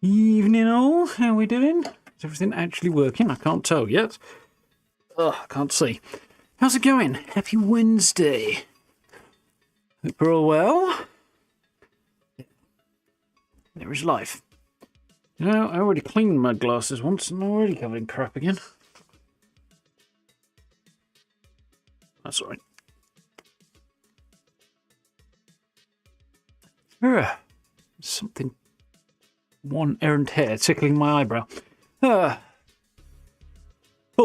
Evening all, how are we doing? Is everything actually working? I can't tell yet. Ugh, I can't see. How's it going? Happy Wednesday. Hope we're all well. There is life. You know, I already cleaned my glasses once and I'm already covered in crap again. That's alright. Something... one errant hair tickling my eyebrow. All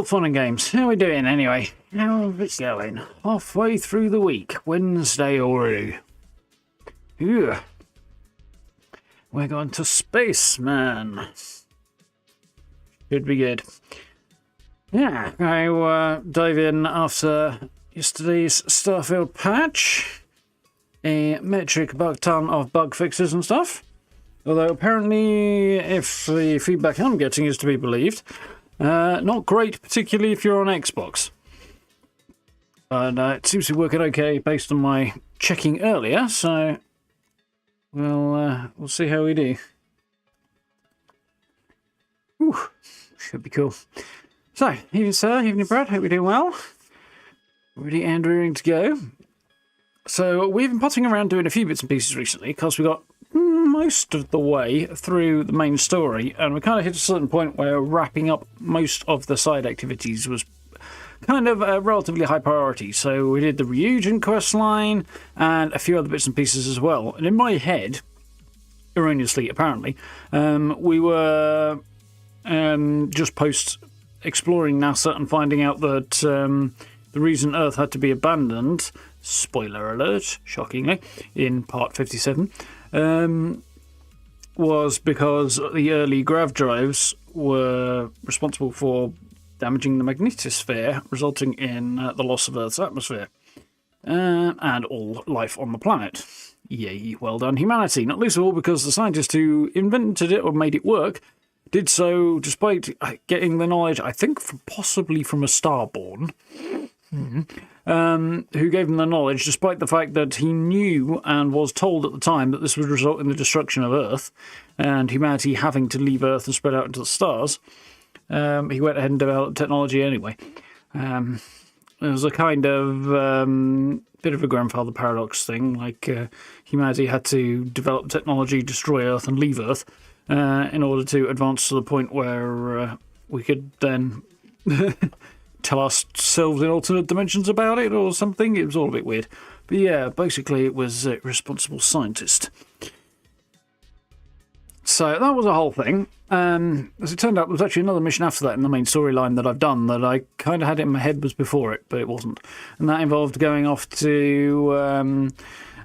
fun and games. How are we doing anyway? How's it going? Halfway through the week. Wednesday already. We're going to space, man. Should be good. Yeah, I dive in after yesterday's Starfield patch. A metric buck ton of bug fixes and stuff. Although apparently, if the feedback I'm getting is to be believed, not great, particularly if you're on Xbox. And it seems to be working okay based on my checking earlier, so we'll see how we do. Whew, should be cool. So, evening sir, evening Brad, hope you're doing well. Ready and rearing to go. So, we've been potting around doing a few bits and pieces recently, because we got most of the way through the main story, and we kind of hit a certain point where wrapping up most of the side activities was kind of a relatively high priority. So we did the Reagent quest line and a few other bits and pieces as well. And in my head, erroneously apparently, we were just post exploring NASA and finding out that the reason Earth had to be abandoned, spoiler alert, shockingly, in part 57, was because the early grav drives were responsible for damaging the magnetosphere, resulting in the loss of Earth's atmosphere and all life on the planet. Yay, well done humanity. Not least of all because the scientist who invented it or made it work did so despite getting the knowledge, I think, possibly from a starborn. Who gave him the knowledge despite the fact that he knew and was told at the time that this would result in the destruction of Earth and humanity having to leave Earth and spread out into the stars. He went ahead and developed technology anyway. It was a kind of bit of a grandfather paradox thing, like humanity had to develop technology, destroy Earth and leave Earth in order to advance to the point where we could then tell ourselves in alternate dimensions about it or something. It was all a bit weird. But yeah, basically it was a responsible scientist. So that was a whole thing. As it turned out, there was actually another mission after that in the main storyline that I've done that I kind of had it in my head was before it, but it wasn't. And that involved going off to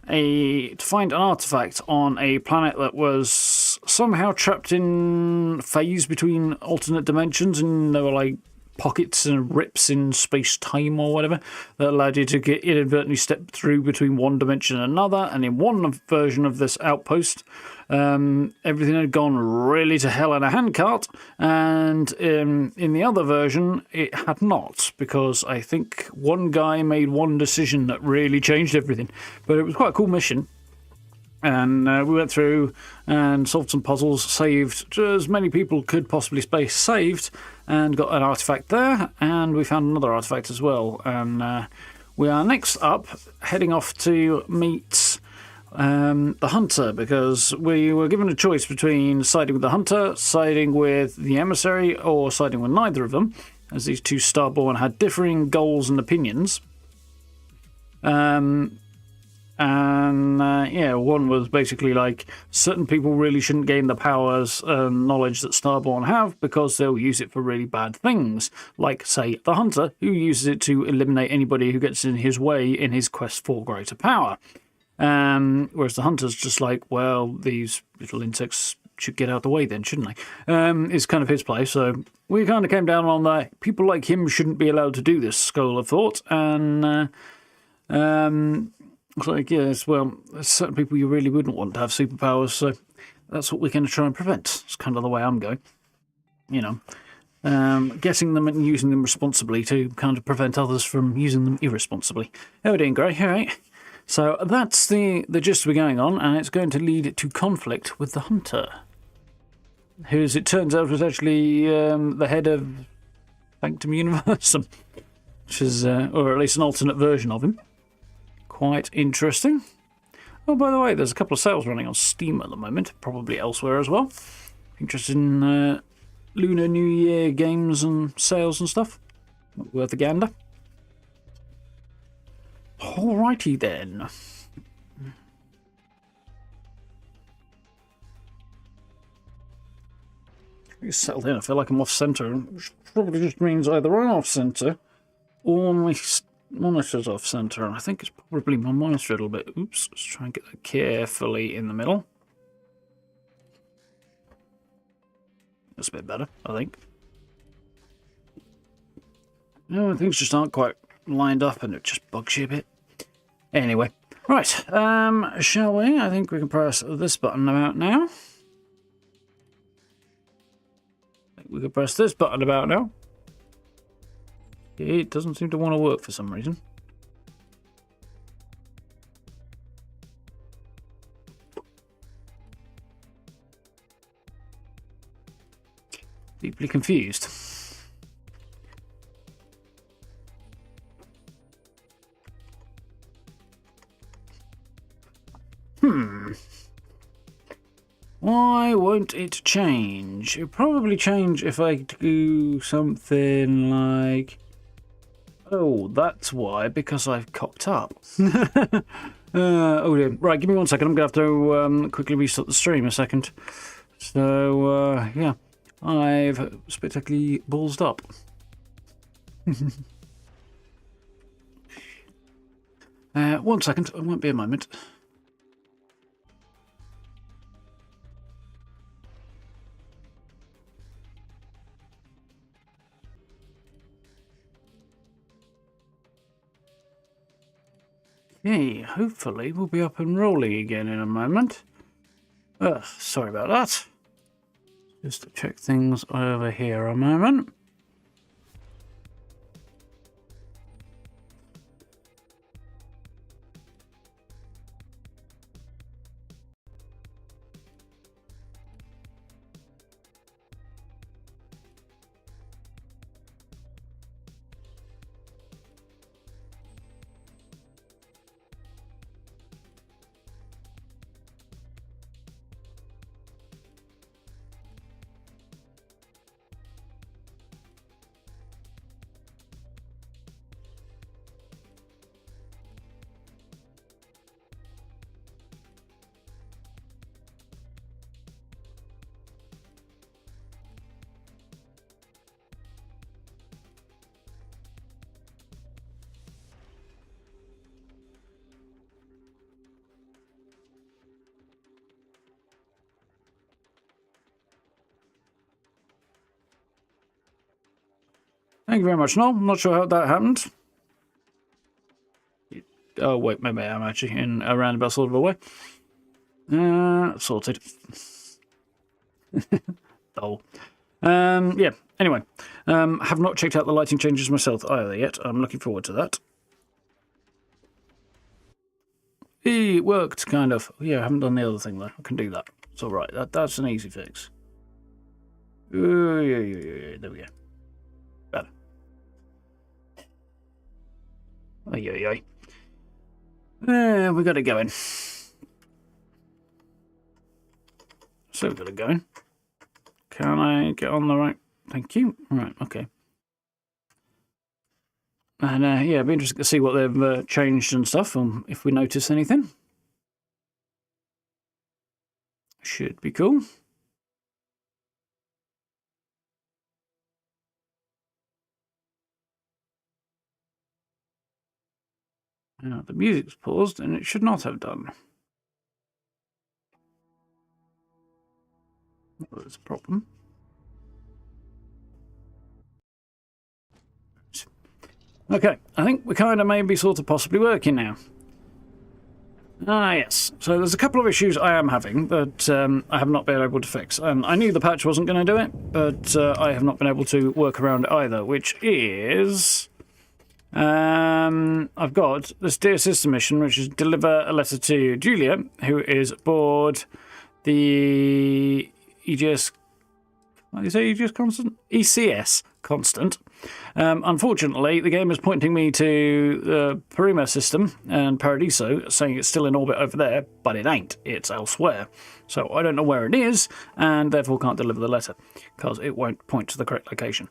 find an artefact on a planet that was somehow trapped in phase between alternate dimensions, and there were like pockets and rips in space-time or whatever that allowed you to get inadvertently step through between one dimension and another. And in one version of this outpost, everything had gone really to hell in a handcart, and in the other version it had not, because I think one guy made one decision that really changed everything. But it was quite a cool mission. And we went through and solved some puzzles, saved as many people could possibly space saved, and got an artefact there, and we found another artefact as well. And we are next up heading off to meet the Hunter, because we were given a choice between siding with the Hunter, siding with the Emissary, or siding with neither of them, as these two Starborn had differing goals and opinions. And yeah, one was basically like certain people really shouldn't gain the powers and knowledge that Starborn have because they'll use it for really bad things. Like, say, the Hunter, who uses it to eliminate anybody who gets in his way in his quest for greater power. Whereas the Hunter's just like, well, these little insects should get out of the way then, shouldn't they? Is kind of his play. So we kind of came down on that. People like him shouldn't be allowed to do this, school of thought. And it's like, yes, well, there's certain people you really wouldn't want to have superpowers, so that's what we're going to try and prevent. It's kind of the way I'm going. You know, getting them and using them responsibly to kind of prevent others from using them irresponsibly. How are we doing, Gray? All right. So that's the gist we're going on, and it's going to lead to conflict with the Hunter, who, as it turns out, was actually the head of Sanctum Universum, which is, or at least an alternate version of him. Quite interesting. Oh, by the way, there's a couple of sales running on Steam at the moment, probably elsewhere as well. Interested in Lunar New Year games and sales and stuff? Worth a gander. Alrighty then. Settled in. I feel like I'm off centre, which probably just means either I'm off centre or my monitor's off centre, and I think it's probably my monitor a little bit. Oops, let's try and get that carefully in the middle. That's a bit better, I think. No, things just aren't quite lined up and it just bugs you a bit. Anyway, right, shall we? I think we can press this button about now. I think we can press this button about now. It doesn't seem to want to work for some reason. Deeply confused. Why won't it change? It'll probably change if I do something like... Oh, that's why, because I've cocked up. Oh dear. Right, give me 1 second. I'm going to have to quickly restart the stream a second. So, yeah, I've spectacularly ballsed up. 1 second. It won't be a moment. Okay, hopefully we'll be up and rolling again in a moment. Sorry about that. Just to check things over here a moment. Thank you very much, Noel. I'm not sure how that happened. Oh, wait, maybe I'm actually in a roundabout sort of a way. Sorted. Oh. Yeah, anyway. Have not checked out the lighting changes myself either yet. I'm looking forward to that. It worked, kind of. Yeah, I haven't done the other thing, though. I can do that. It's all right. That's an easy fix. Yeah, there we go. Better. Ay. We got it going. So we got it going. Can I get on the right? Thank you. Right, okay. And yeah, it'd be interesting to see what they've changed and stuff, if we notice anything. Should be cool. Now, the music's paused, and it should not have done. Well, there's a problem. Okay, I think we're kind of maybe sort of possibly working now. Ah, yes. So there's a couple of issues I am having that I have not been able to fix. And I knew the patch wasn't going to do it, but I have not been able to work around it either, which is... I've got this Dear Sister mission, which is deliver a letter to Julia, who is aboard the EGS... What do you say, EGS Constant? ECS Constant. Unfortunately, the game is pointing me to the Parima system and Paradiso, saying it's still in orbit over there, but it ain't. It's elsewhere. So I don't know where it is, and therefore can't deliver the letter, because it won't point to the correct location.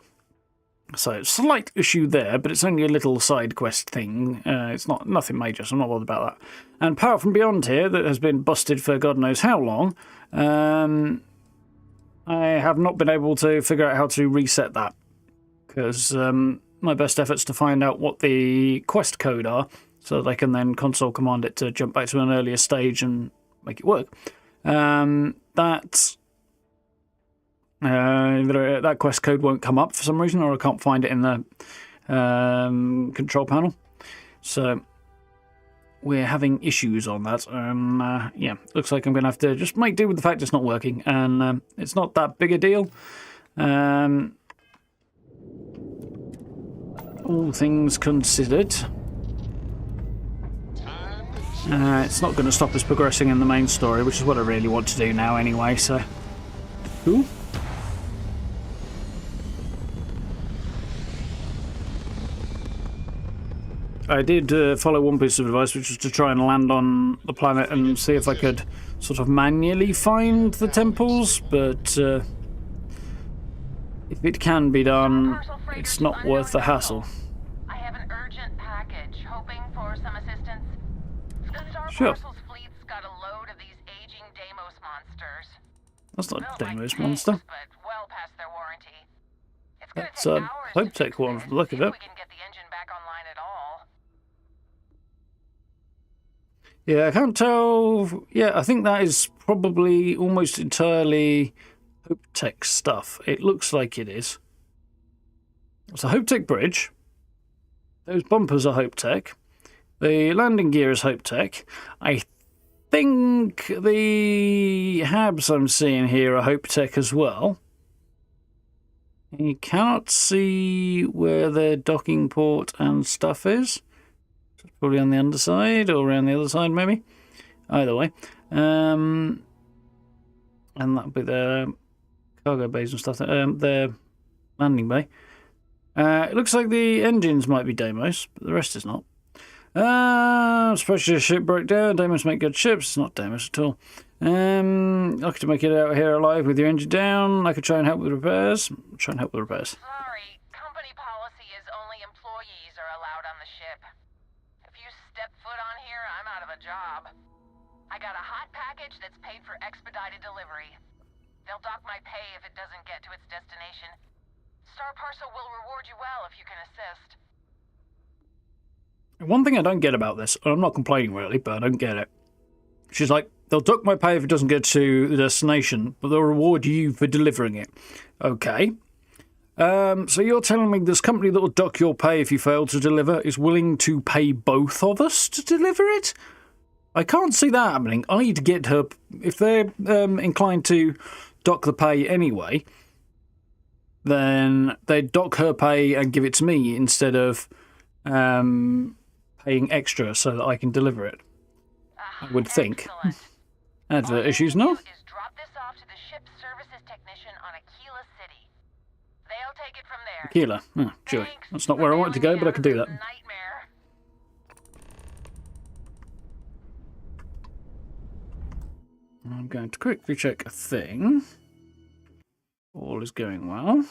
So slight issue there, but it's only a little side quest thing. It's nothing major, so I'm not bothered about that. And Power from Beyond here, that has been busted for God knows how long, I have not been able to figure out how to reset that, because my best efforts to find out what the quest code are, so that I can then console command it to jump back to an earlier stage and make it work. That quest code won't come up for some reason, or I can't find it in the control panel. So we're having issues on that. Yeah, looks like I'm going to have to just make do with the fact it's not working, and it's not that big a deal. All things considered, it's not going to stop us progressing in the main story, which is what I really want to do now anyway, so cool. I did follow one piece of advice, which was to try and land on the planet and see if I could sort of manually find the temples, but if it can be done, it's not worth the hassle. I have an urgent package, hoping for some assistance. Sure. Parcel's fleet's got a load of these aging Deimos monsters. That's not a Deimos monster. But well past their warranty. It's That's a Hope-Tech one from the look of it. We can get the engine back online at all. Yeah, I can't tell. Yeah, I think that is probably almost entirely Hope-Tech stuff. It looks like it is. It's a Hope-Tech bridge. Those bumpers are Hope-Tech. The landing gear is Hope-Tech. I think the habs I'm seeing here are Hope-Tech as well. You cannot see where their docking port and stuff is. It's probably on the underside or around the other side, maybe. Either way. And that'll be their cargo bays and stuff. Their landing bay. It looks like the engines might be Deimos, but the rest is not. Especially a ship broke down. Deimos make good ships. It's not Deimos at all. I could make it out here alive with your engine down. I could try and help with repairs. Sorry, company policy is only employees are allowed on the ship. If you step foot on here, I'm out of a job. I got a hot package that's paid for expedited delivery. They'll dock my pay if it doesn't get to its destination. Star Parcel will reward you well if you can assist. One thing I don't get about this, and I'm not complaining really, but I don't get it. She's like, they'll dock my pay if it doesn't get to the destination, but they'll reward you for delivering it. Okay. So you're telling me this company that will dock your pay if you fail to deliver is willing to pay both of us to deliver it? I can't see that happening. I'd get her... If they're inclined to dock the pay anyway, then they'd dock her pay and give it to me instead of paying extra so that I can deliver it. I would think. Advert issues, no? Is drop this off to the ship's services technician on Aquila City. They'll take it from there. Aquila. Oh, joy. That's not where I wanted to go, but I can do that. Nightmare. I'm going to quickly check a thing. All is going well.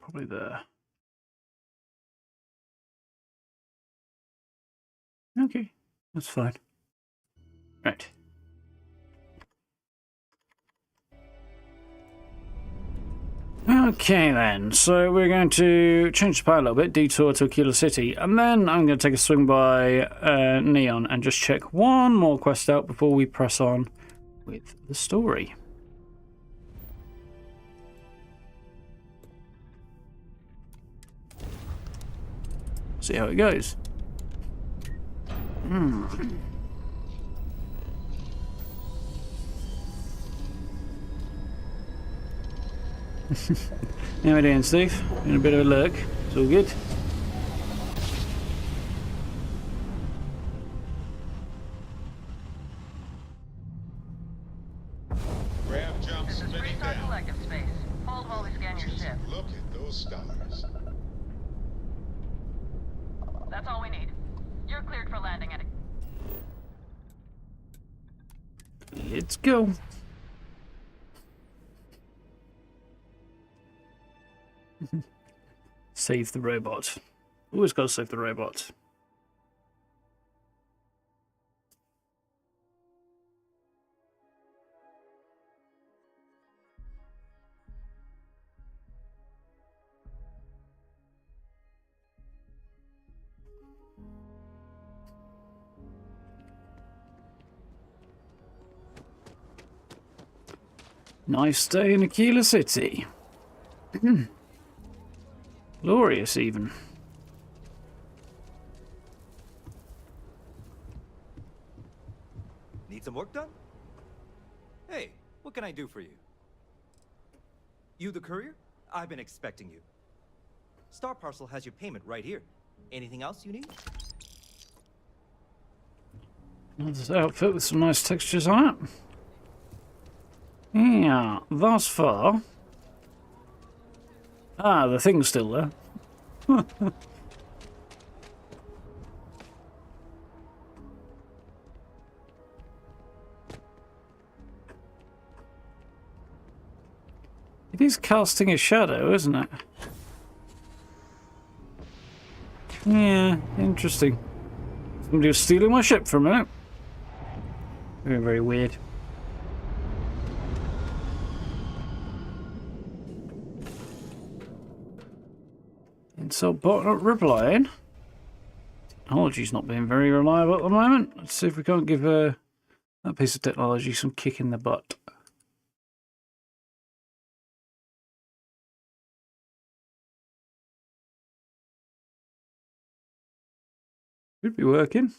Probably there. Okay, that's fine. Right. Okay then, so we're going to change the plan a little bit, detour to Aquila City, and then I'm going to take a swing by Neon and just check one more quest out before we press on with the story. See how it goes. How we doing, Steve? In a bit of a lurk. It's all good. Grab jump This is spinning Freestar down. Collective Space. Hold while we scan your Just ship. look at those stars. That's all we need. You're cleared for landing at Let's go. Save the robot. Always got to save the robot. Nice day in Aquila City. Glorious, even. Need some work done? Hey, what can I do for you? You the courier? I've been expecting you. Star Parcel has your payment right here. Anything else you need? Another outfit with some nice textures on it. Yeah, thus far. Ah, the thing's still there. It is casting a shadow, isn't it? Yeah, interesting. Somebody was stealing my ship for a minute. Very, very weird. Insult bot not replying. Technology's not being very reliable at the moment. Let's see if we can't give that piece of technology some kick in the butt. Should be working.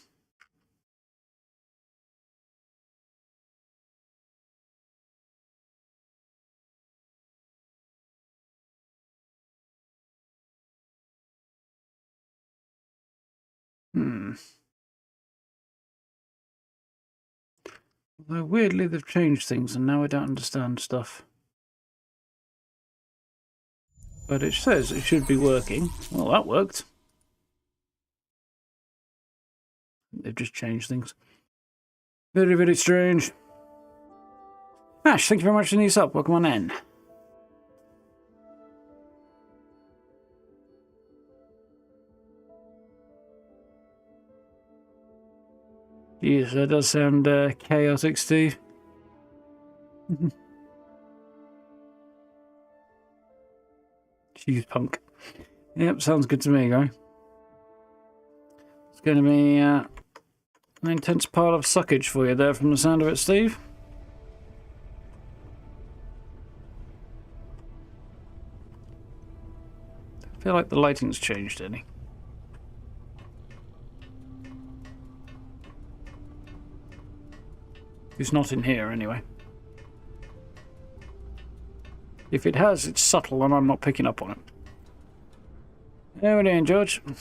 Although weirdly they've changed things and now I don't understand stuff. But it says it should be working. Well, that worked. They've just changed things. Very, very strange. Ash, thank you very much for these up. Welcome on in. Yes, that does sound chaotic, Steve. She's punk. Yep, sounds good to me, guy. It's going to be an intense pile of suckage for you there from the sound of it, Steve. I feel like the lighting's changed any. It's not in here, anyway. If it has, it's subtle and I'm not picking up on it. How are we doing, George? I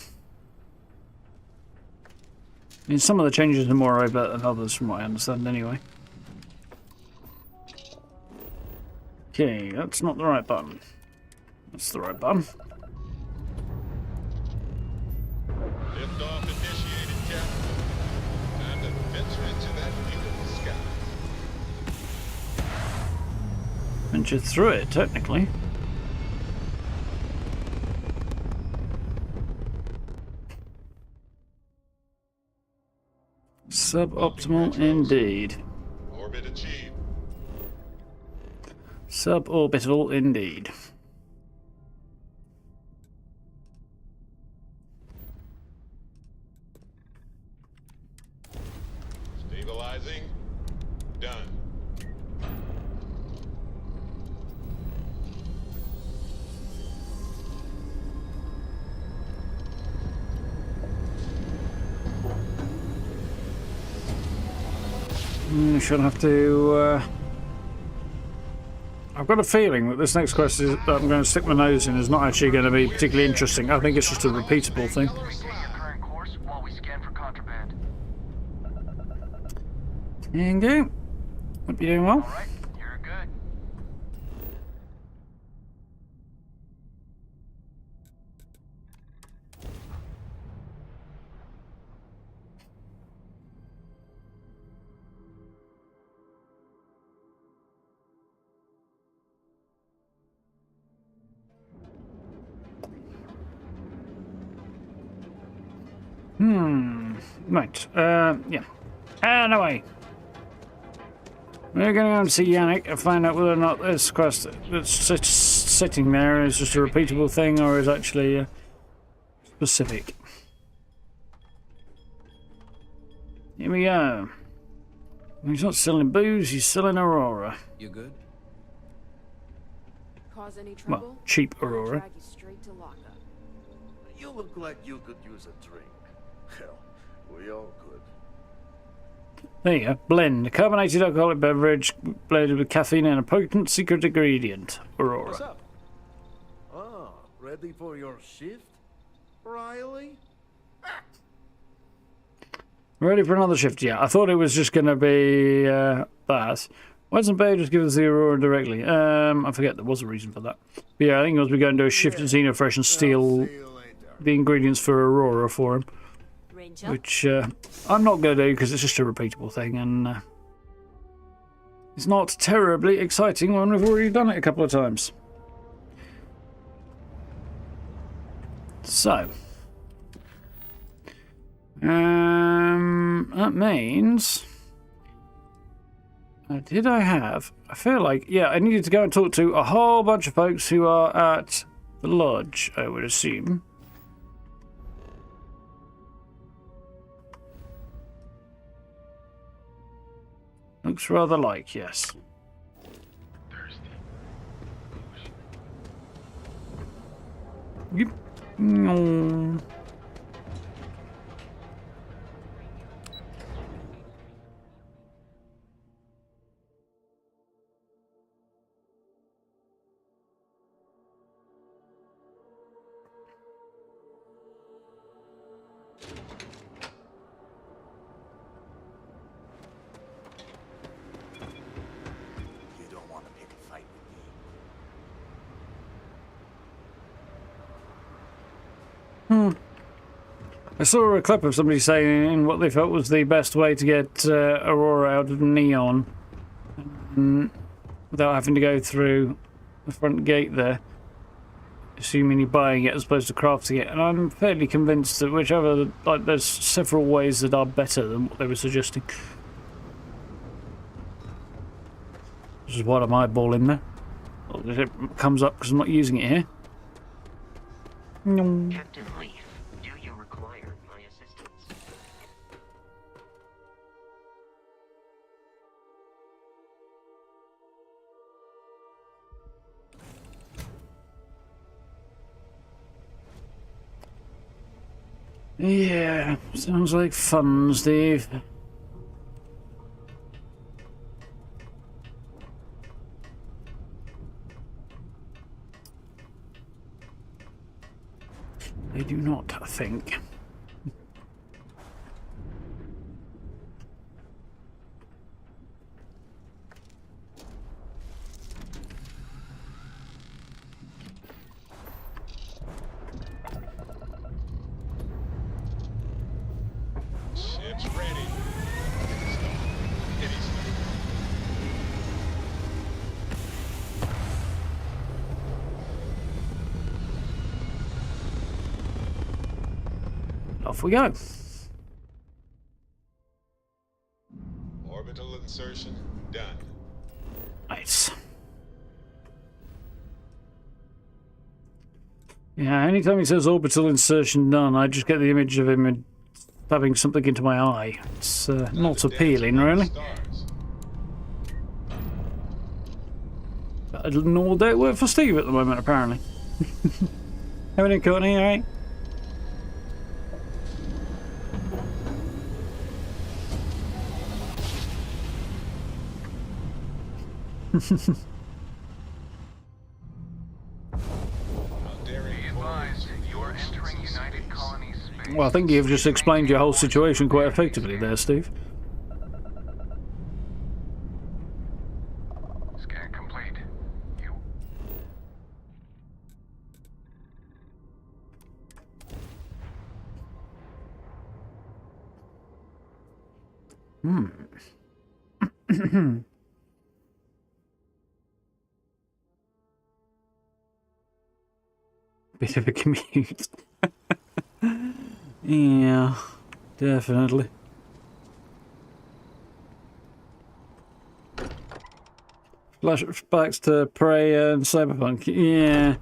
mean, some of the changes are more overt than others, from what I understand, anyway. Okay, that's not the right button. That's the right button. Liftoff initiated, Captain. Time to venture into that beautiful sky. venture through it, technically. Suboptimal indeed. Orbit achieved. Suborbital indeed. Stabilizing. Done. We should have to. I've got a feeling that this next quest is, that I'm going to stick my nose in is not actually going to be particularly interesting. I think it's just a repeatable thing. Stay your current course while we scan for contraband. Tango. Hope you're doing well. All right, you're good. Right. Yeah. And away. We're going to go and see Yannick and find out whether or not this quest that's sitting there is just a repeatable thing or is actually specific. Here we go. He's not selling booze, he's selling Aurora. You good? Cause any trouble? Well, cheap Aurora. Drag you straight to lockup. You look like you could use a drink. Hell, we all could. There you go. Blend. Carbonated alcoholic beverage blended with caffeine and a potent secret ingredient. Aurora. What's up? Ah, ready for your shift, Riley? Ready for another shift? Yeah, I thought it was just going to be that. Why doesn't Bay just give us the Aurora directly? I forget there was a reason for that. But yeah, I think it was we go and do a shift at Xenofresh and steal See you later. the ingredients for Aurora for him. Ranger? Which I'm not going to do because it's just a repeatable thing and it's not terribly exciting when we've already done it a couple of times. So, that means, did I have? I feel like, yeah, I needed to go and talk to a whole bunch of folks who are at the lodge, I would assume. Looks rather like, yes. Yep. No. You don't want to pick a fight with me. I saw a clip of somebody saying what they felt was the best way to get Aurora out of Neon without having to go through the front gate there, assuming you're buying it as opposed to crafting it. And I'm fairly convinced that whichever, like, there's several ways that are better than what they were suggesting. This is what I'm eyeballing there. It comes up because I'm not using it here. No. Captain Leaf, do you require my assistance? Yeah, sounds like fun, Steve. I do not think. Ship's ready. Hit his off we go. Orbital insertion done. Nice. Yeah, anytime he says orbital insertion done, I just get the image of him stabbing something into my eye. It's not appealing, really. But nor would that work for Steve at the moment, apparently. How are you, Courtney? All right? Be advised, you are entering United Colony space. Well, I think you've just explained your whole situation quite effectively there, Steve. Scan complete. You. Bit of a commute. Yeah, definitely. Flashbacks to Prey and Cyberpunk. Yeah.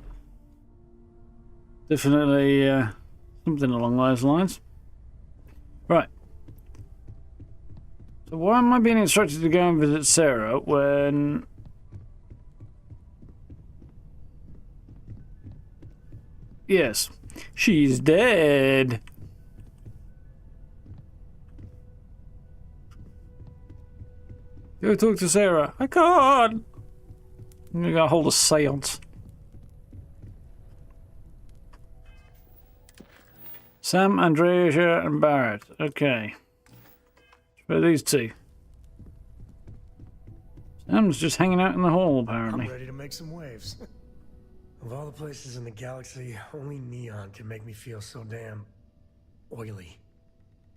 Definitely something along those lines. Right. So why am I being instructed to go and visit Sarah when... Yes, she's dead. Go talk to Sarah. I can't. I'm gonna hold a seance. Sam, Andrea, and Barrett. Okay. Where are these two? Sam's just hanging out in the hall, apparently. I'm ready to make some waves. Of all the places in the galaxy, only Neon can make me feel so damn oily.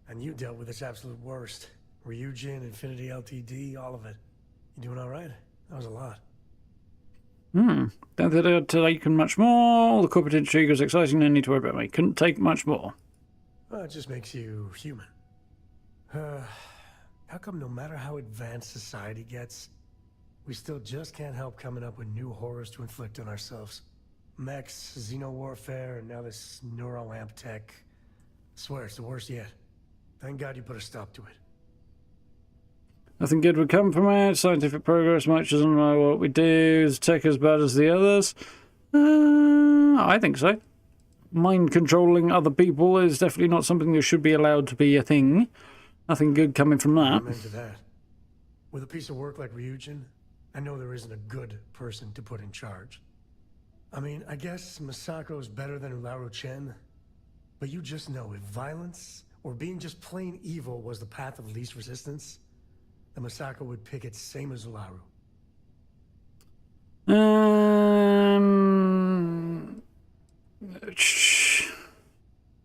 And you dealt with its absolute worst. Ryujin, Infinity LTD, all of it. You doing all right? That was a lot. Don't think I'd taken much more. All the corporate intrigue was exciting, no need to worry about me. Couldn't take much more. Well, it just makes you human. How come no matter how advanced society gets, we still just can't help coming up with new horrors to inflict on ourselves? Mechs, xeno-warfare, and now this neuro-amp tech. I swear, it's the worst yet. Thank God you put a stop to it. Nothing good would come from it. Scientific progress much doesn't know what we do. Is tech as bad as the others? I think so. Mind controlling other people is definitely not something that should be allowed to be a thing. Nothing good coming from that. Amen to that. With a piece of work like Ryujin, I know there isn't a good person to put in charge. I mean, I guess Masako's better than Ularu Chen, but you just know if violence or being just plain evil was the path of least resistance, then Masako would pick it same as Ularu.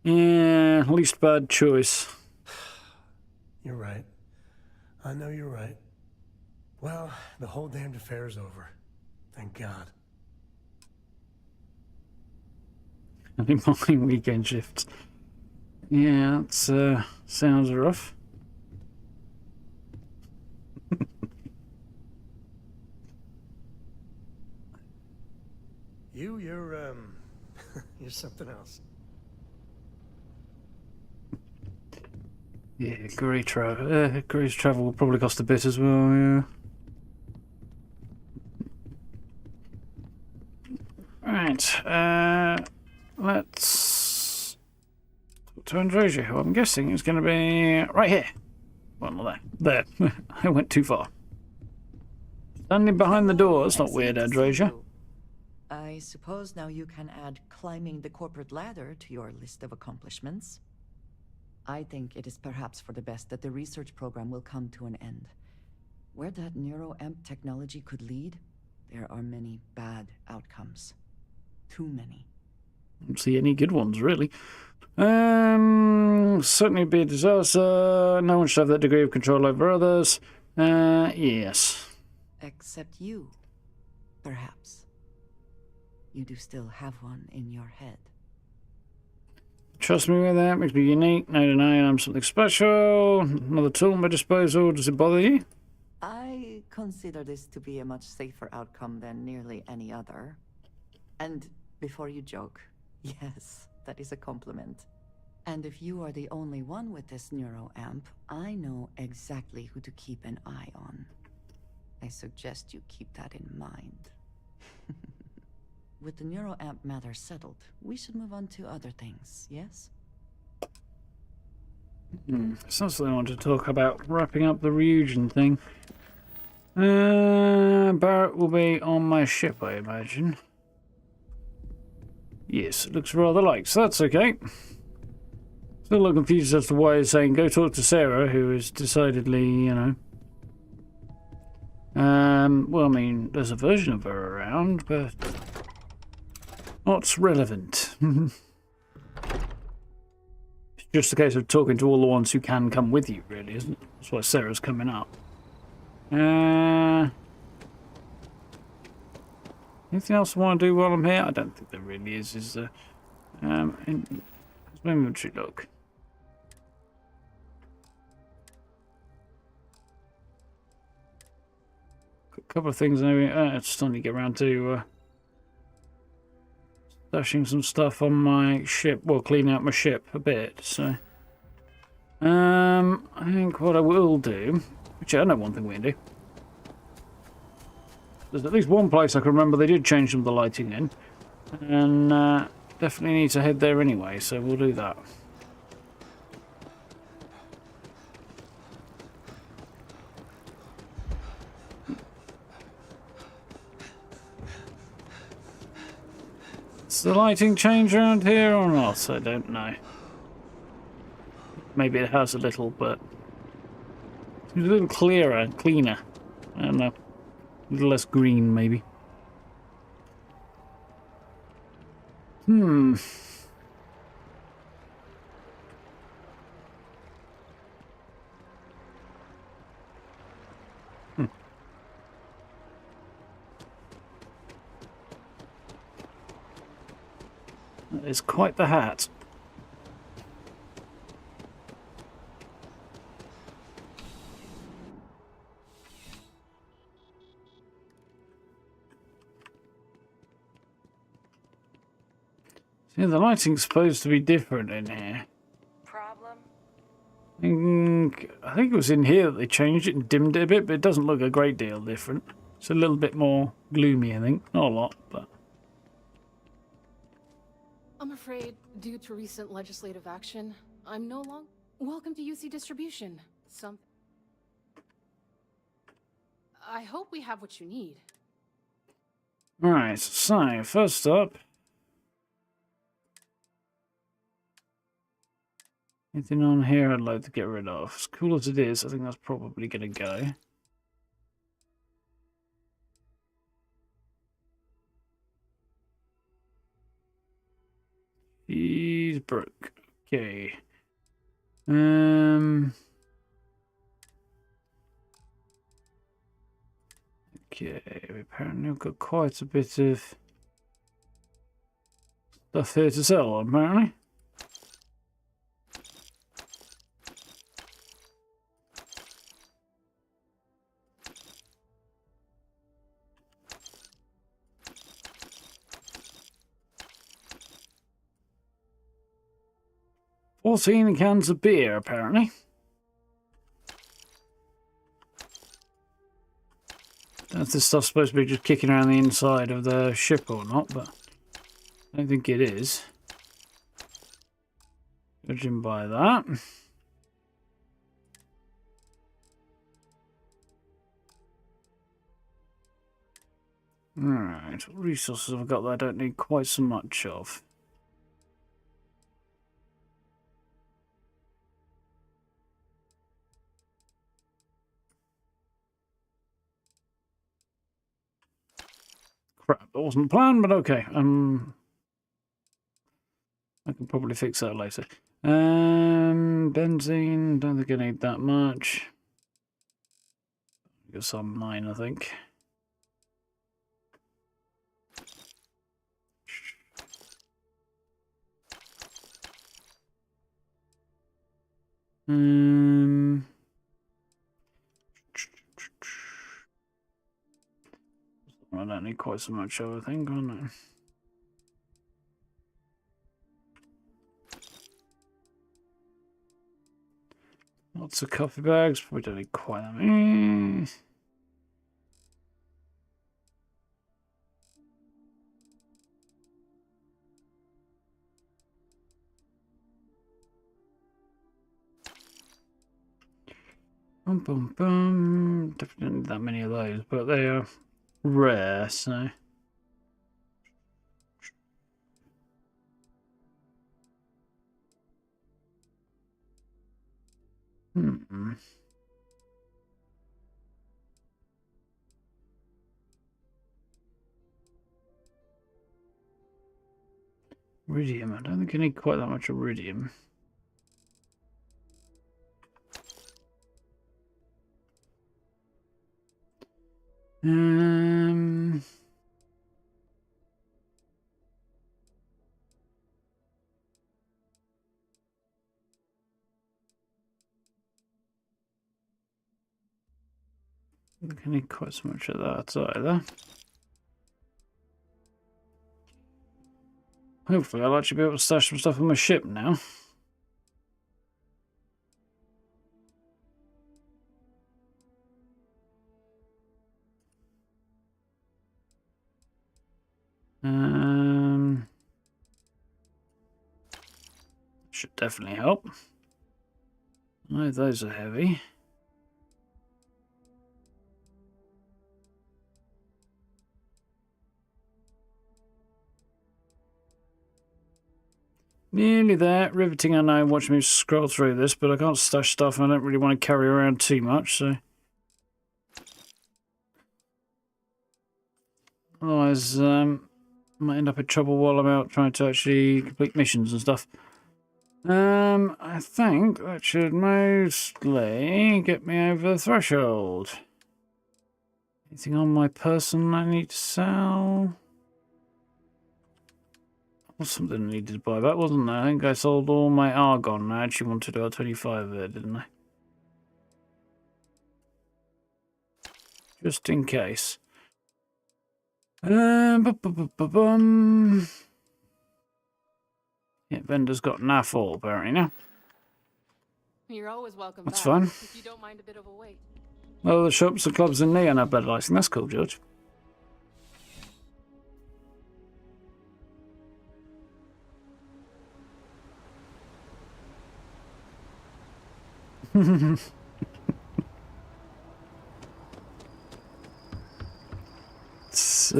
Yeah, least bad choice. You're right. I know you're right. Well, the whole damned affair is over. Thank God. Having my weekend shifts. Yeah, that sounds rough. You're you're something else. Yeah, great travel will probably cost a bit as well, yeah. Right, let's talk to Androsia, who I'm guessing is going to be right here. Well, not there. There. I went too far. Standing behind the door. That's not weird, Androsia. I suppose now you can add climbing the corporate ladder to your list of accomplishments. I think it is perhaps for the best that the research program will come to an end. Where that neuro-amp technology could lead, there are many bad outcomes. Too many. Don't see any good ones, really. Certainly be a disaster. No one should have that degree of control over others. Yes. Except you, perhaps. You do still have one in your head. Trust me with that. Makes me unique. No denying I'm something special. Another tool at my disposal. Does it bother you? I consider this to be a much safer outcome than nearly any other. And before you joke, yes, that is a compliment. And if you are the only one with this neuroamp, I know exactly who to keep an eye on. I suggest you keep that in mind. With the neuroamp matter settled, we should move on to other things, yes? Sounds like I want to talk about wrapping up the Ryujin thing. Barrett will be on my ship, I imagine. Yes, it looks rather like, so that's okay. Still a little confused as to why he's saying go talk to Sarah, who is decidedly, you know... well, I mean, there's a version of her around, but... not relevant. It's just a case of talking to all the ones who can come with you, really, isn't it? That's why Sarah's coming up. Anything else I want to do while I'm here? I don't think there really is there? How's my inventory look? Got a couple of things I still need to get around to stashing some stuff on my ship, well, cleaning out my ship a bit, so I think what I will do, which I know one thing we can do. There's at least one place I can remember they did change some of the lighting in, and definitely need to head there anyway, so we'll do that. Does the lighting change around here or not? I don't know. Maybe it has a little, but it's a little clearer, cleaner. I don't know. A little less green, maybe. That is quite the hat. See, the lighting's supposed to be different in here. Problem? I think it was in here that they changed it and dimmed it a bit, but it doesn't look a great deal different. It's a little bit more gloomy, I think. Not a lot, but... I'm afraid, due to recent legislative action, I'm no longer welcome to UC distribution. I hope we have what you need. Alright, so first up... anything on here I'd like to get rid of. As cool as it is, I think that's probably going to go. He's broke. Okay. Okay, apparently we've got quite a bit of stuff here to sell, apparently. $14 cans of beer, apparently. Don't know if this stuff's supposed to be just kicking around the inside of the ship or not, but I don't think it is. Judging by that. Alright, what resources have I got that I don't need quite so much of? Crap, that wasn't planned, but okay. I can probably fix that later. Benzene, don't think I need that much. Got some 9, I think. I don't need quite so much of, I think, I know. Lots of coffee bags, probably don't need quite that many. Boom, boom, boom. Definitely don't need that many of those, but they are rare, so. Iridium. I don't think I need quite that much iridium. I don't think I need quite so much of that either. Hopefully I'll actually be able to stash some stuff on my ship now. Should definitely help. Oh, those are heavy. Nearly there. Riveting, I know. Watch me scroll through this, but I can't stash stuff I don't really want to carry around too much, so. Otherwise, I might end up in trouble while I'm out trying to actually complete missions and stuff. I think that should mostly get me over the threshold. Anything on my person I need to sell? Was something I needed to buy back, wasn't there? I think I sold all my argon. I actually wanted about 25 there, didn't I? Just in case. Yeah, vendor's got enough all apparently now. You're always welcome That's back, fine. if you don't mind a bit of a wait. Well, the shops and clubs in Neon have better lighting. That's cool, George. It's,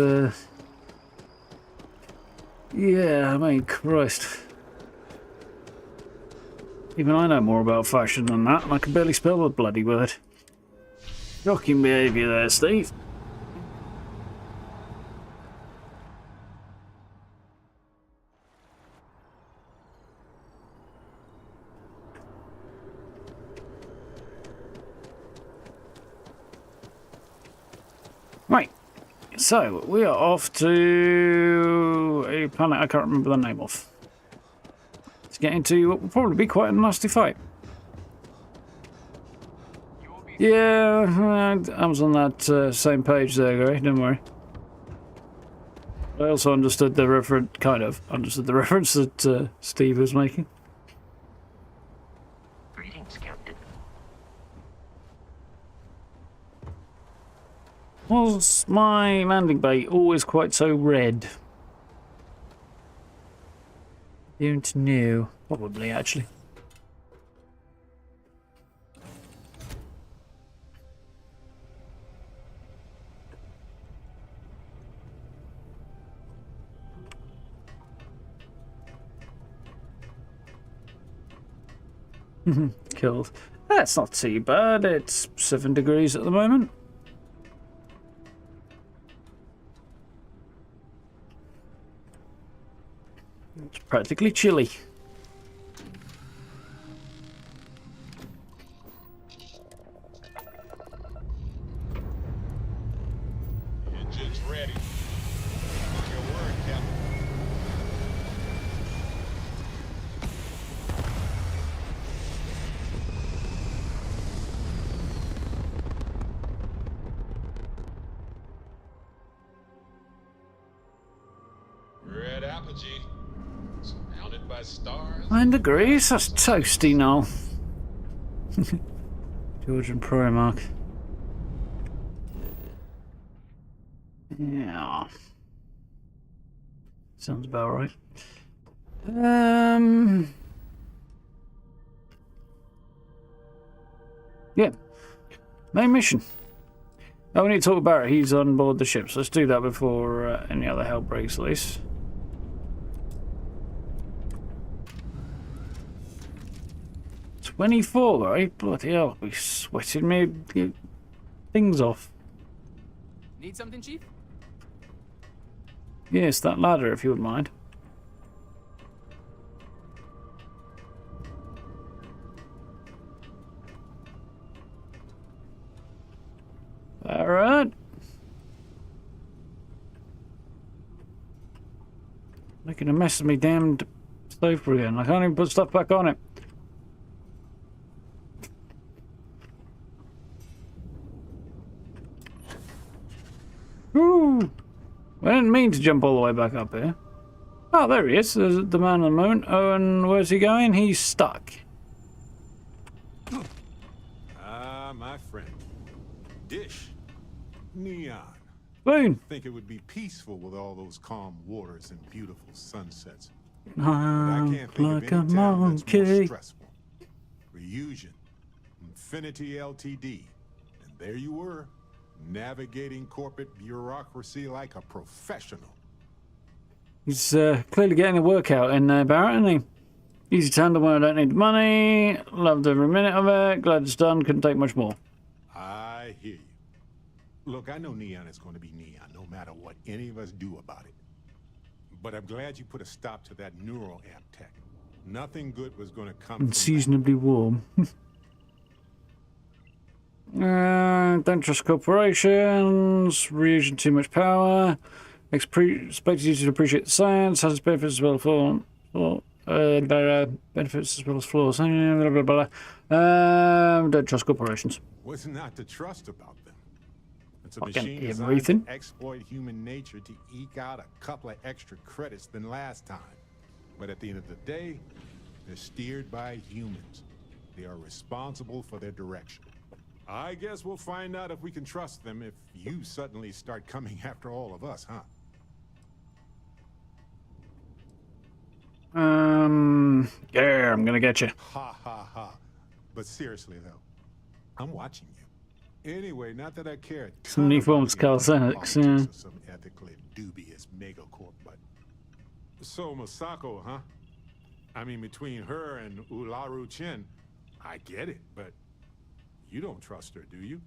yeah, I mean, Christ. Even I know more about fashion than that, and I can barely spell the bloody word. Shocking behaviour there, Steve. Right, so we are off to a planet I can't remember the name of. To get into what will probably be quite a nasty fight. Yeah, I was on that same page there, Gary, don't worry. I also understood the reference, kind of understood the reference that Steve was making. Greetings, Captain. Was my landing bay always quite so red? Don't know. Probably, actually. Killed. That's not too bad. It's 7 degrees at the moment. It's practically chilly. Engines ready. On your word, Captain. apogee, surrounded by stars. 9 degrees? That's toasty, Noel. Georgian Primarch. Yeah. Sounds about right. Yeah. Main mission. Oh, we need to talk about it. He's on board the ship, so let's do that before any other hell breaks loose. $24, right? Bloody hell, we sweated me things off. Need something, Chief? Yes, that ladder, if you wouldn't mind. Alright. Making a mess of me damned stove again. I can't even put stuff back on it. Ooh. I didn't mean to jump all the way back up here. Oh, there he is. There's the man on the moon. Oh, and where's he going? He's stuck. Ah, my friend. Dish. Neon. Boom. Think it would be peaceful with all those calm waters and beautiful sunsets. I'm I can't think like of a any town that's more monkey. stressful. Reunion. Infinity Ltd. And there you were, navigating corporate bureaucracy like a professional. He's clearly getting a workout in there, Barrett, isn't he? Easy to handle when I don't need money. Loved every minute of it. Glad it's done. Couldn't take much more. I hear you. Look, I know Neon is going to be Neon, no matter what any of us do about it. But I'm glad you put a stop to that neural amp tech. Nothing good was going to come from Unseasonably warm. Don't trust corporations. Reusing too much power. Expected you to appreciate the science. Has its benefits as well as benefits as well as flaws. Blah, blah, blah, blah. Don't trust corporations. What's not to trust about them? It's a Fucking machine designed everything. to exploit human nature to eke out a couple of extra credits than last time. But at the end of the day, they're steered by humans. They are responsible for their direction. I guess we'll find out if we can trust them if you suddenly start coming after all of us, huh? Yeah, I'm gonna get you. Ha ha ha. But seriously though, I'm watching you. Anyway, not that I care. Some new forms of calisthenics, yeah. Some ethically dubious megacorp, but so Masako, huh? I mean, between her and Ularu Chen, I get it, but you don't trust her, do you?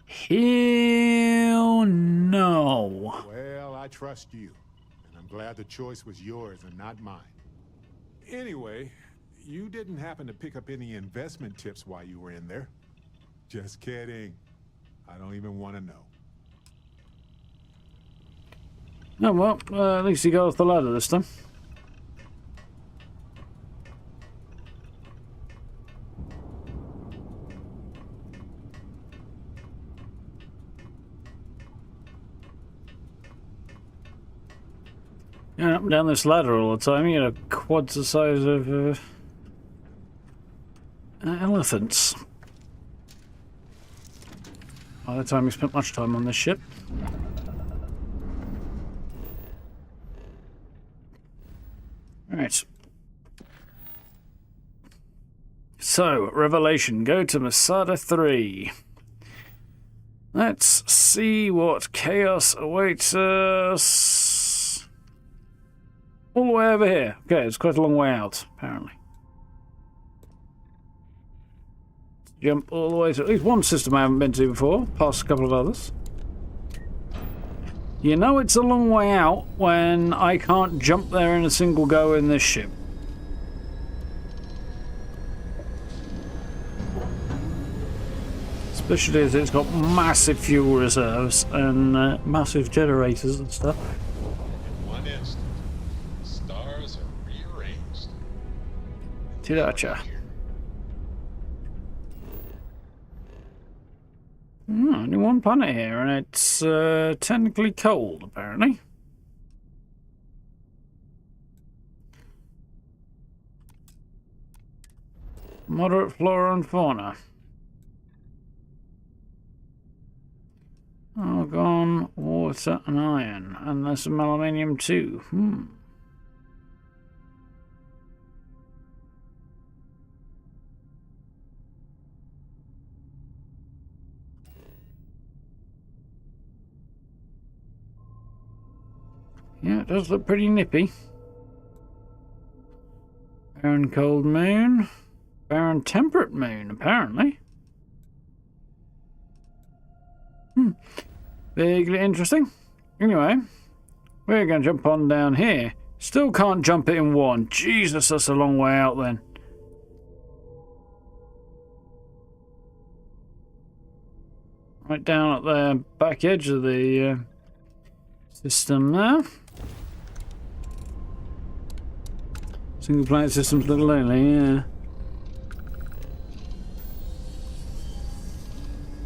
Hell no. Well, I trust you, and I'm glad the choice was yours and not mine. Anyway, you didn't happen to pick up any investment tips while you were in there? Just kidding. I don't even want to know. Oh, well, at least he got off the ladder this time. Yeah, up and down this ladder all the time, you know, quads the size of elephants. By the time we spent much time on this ship. Right. So, Revelation. Go to Masada 3. Let's see what chaos awaits us. All the way over here. Okay, it's quite a long way out, apparently. Jump all the way to at least one system I haven't been to before, past a couple of others. You know it's a long way out when I can't jump there in a single go in this ship. Especially as it's got massive fuel reserves and massive generators and stuff. In one instant, stars are rearranged. Tidacha. Only one planet here, and it's technically cold, apparently. Moderate flora and fauna. Argon, water, and iron. And there's some aluminium too. Yeah, it does look pretty nippy. Barren cold moon. Barren temperate moon, apparently. Vaguely interesting. Anyway, we're going to jump on down here. Still can't jump it in one. Jesus, that's a long way out then. Right down at the back edge of the system there. Single planet systems look lonely, yeah.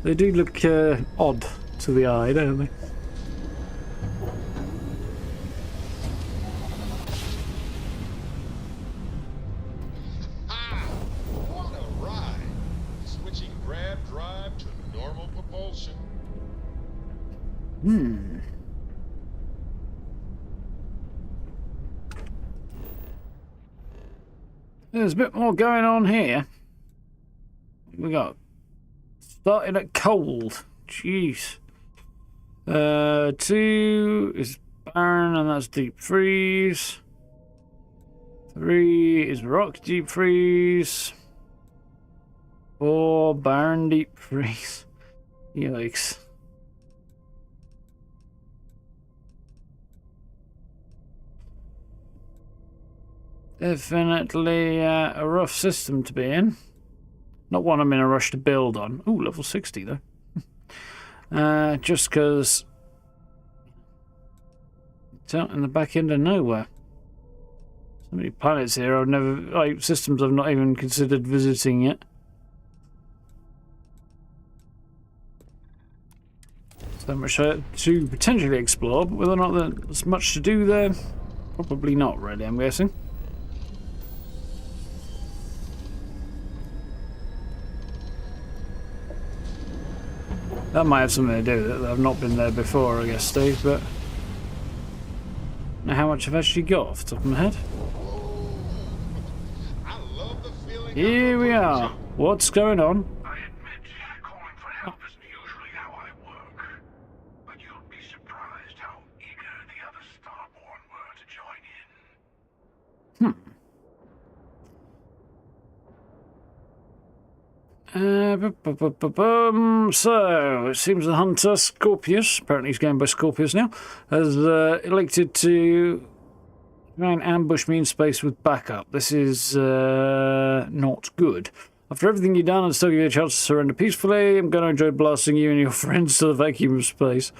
They do look odd to the eye, don't they? What a ride! Switching grab drive to normal propulsion. There's a bit more going on here. We got starting at cold. Jeez. 2 is barren, and that's deep freeze. 3 is rock deep freeze. 4 barren deep freeze. Yikes. Definitely a rough system to be in. Not one I'm in a rush to build on. Ooh, level 60 though. Just because it's out in the back end of nowhere. So many planets here I've never, like systems I've not even considered visiting yet. So much to potentially explore, but whether or not there's much to do there, probably not really, I'm guessing. That might have something to do with it. I've not been there before, I guess, Steve, but... Now, how much I've actually got off the top of my head? I love the feeling. Here we are. What's going on? I admit, calling for help isn't usually how I work. But you'll be surprised how eager the other Starborn were to join in. So, it seems the hunter, Scorpius, apparently he's going by Scorpius now, has elected to try and ambush me in space with backup. This is not good. After everything you've done and still give you a chance to surrender peacefully, I'm going to enjoy blasting you and your friends to the vacuum of space.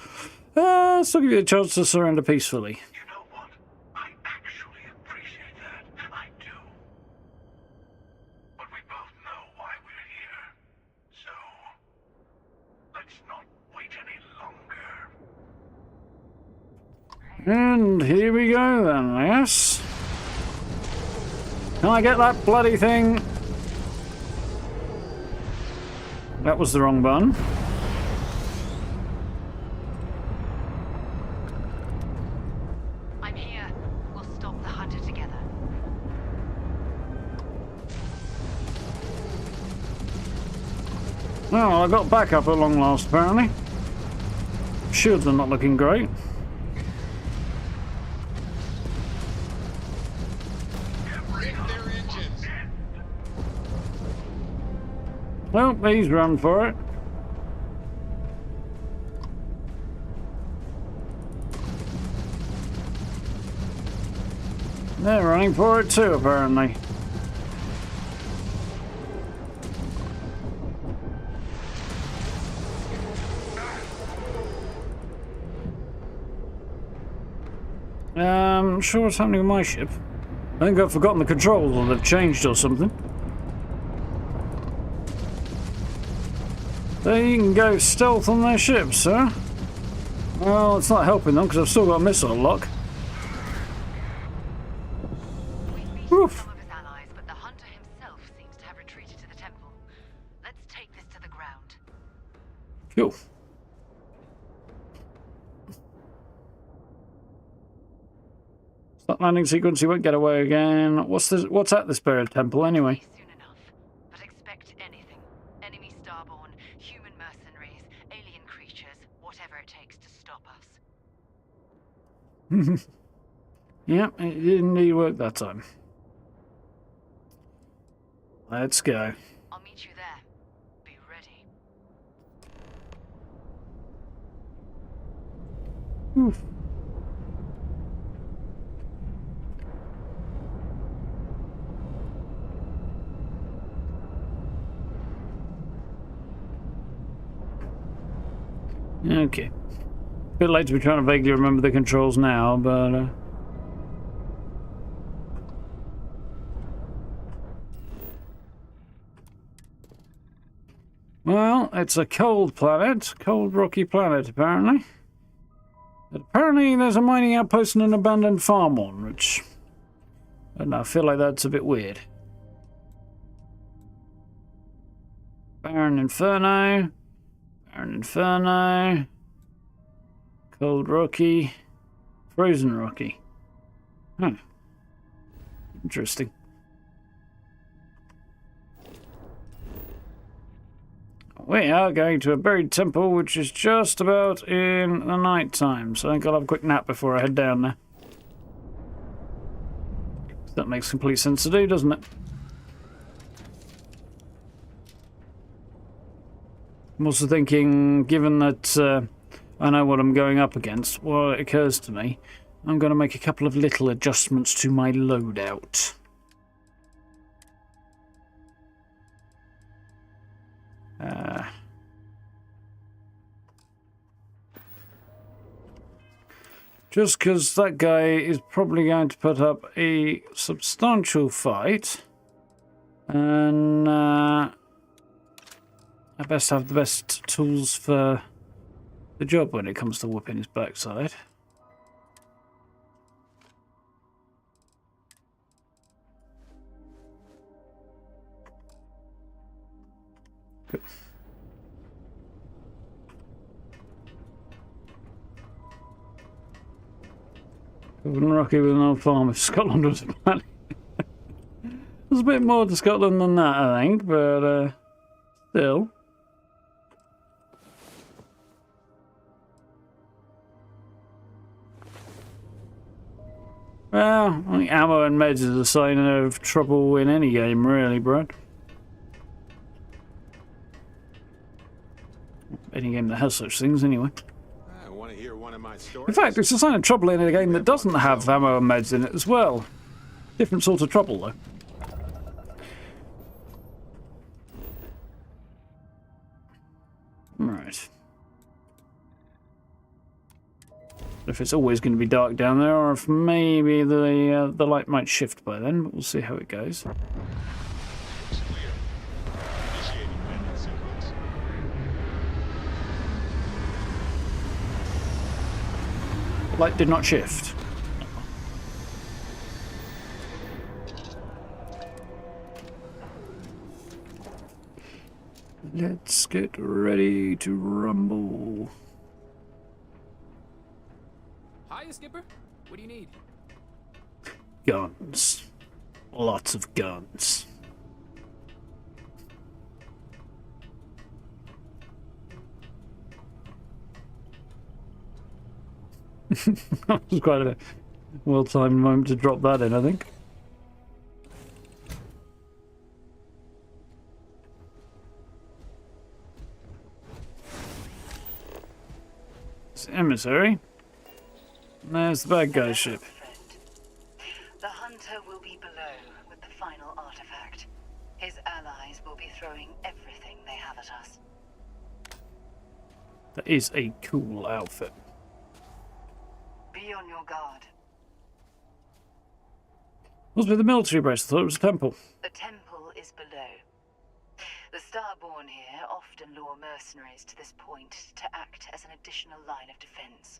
Still give you a chance to surrender peacefully. You know what? I actually appreciate that. I do. But we both know why we're here. So, let's not wait any longer. And here we go then, I guess. Can I get that bloody thing? That was the wrong button. I'm here. We'll stop the hunter together. Oh, I got backup at long last, apparently. Shields are not looking great. Break their engines. Well, he's run for it. They're running for it too, apparently. I'm not sure what's happening with my ship. I think I've forgotten the controls or they've changed or something. They can go stealth on their ships, sir. Well, it's not helping them because I've still got missile lock. We've beaten some of his allies, but the hunter himself seems to have retreated Cool. That landing sequence, you won't get away again. What's this? What's at the Spirit Temple anyway? Soon enough, but expect anything. Enemy starborn, human mercenaries, alien creatures, whatever it takes to stop us. Yeah, it did indeed work that time. Let's go. I'll meet you there. Be ready. Oof. Okay. Bit late to be trying to vaguely remember the controls now, but well, it's a cold planet, cold rocky planet apparently. But apparently there's a mining outpost and an abandoned farm on, which I don't know, I feel like that's a bit weird. Barren Inferno. Barren Inferno. Cold Rocky. Frozen Rocky. Huh. Interesting. We are going to a buried temple, which is just about in the night time, so I think I'll have a quick nap before I head down there. That makes complete sense to do, doesn't it? I'm also thinking, given that I know what I'm going up against, well, it occurs to me, I'm going to make a couple of little adjustments to my loadout. Just because that guy is probably going to put up a substantial fight, and I best have the best tools for the job when it comes to whooping his backside. Good. Rocky with an old farm if Scotland was a planet. There's a bit more to Scotland than that, I think, but still. Well, I think ammo and meds is a sign of trouble in any game, really, Brad. Any game that has such things, anyway. I want to hear one of my stories. In fact, it's a sign of trouble in a game that doesn't have ammo and meds in it as well. Different sort of trouble, though. Right. If it's always going to be dark down there, or if maybe the light might shift by then, but we'll see how it goes. Light did not shift. Let's get ready to rumble. Hiya, Skipper. What do you need? Guns. Lots of guns. That was quite a well-timed moment to drop that in, I think. It's emissary. And there's the bad guy's ship. The hunter will be below with the final artifact. His allies will be throwing everything they have at us. That is a cool outfit. Be on your guard. Must be the military base. I thought it was a temple. The temple is below. The Starborn here often lure mercenaries to this point to act as an additional line of defense.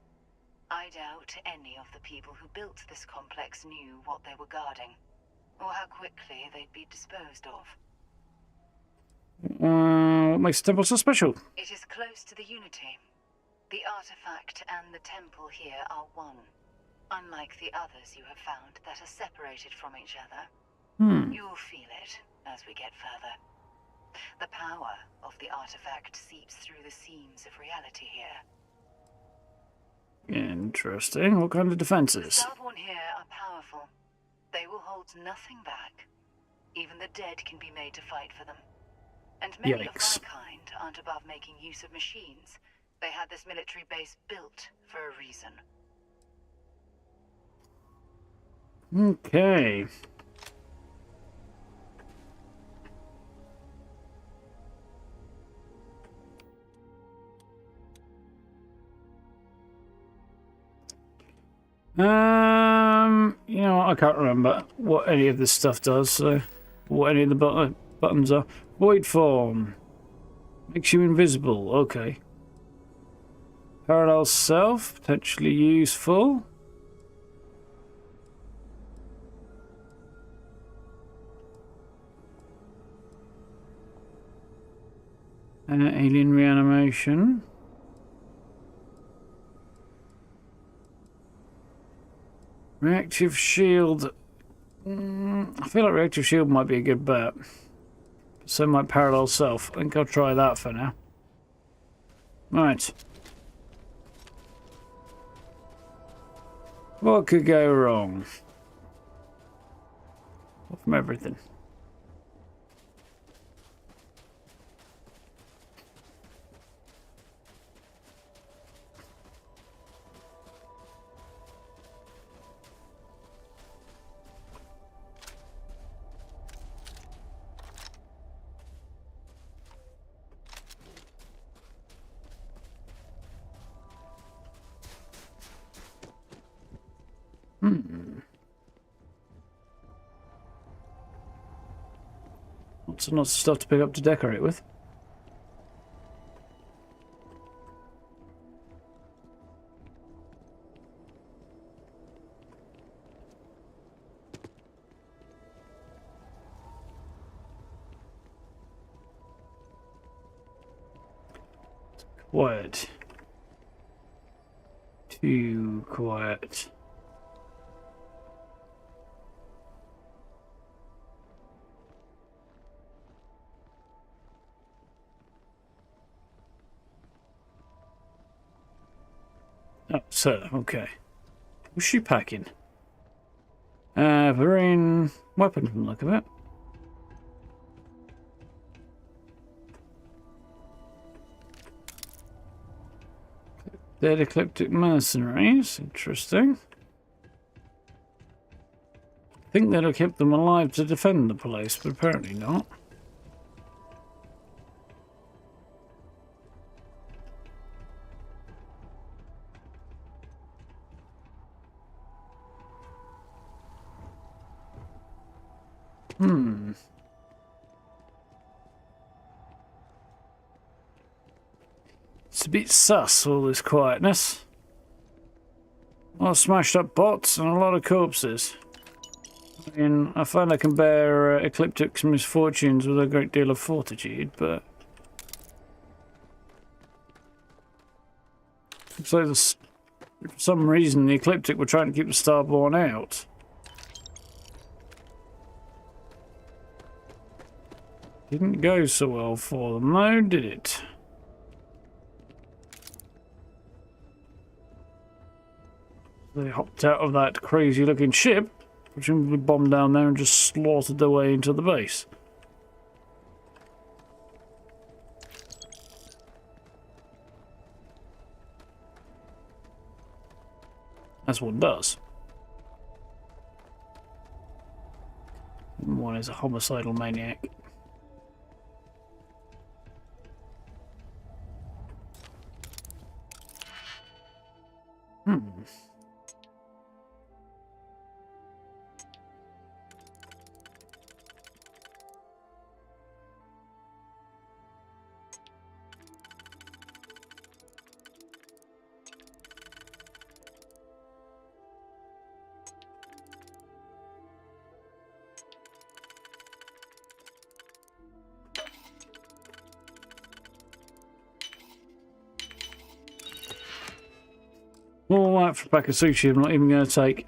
I doubt any of the people who built this complex knew what they were guarding, or how quickly they'd be disposed of. What makes the temple so special? It is close to the Unity. The artifact and the temple here are one. Unlike the others you have found that are separated from each other. You'll feel it as we get further. The power of the artifact seeps through the seams of reality here. Interesting. What kind of defenses? The Starborn here are powerful. They will hold nothing back. Even the dead can be made to fight for them. And many of my kind aren't above making use of machines. They had this military base built for a reason. Okay. You know what? I can't remember what any of this stuff does, so what any of the buttons are. Void form. Makes you invisible. Okay. Parallel self. Potentially useful. Alien reanimation. Reactive shield. I feel like reactive shield might be a good bet. So might parallel self. I think I'll try that for now. Right. What could go wrong? From everything. Lots and lots of stuff to pick up to decorate with. Quiet. Too quiet. Oh, so, okay. What's she packing? Marine weapon from the look of it. Dead ecliptic mercenaries. Interesting. I think they'd have kept them alive to defend the place, but apparently not. It's a bit sus, all this quietness. A lot of smashed up bots and a lot of corpses. I mean, I find I can bear Ecliptic's misfortunes with a great deal of fortitude, but... looks like for some reason the Ecliptic were trying to keep the Starborn out. Didn't go so well for them though, did it? They hopped out of that crazy looking ship, presumably bombed down there and just slaughtered their way into the base. That's what it does. One is a homicidal maniac. All that for a pack of sushi I'm not even going to take.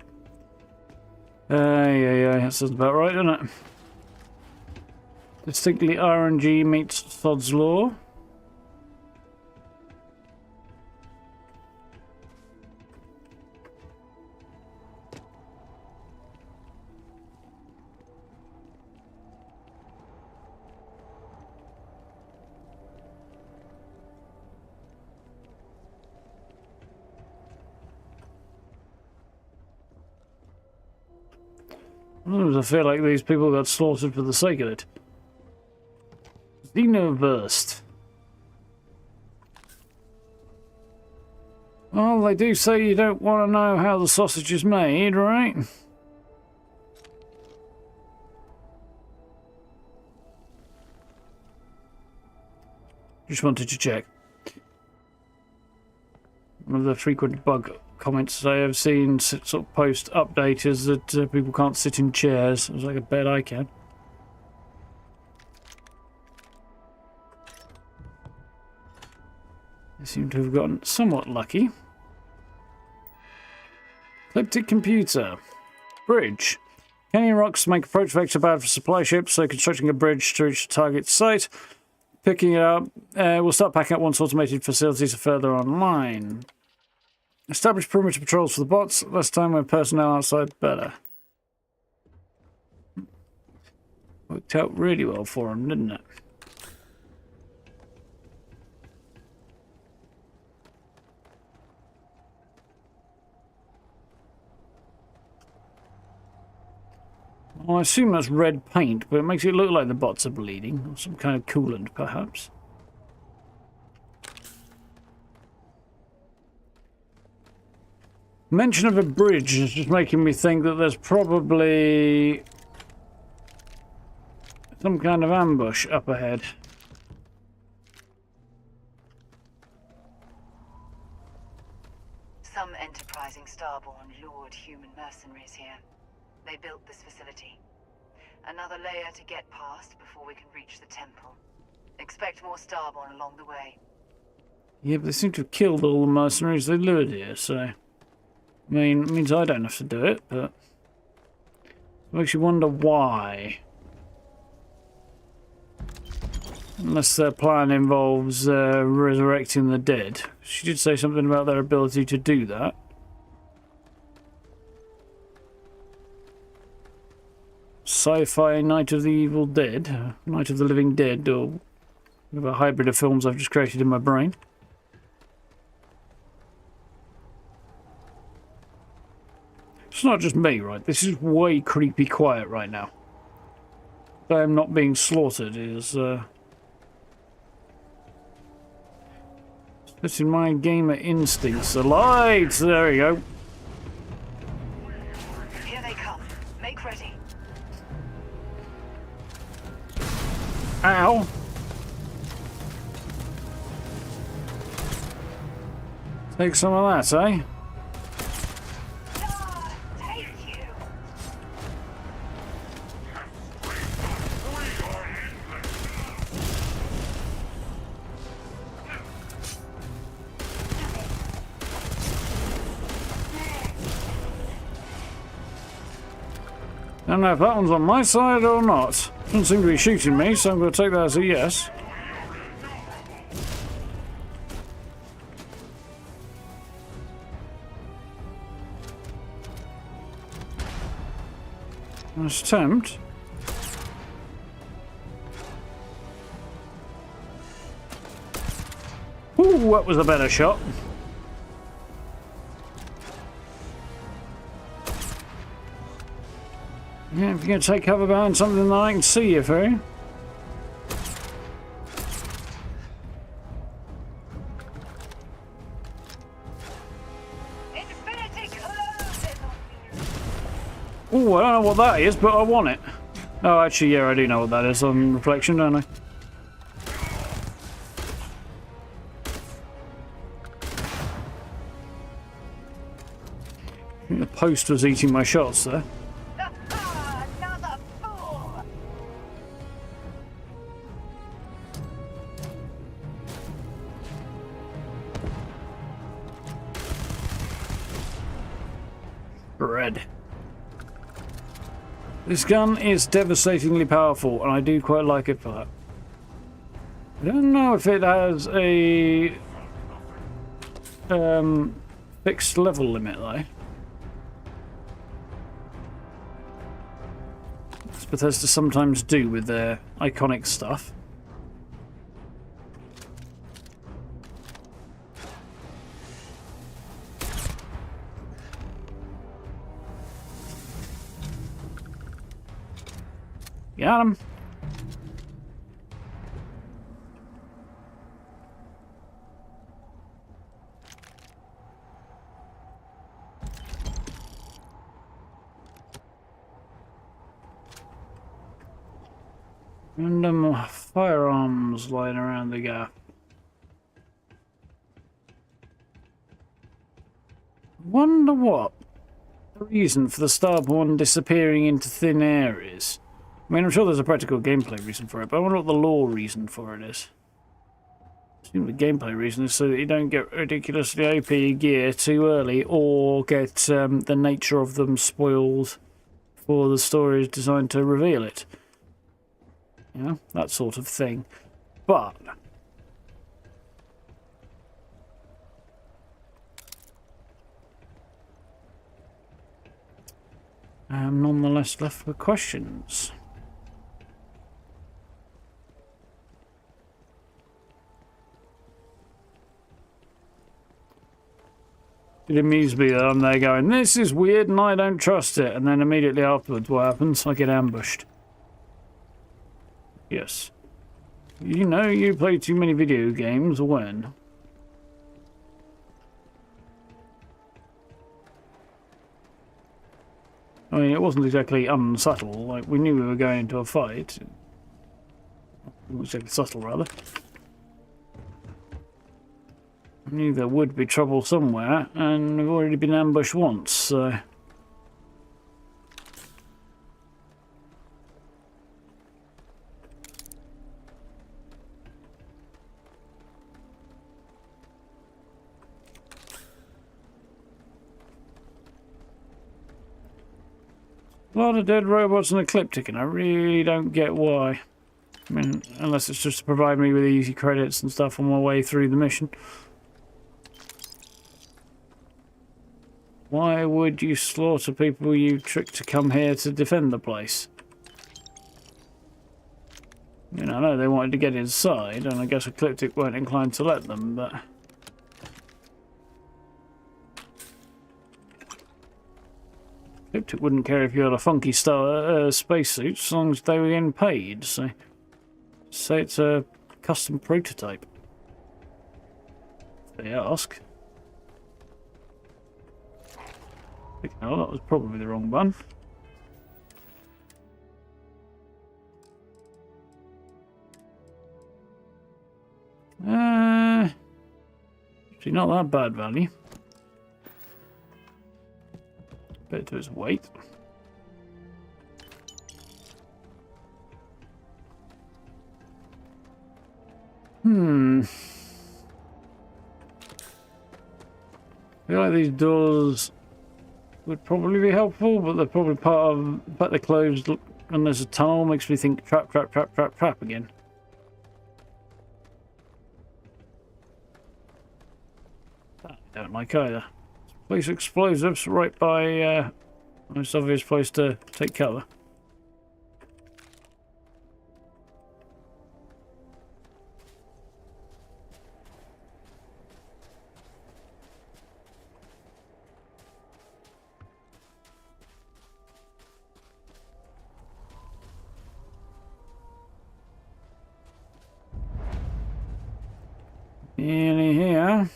Yeah, that sounds about right, doesn't it? Distinctly RNG meets Sod's Law. Sometimes I feel like these people got slaughtered for the sake of it. Xenoburst. Well, they do say you don't want to know how the sausage is made, right? Just wanted to check. One of the frequent bug comments I have seen sort of post update is that people can't sit in chairs. I was like, I bet I can. They seem to have gotten somewhat lucky. Ecliptic computer. Bridge. Canyon rocks make approach vector bad for supply ships, so constructing a bridge to reach the target site. Picking it up. We'll start packing up once automated facilities are further online. Establish perimeter patrols for the bots. Less time when personnel outside, better. Worked out really well for them, didn't it? Well, I assume that's red paint, but it makes it look like the bots are bleeding. Or some kind of coolant, perhaps. Mention of a bridge is just making me think that there's probably some kind of ambush up ahead. Some enterprising Starborn lured human mercenaries here. They built this facility. Another layer to get past before we can reach the temple. Expect more Starborn along the way. Yeah, but they seem to have killed all the mercenaries they lured here, so... I mean, it means I don't have to do it, but... It makes you wonder why. Unless their plan involves resurrecting the dead. She did say something about their ability to do that. Sci-fi Night of the Evil Dead, Night of the Living Dead, or a hybrid of films I've just created in my brain. It's not just me, right? This is way creepy quiet right now. I am not being slaughtered is letting my gamer instincts alight. There we go. Here they come. Make ready. Ow. Take some of that, eh? Take you. I don't know if that one's on my side or not. Doesn't seem to be shooting me, so I'm going to take that as a yes. Nice attempt. Ooh, that was a better shot. Yeah, if you're going to take cover behind something that I can see you through. Ooh, I don't know what that is, but I want it. Oh, actually, yeah, I do know what that is on reflection, don't I? I think the post was eating my shots there. Another fool. Red. This gun is devastatingly powerful, and I do quite like it for that. I don't know if it has a fixed level limit though. As Bethesda sometimes do with their iconic stuff. Got him. Random firearms lying around the gap. Wonder what the reason for the Starborn disappearing into thin air is. I mean, I'm sure there's a practical gameplay reason for it, but I wonder what the lore reason for it is. I assume the gameplay reason is so that you don't get ridiculously OP gear too early, or get the nature of them spoiled for the story is designed to reveal it. You know, that sort of thing. But I'm nonetheless left with questions. It amused me that I'm there going, this is weird and I don't trust it, and then immediately afterwards what happens? I get ambushed. Yes. You know you play too many video games when? I mean, it wasn't exactly unsubtle, like we knew we were going into a fight. It wasn't exactly subtle, rather. I knew there would be trouble somewhere, and we've already been ambushed once, so... A lot of dead robots and ecliptic, and I really don't get why. I mean, unless it's just to provide me with easy credits and stuff on my way through the mission. Why would you slaughter people you tricked to come here to defend the place? I mean, I know they wanted to get inside, and I guess Ecliptic weren't inclined to let them, but... Ecliptic wouldn't care if you had a funky spacesuit, as long as they were getting paid, so... Say it's a custom prototype. If they ask. Oh, that was probably the wrong one. Actually not that bad value. Better to its weight. I feel like these doors would probably be helpful, but they're probably part of the fact they're closed and there's a tunnel makes me think trap again. That I don't like either. Place explosives right by most obvious place to take cover. Nearly here.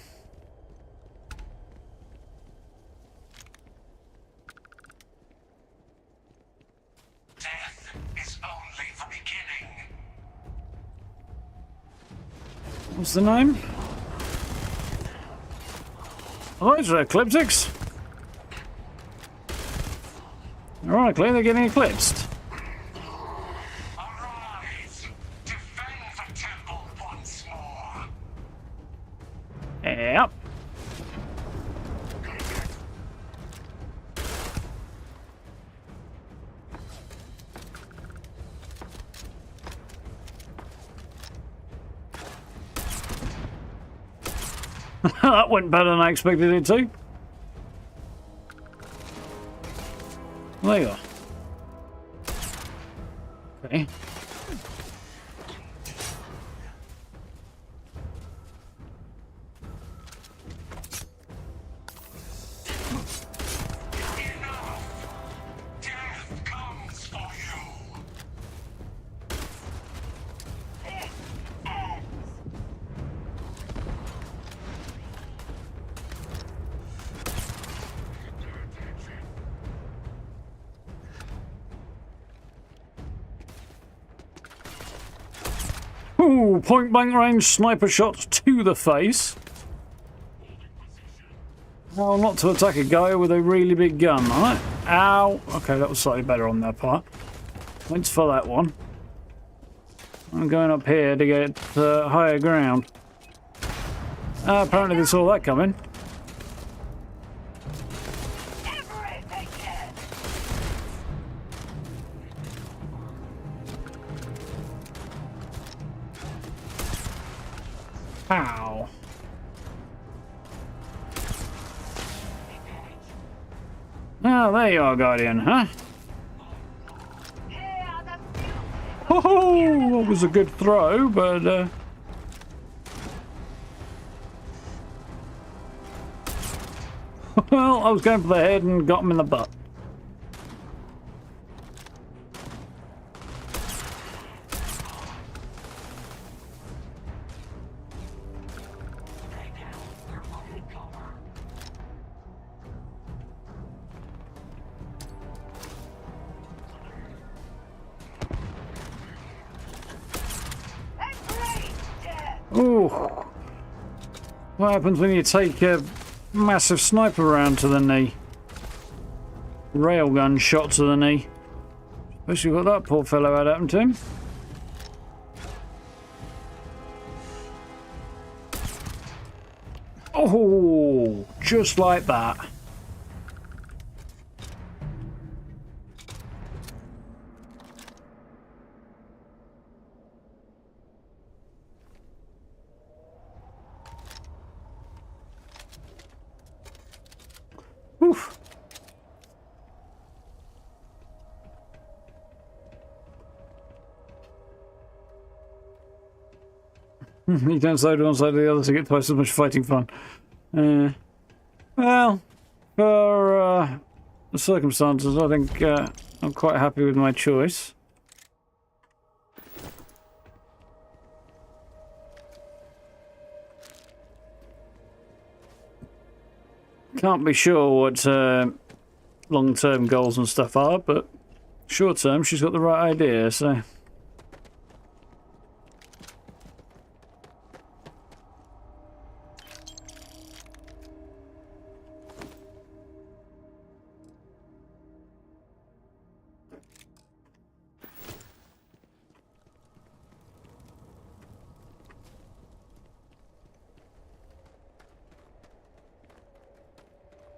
Death is only the beginning. What's the name? Oh, those are ecliptics. Ironically, they're getting eclipsed. Arise! Defend the temple once more. Yep. That went better than I expected it to. There you are. Okay. Ooh, point blank range sniper shots to the face. Oh, not to attack a guy with a really big gun, right? Ow. Okay, that was slightly better on their part. Thanks for that one. I'm going up here to get higher ground. Apparently they saw that coming. Ow. Oh, there you are, Guardian, huh? Oh, that was a good throw, but well, I was going for the head and got him in the butt. Ooh. What happens when you take a massive sniper round to the knee? Railgun shot to the knee. Especially what that poor fellow had happened to him. Oh, just like that. Oof. You don't side one side or the other to get twice as much fighting fun. Well, for the circumstances, I think I'm quite happy with my choice. Can't be sure what long-term goals and stuff are, but short-term, she's got the right idea, so...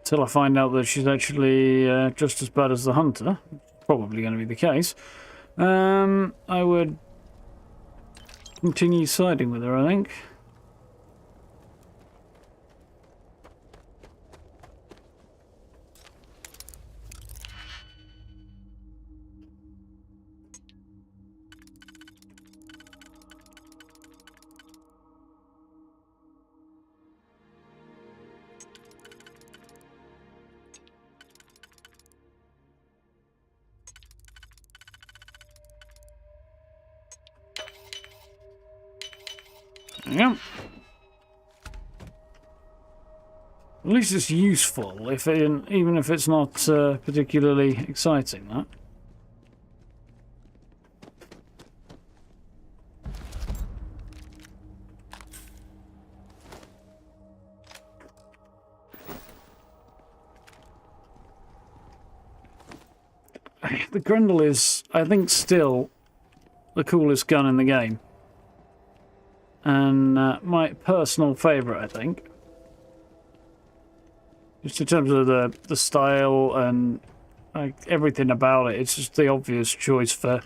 Till I find out that she's actually just as bad as the hunter, probably going to be the case, I would continue siding with her, I think. Yep. At least it's useful, even if it's not particularly exciting, that. The Grendel is, I think, still the coolest gun in the game. And my personal favourite, I think. Just in terms of the style and everything about it, it's just the obvious choice for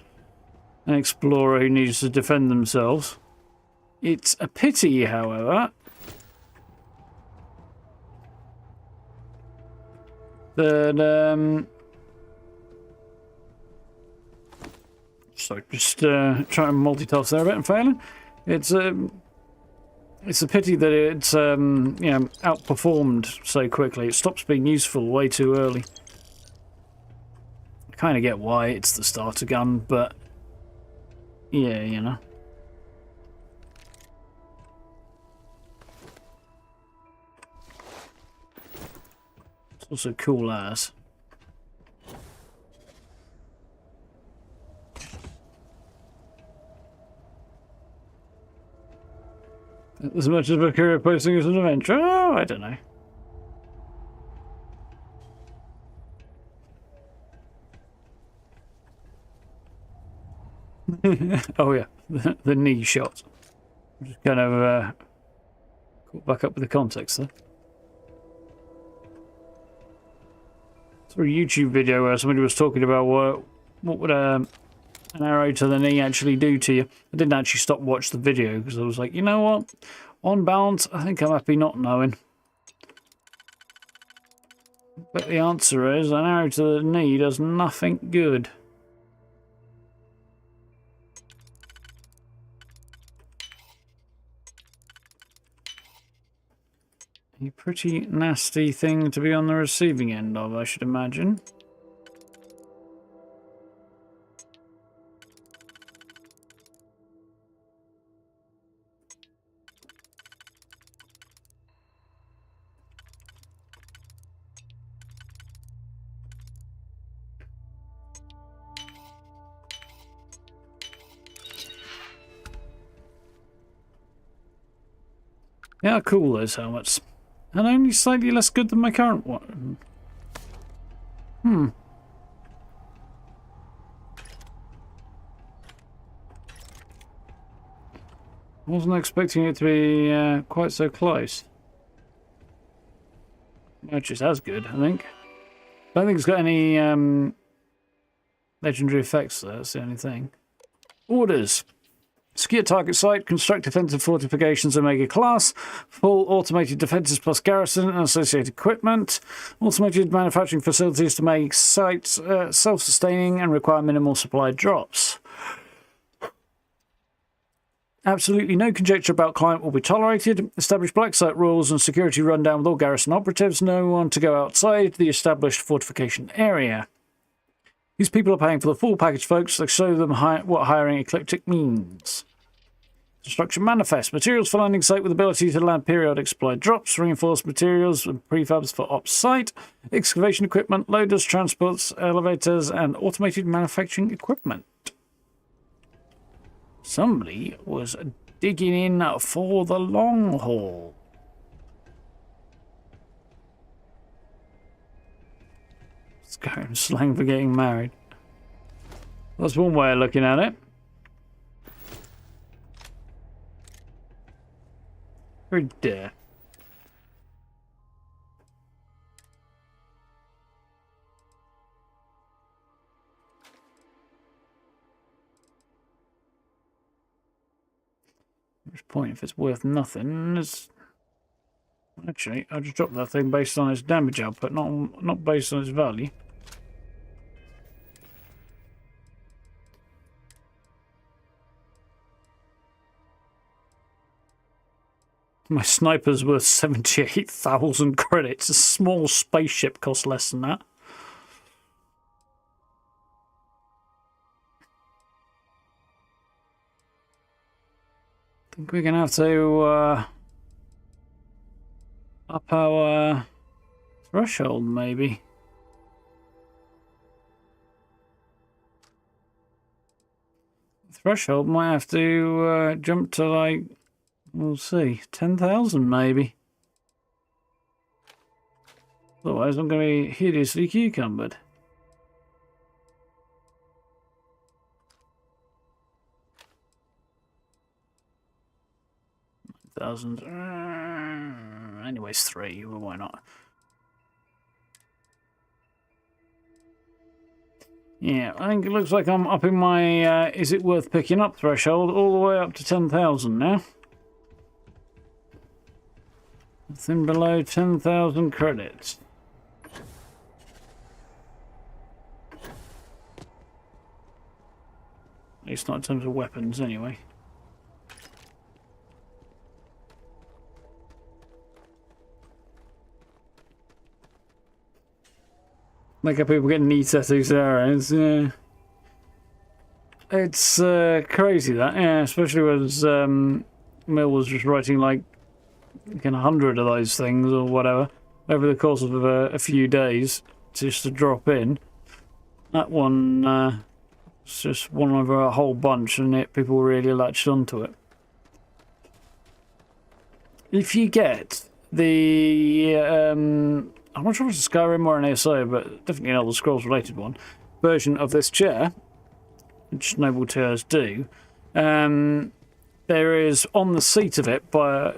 an explorer who needs to defend themselves. It's a pity, however, that sorry, just trying to multitask there a bit and failing. It's a pity that it's you know, outperformed so quickly. It stops being useful way too early. I kind of get why it's the starter gun, but yeah, you know. It's also cool as. As much as a career posting as an adventure? Oh, I don't know. Oh yeah, the knee shot. I'm just kind of caught back up with the context there. Saw a YouTube video where somebody was talking about what would an arrow to the knee actually do to you. I didn't actually stop and watch the video because I was like, you know what? On balance, I think I'm happy not knowing. But the answer is an arrow to the knee does nothing good. A pretty nasty thing to be on the receiving end of, I should imagine. Yeah, cool those helmets. And only slightly less good than my current one. Wasn't expecting it to be quite so close. Which is as good, I think. Don't think it's got any legendary effects though, that's the only thing. Orders. Secure target site, construct defensive fortifications Omega class, full automated defenses plus garrison and associated equipment, automated manufacturing facilities to make sites self-sustaining and require minimal supply drops. Absolutely no conjecture about client will be tolerated. Establish black site rules and security rundown with all garrison operatives. No one to go outside the established fortification area. These people are paying for the full package, folks. Let's show them what hiring eclectic means. Construction manifest. Materials for landing site with ability to land periodic supply drops. Reinforced materials and prefabs for ops site. Excavation equipment, loaders, transports, elevators, and automated manufacturing equipment. Somebody was digging in for the long haul. Skyrim slang for getting married. That's one way of looking at it. Very dare. Which point if it's worth nothing is actually I just dropped that thing based on its damage output, not based on its value. My sniper's worth 78,000 credits. A small spaceship costs less than that. I think we're going to have to up our threshold, maybe. Threshold might have to jump to, like, we'll see, 10,000 maybe. Otherwise I'm going to be hideously cucumbered. Thousand. Anyways, 3. Well, why not? Yeah, I think it looks like I'm upping my is it worth picking up threshold all the way up to 10,000 now. Nothing below 10,000 credits. It's not in terms of weapons, anyway. Like how people get knee tattoos there. It's crazy that, yeah, especially when Mill was just writing like 100 of those things or whatever over the course of a few days just to drop in. That one was just one of a whole bunch, and people really latched onto it. If you get the I'm not sure if it's a Skyrim or an ASO, but definitely an Elder Scrolls related one, version of this chair, which noble chairs do, there is on the seat of it, by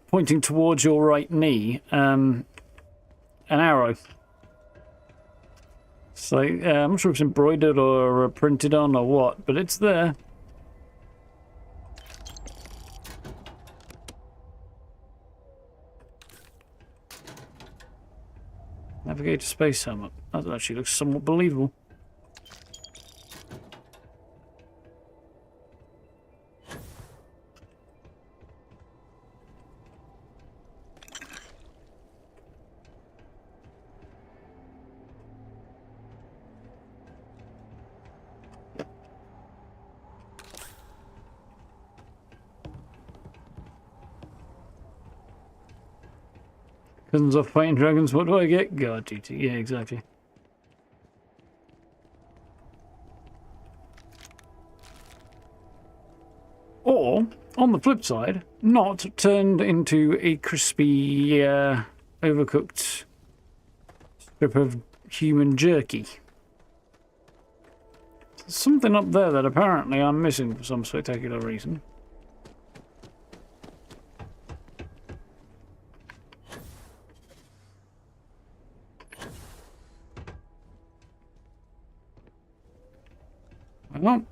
pointing towards your right knee, an arrow. So I'm not sure if it's embroidered or printed on or what, but it's there. Navigator space helmet. That actually looks somewhat believable. Cousins of fighting dragons, what do I get? God, GT. Yeah, exactly. Or, on the flip side, not turned into a crispy, overcooked strip of human jerky. There's something up there that apparently I'm missing for some spectacular reason. Well,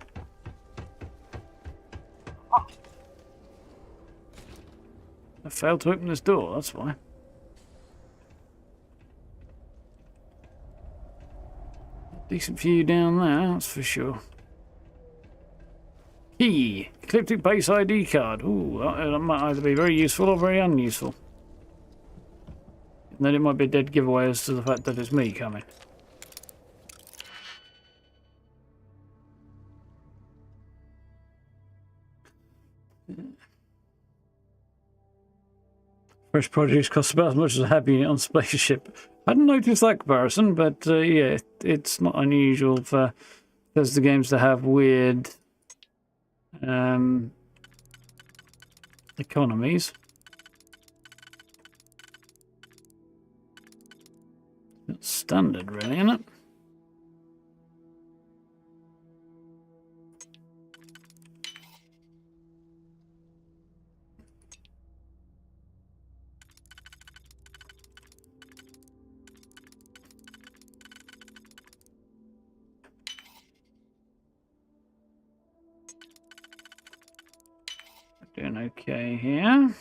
I failed to open this door, that's why. Decent view down there, that's for sure. Key! Ecliptic base ID card. Ooh, that might either be very useful or very unuseful. And then it might be a dead giveaway as to the fact that it's me coming. Fresh produce costs about as much as a happy unit on spaceship. I hadn't noticed that comparison, but yeah, it's not unusual for Bethesda games to have weird economies. It's standard, really, isn't it? Doing okay here.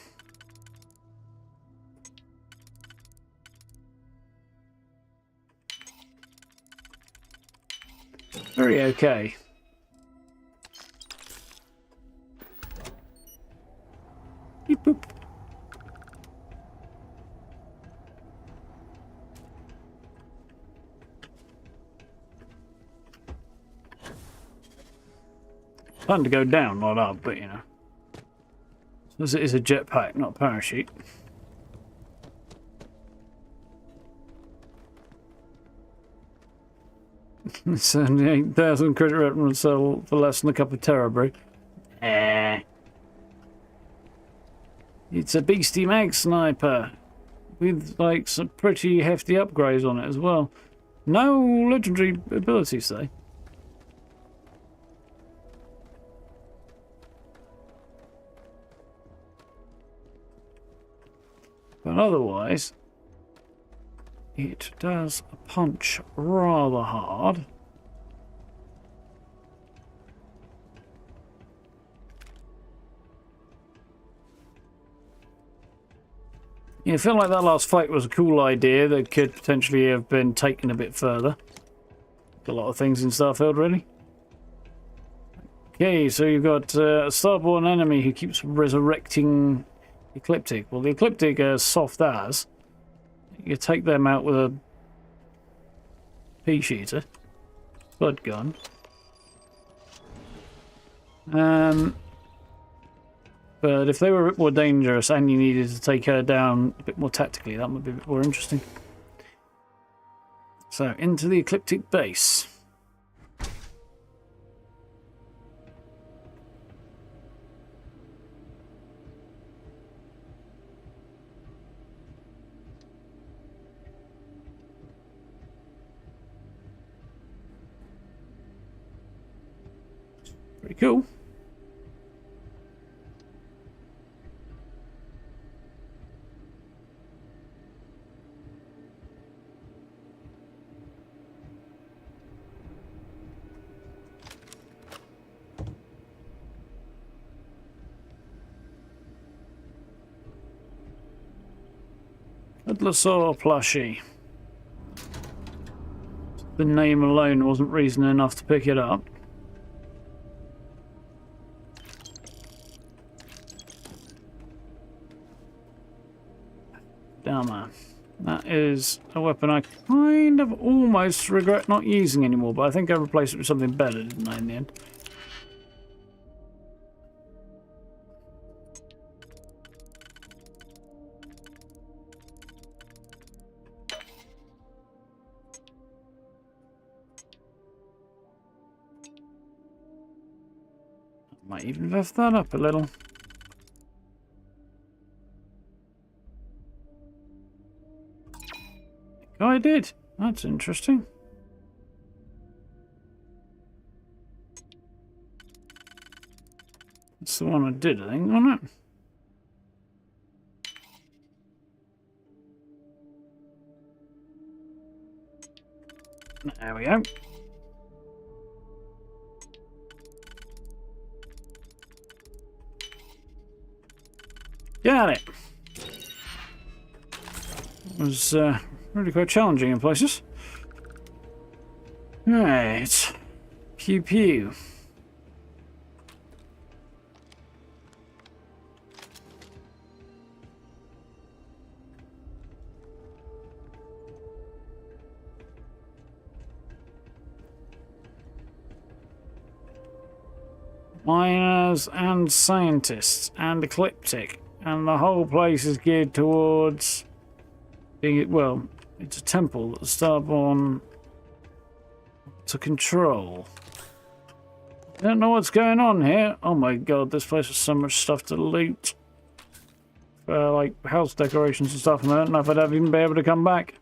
Very okay. Beep boop. Time to go down, not up, but you know. This is a jetpack, not a parachute. It's only 8,000 credit rep and sell for less than a cup of Terra brew. It's a beastie mag sniper with like some pretty hefty upgrades on it as well. No legendary abilities though. But otherwise, it does punch rather hard. Yeah, I feel like that last fight was a cool idea that could potentially have been taken a bit further. A lot of things in Starfield, really. Okay, so you've got a starborn enemy who keeps resurrecting Ecliptic. Well, the Ecliptic are soft as. You take them out with a pea shooter, blood gun. But if they were a bit more dangerous and you needed to take her down a bit more tactically, that would be a bit more interesting. So, into the Ecliptic base. Pretty cool. Adlasaur plushie. The name alone wasn't reason enough to pick it up. Dama. That is a weapon I kind of almost regret not using anymore, but I think I replaced it with something better, didn't I, in the end? Might even lift that up a little. Oh, I did. That's interesting. That's the one I did, I think, wasn't it? There we go. Got it. It was really quite challenging in places. Right. Pew pew. Miners and scientists and Ecliptic, and the whole place is geared towards being, well, it's a temple that the Starborn to control. I don't know what's going on here. Oh my god, this place has so much stuff to loot. Like house decorations and stuff, and I don't know if I'd ever even be able to come back.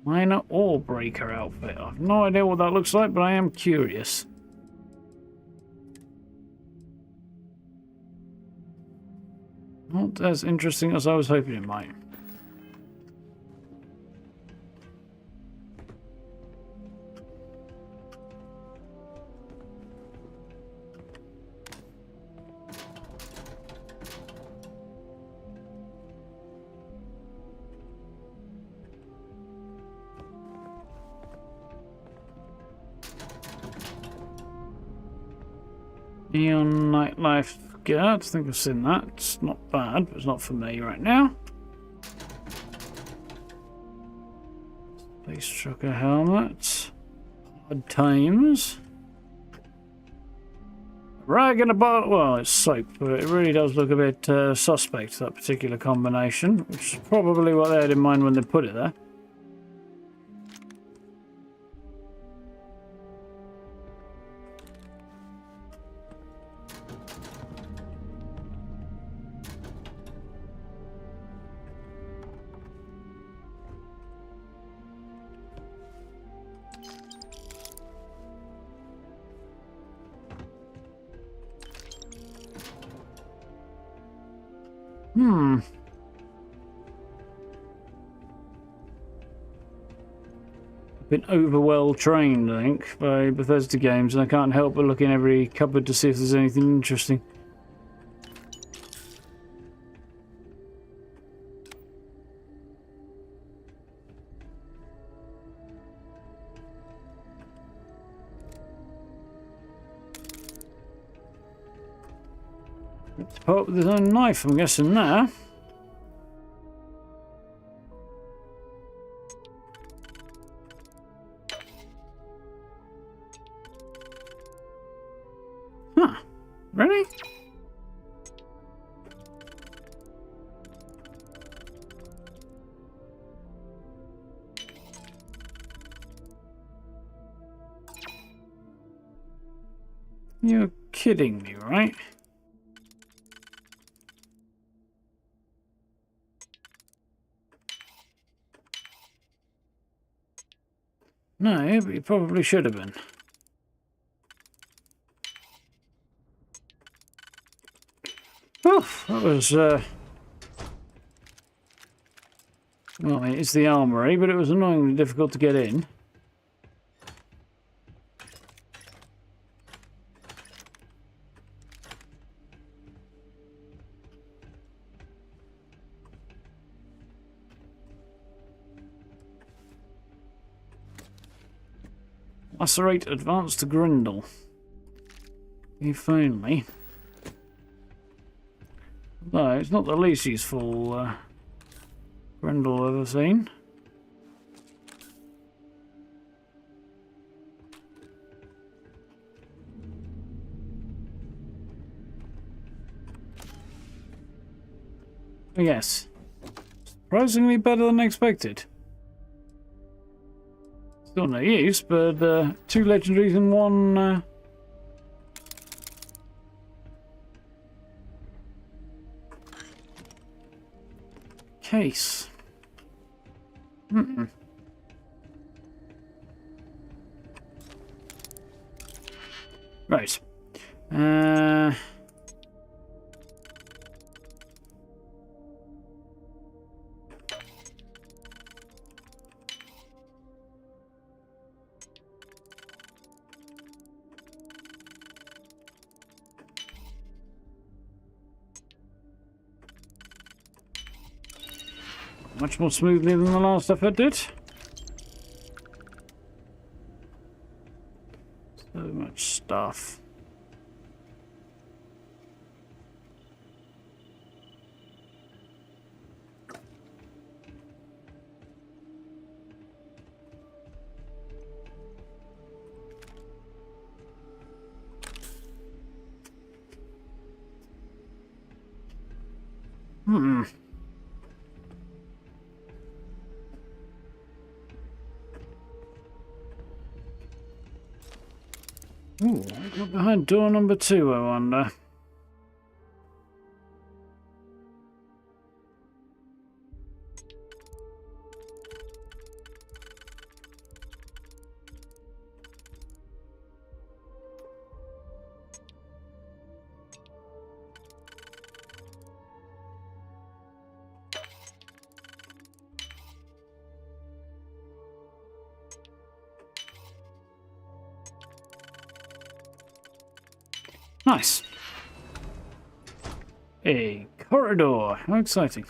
Minor ore breaker outfit. I have no idea what that looks like, but I am curious. Not as interesting as I was hoping it might. Neon nightlife gear. I think I've seen that. It's not bad, but it's not for me right now. Space trucker helmet. Hard times. Rag and a bottle. Well, it's soap, but it really does look a bit suspect, that particular combination, which is probably what they had in mind when they put it there. been over well trained, I think, by Bethesda games, and I can't help but look in every cupboard to see if there's anything interesting. It's part with his own knife, I'm guessing now. Huh. Really? You're kidding me, right? No, but you probably should have been. Oof, that was, well, I mean, it's the armory, but it was annoyingly difficult to get in. Lacerate advance to Grindel. If only. No, it's not the least useful Grindel I've ever seen. Yes. Surprisingly better than expected. Still no use, but 2 legendaries in one case. Right. Much more smoothly than the last stuff I did. So much stuff. Ooh, what got behind door number 2, I wonder. Nice. A corridor. How exciting.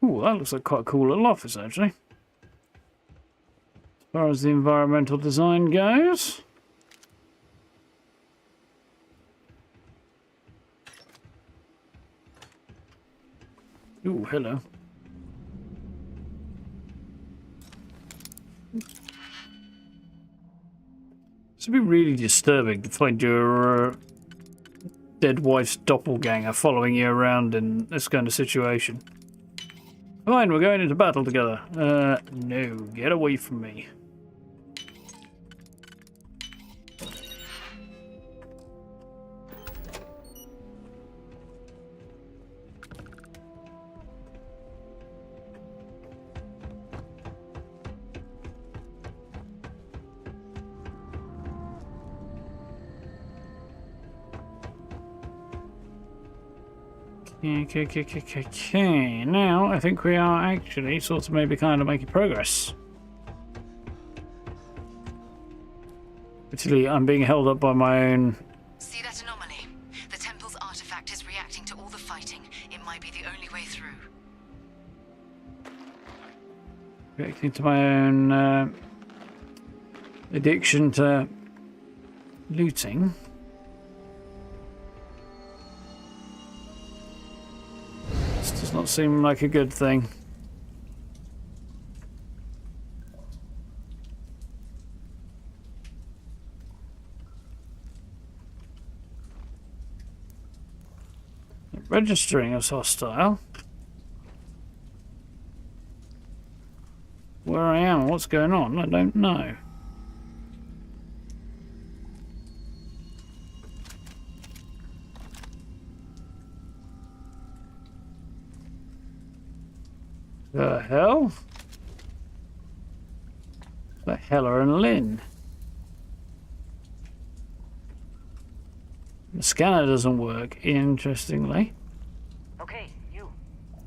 Ooh, that looks like quite a cool little office, actually. As far as the environmental design goes. Ooh, hello. This would be really disturbing to find your dead wife's doppelganger following you around in this kind of situation. Fine, we're going into battle together. No, get away from me. Okay. Now, I think we are actually sort of maybe kind of making progress. Particularly, I'm being held up by my own... See that anomaly? The temple's artifact is reacting to all the fighting. It might be the only way through. Reacting to my own addiction to looting. This does not seem like a good thing. Registering as hostile. Where I am, what's going on, I don't know. The hell? The Heller and Lynn. The scanner doesn't work, interestingly. Okay, you.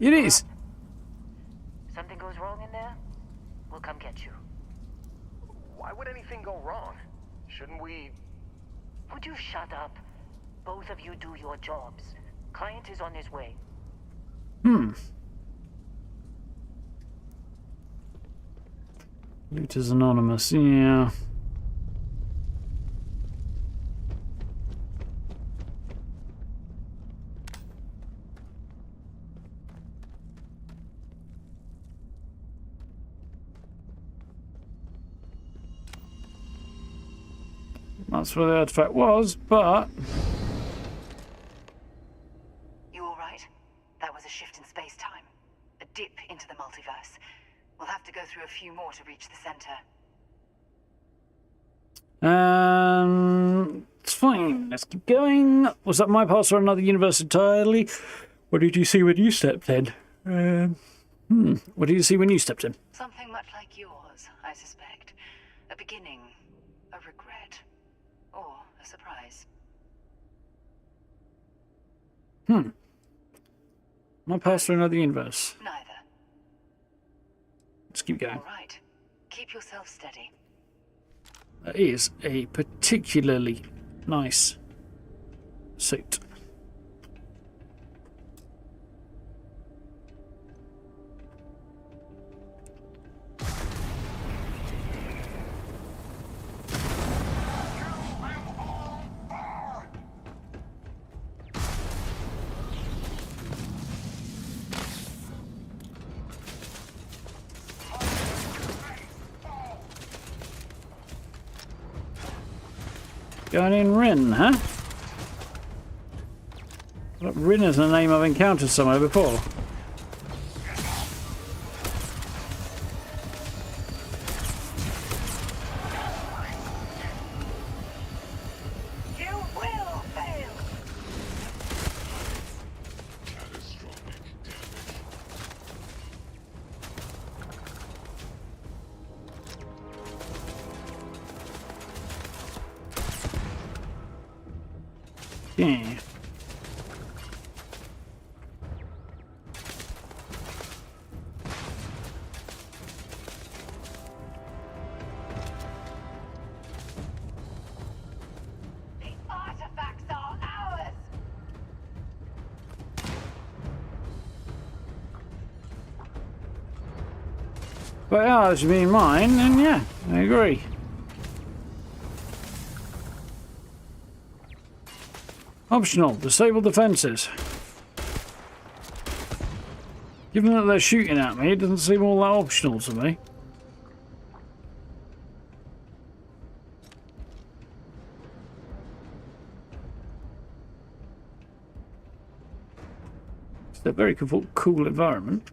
It is. Something goes wrong in there, we'll come get you. Why would anything go wrong? Shouldn't we... Would you shut up? Both of you do your jobs. Client is on his way. Looters Anonymous, yeah. That's where the artifact was, but... You alright? That was a shift in space-time. A dip into the multiverse. We'll have to go through a few more to reach the center. It's fine. Let's keep going. Was that my pass or another universe entirely? What did you see when you stepped in? What did you see when you stepped in? Something much like yours, I suspect. A beginning, a regret, or a surprise. My pass or another universe. Neither. Let's keep going. All right. Keep yourself steady. That is a particularly nice suit. Going in Rin, huh? Rin is a name I've encountered somewhere before. You will fail! Yeah. The artifacts are ours! But ours you mean mine, and yeah, I agree. Optional, disable defences. Given that they're shooting at me, it doesn't seem all that optional to me. It's a very cool environment.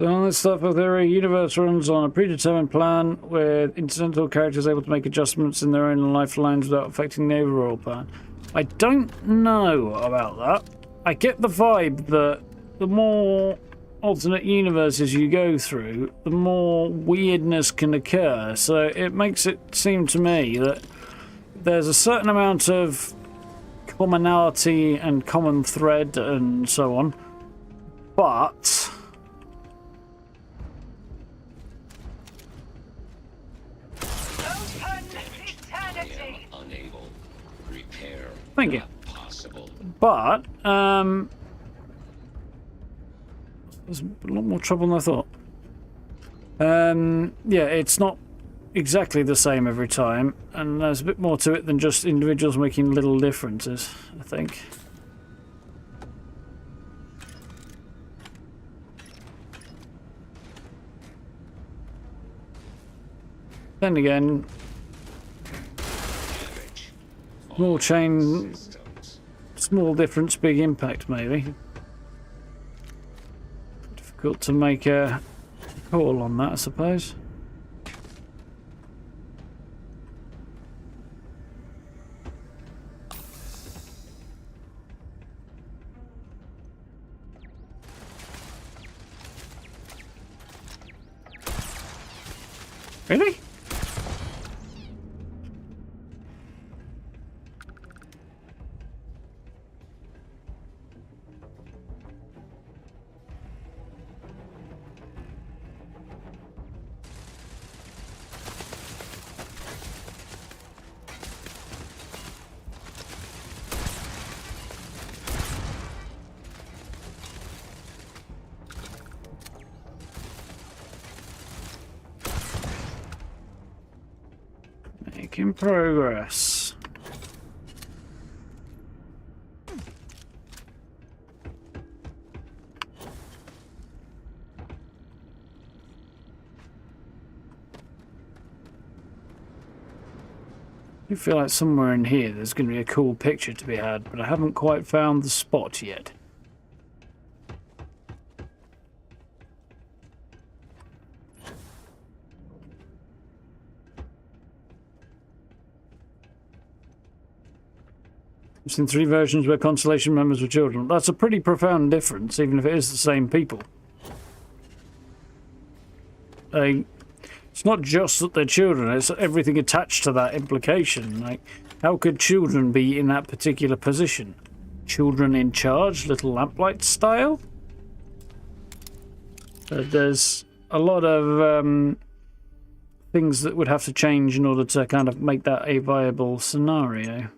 On this stuff of theory, universe runs on a predetermined plan with incidental characters able to make adjustments in their own lifelines without affecting the overall plan. I don't know about that. I get the vibe that the more alternate universes you go through, the more weirdness can occur. So it makes it seem to me that there's a certain amount of commonality and common thread and so on, but Unable. Repair. Thank you. Possible. But there's a lot more trouble than I thought. Yeah, it's not exactly the same every time, and there's a bit more to it than just individuals making little differences, I think. Then again, small chain, small difference, big impact, maybe. Difficult to make a call on that, I suppose. Really? Making progress. I feel like somewhere in here there's going to be a cool picture to be had, but I haven't quite found the spot yet. I've seen 3 versions where Constellation members were children. That's a pretty profound difference, even if it is the same people. It's not just that they're children, it's everything attached to that implication. Like, how could children be in that particular position? Children in charge, little lamplight style? There's a lot of things that would have to change in order to kind of make that a viable scenario.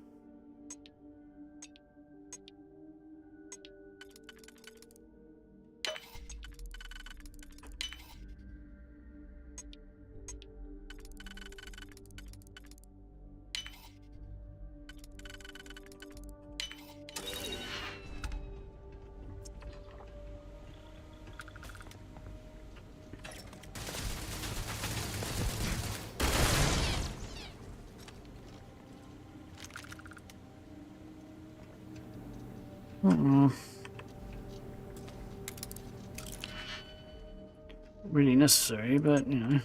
Really necessary, but you know,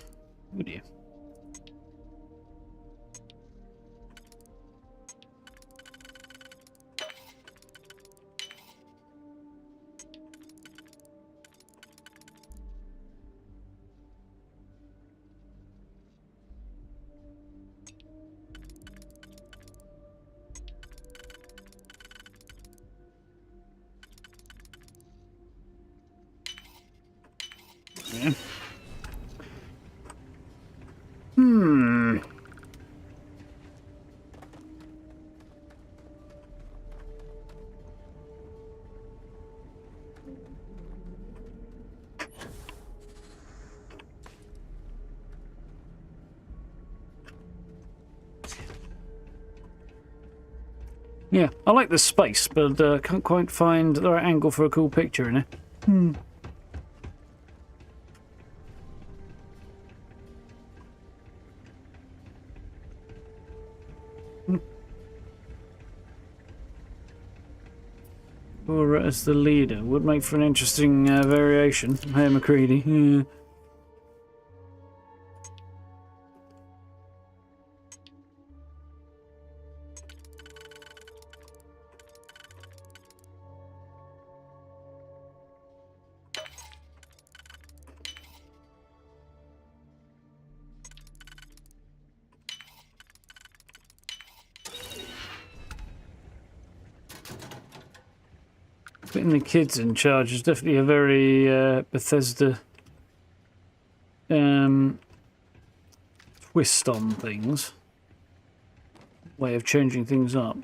would you? Yeah. Yeah, I like the space, but can't quite find the right angle for a cool picture in it. Or as the leader would make for an interesting variation. Hey, McCready. Yeah. Putting the kids in charge is definitely a very Bethesda twist on things. Way of changing things up.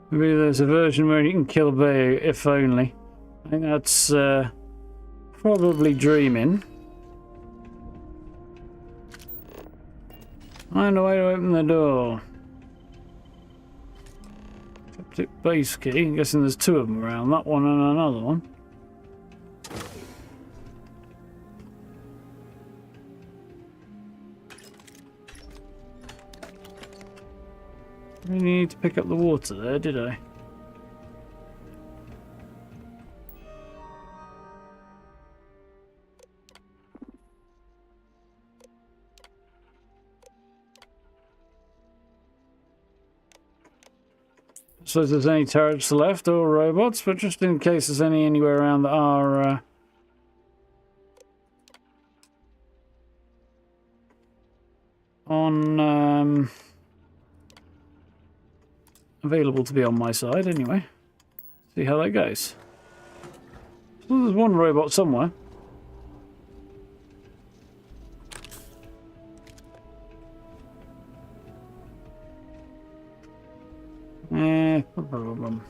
Maybe there's a version where you can kill Bayo, if only. I think that's probably dreaming. Find a way to open the door. Cryptic base key. I'm guessing there's two of them around. That one and another one. I didn't need to pick up the water there, did I? So if there's any turrets left or robots, but just in case there's any anywhere around that are on available to be on my side anyway. See how that goes. So there's one robot somewhere. Problem.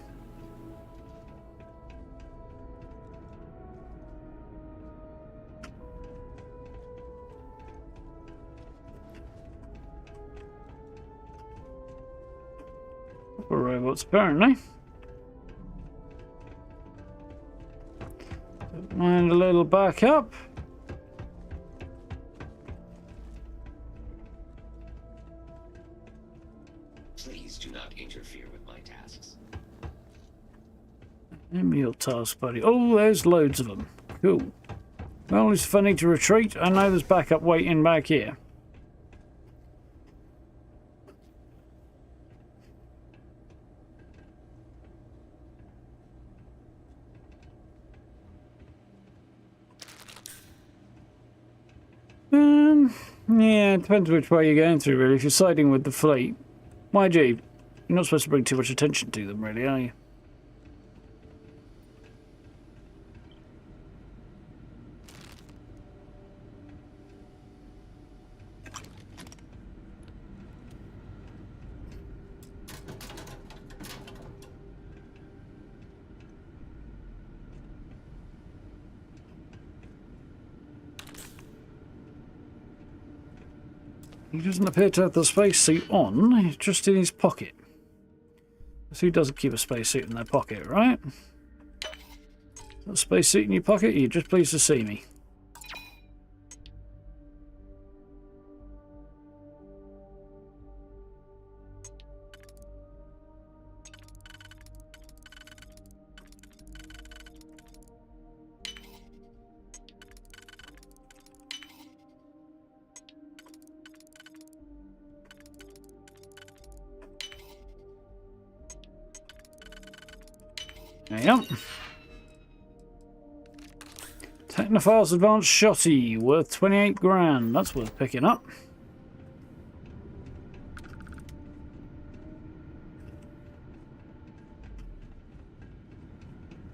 Robots apparently. Don't mind a little backup. Please do not interfere with my tasks. Give me your task, buddy. Oh, there's loads of them. Cool. Well, it's funny to retreat. I know there's backup waiting back here. Yeah, it depends which way you're going through, really. If you're siding with the fleet, mind you, you're not supposed to bring too much attention to them, really, are you? He doesn't appear to have the spacesuit on, he's just in his pocket. So who doesn't keep a spacesuit in their pocket, right? Got a spacesuit in your pocket? You're just pleased to see me. Yep. Technophile's Advanced Shotty, worth 28 grand. That's worth picking up.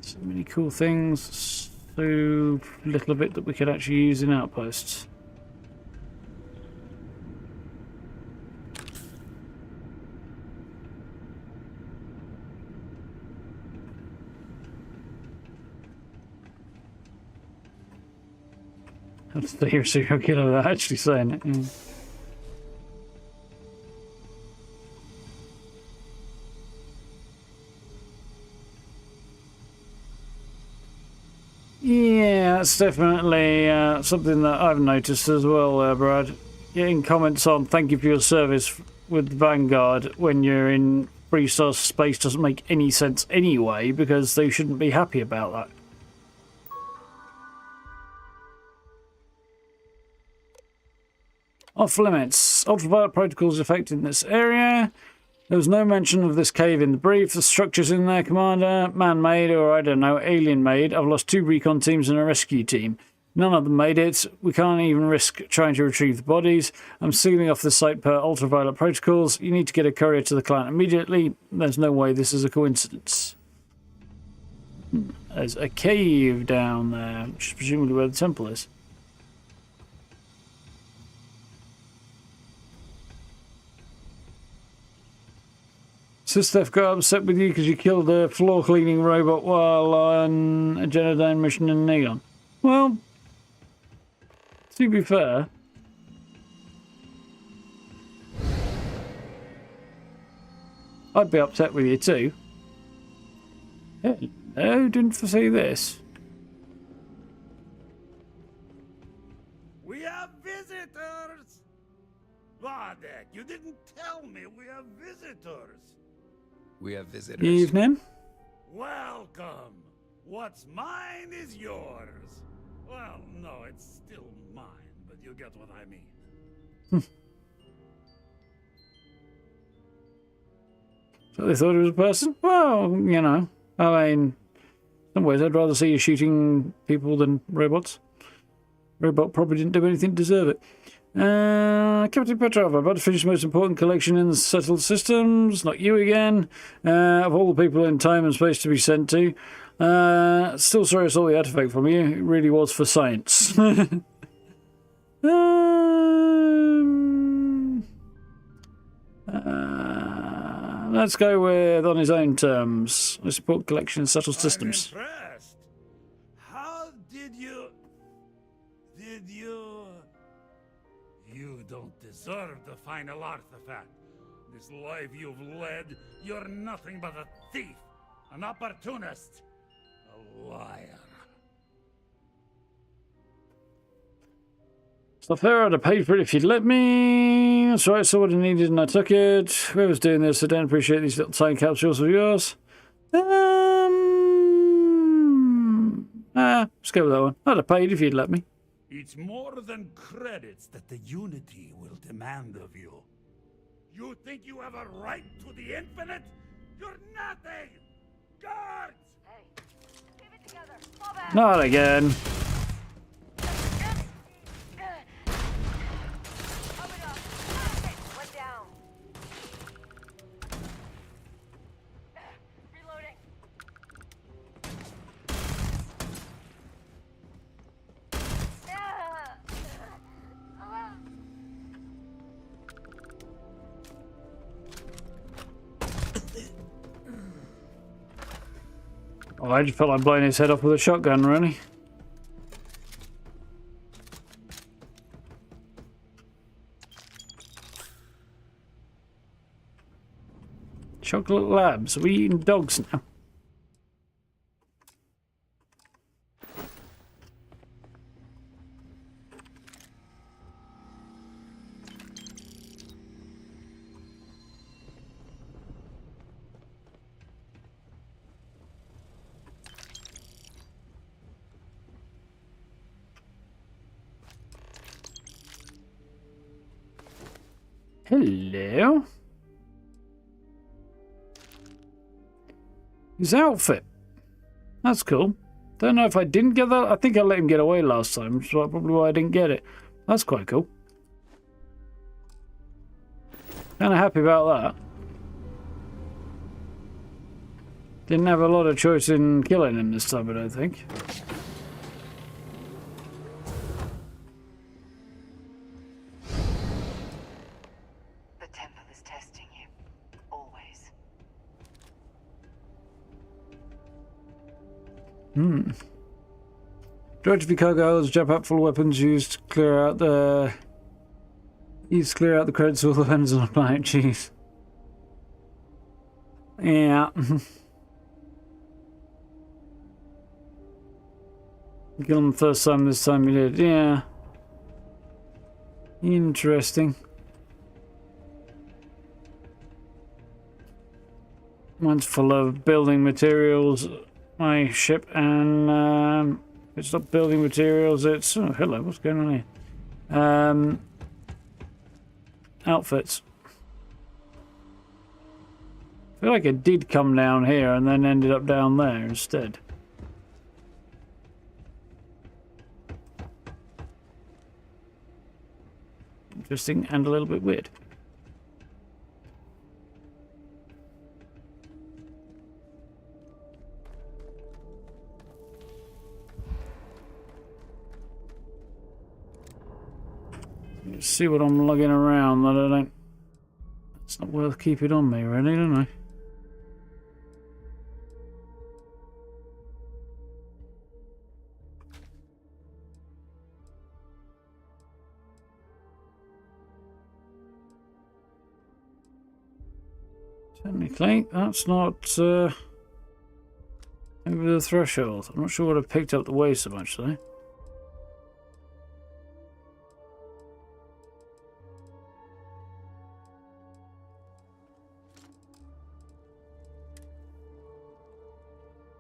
So many cool things. so little bit that we could actually use in outposts. That's the hero serial killer without actually saying it. Yeah. Yeah, that's definitely something that I've noticed as well, Brad. Getting comments on "thank you for your service" with Vanguard when you're in free-star space doesn't make any sense anyway, because they shouldn't be happy about that. Off limits. Ultraviolet protocols affecting this area. There was no mention of this cave in the brief. The structure's in there, Commander. Man-made, or I don't know, alien-made. I've lost 2 recon teams and a rescue team. None of them made it. We can't even risk trying to retrieve the bodies. I'm sealing off the site per ultraviolet protocols. You need to get a courier to the client immediately. There's no way this is a coincidence. There's a cave down there, which is presumably where the temple is. Sistef got upset with you because you killed a floor cleaning robot while on a Genodyne mission in Neon. Well, to be fair, I'd be upset with you too. Hello, didn't foresee this. We have visitors! Wadek, you didn't tell me we have visitors! We have visitors. Evening. Welcome! What's mine is yours. Well, no, it's still mine, but you get what I mean. So they thought it was a person? Well, you know, I mean, in some ways I'd rather see you shooting people than robots. Robot probably didn't do anything to deserve it. Captain Petrov, I'm about to finish the most important collection in the settled systems. Not you again. Of all the people in time and space to be sent to. Still sorry I stole the artefact from you. It really was for science. Let's go with on his own terms. I support collection in settled systems. I'm impressed. How did you... You don't deserve the final artifact. This life you've led, you're nothing but a thief, an opportunist, a liar. Stuff there, I'd have paid for it if you'd let me. That's right, I saw what I needed and I took it. Whoever's doing this, I don't appreciate these little time capsules of yours. Let's go with that one. I'd have paid if you'd let me. It's more than credits that the Unity will demand of you. You think you have a right to the infinite? You're nothing! Guards! Hey, keep it together. Fall back. Not again. Oh, I just felt like blowing his head off with a shotgun, really. Chocolate Labs. Are we eating dogs now? Hello. His outfit. That's cool. Don't know if I didn't get that. I think I let him get away last time, which is probably why I didn't get it. That's quite cool. Kind of happy about that. Didn't have a lot of choice in killing him this time, I don't think. Directed for cargo holds a jetpack full of weapons used to clear out the credits of all the weapons on the planet. Jeez. Yeah. Kill them the first time, this time you did. Yeah. Interesting. Mine's full of building materials. My ship, and it's not building materials, it's... Oh, hello, what's going on here? Outfits. I feel like it did come down here and then ended up down there instead. Interesting and a little bit weird. Let's see what I'm lugging around that I don't... It's not worth keeping on me, really, don't I? Technically, that's not over the threshold. I'm not sure what I picked up the way so much, though.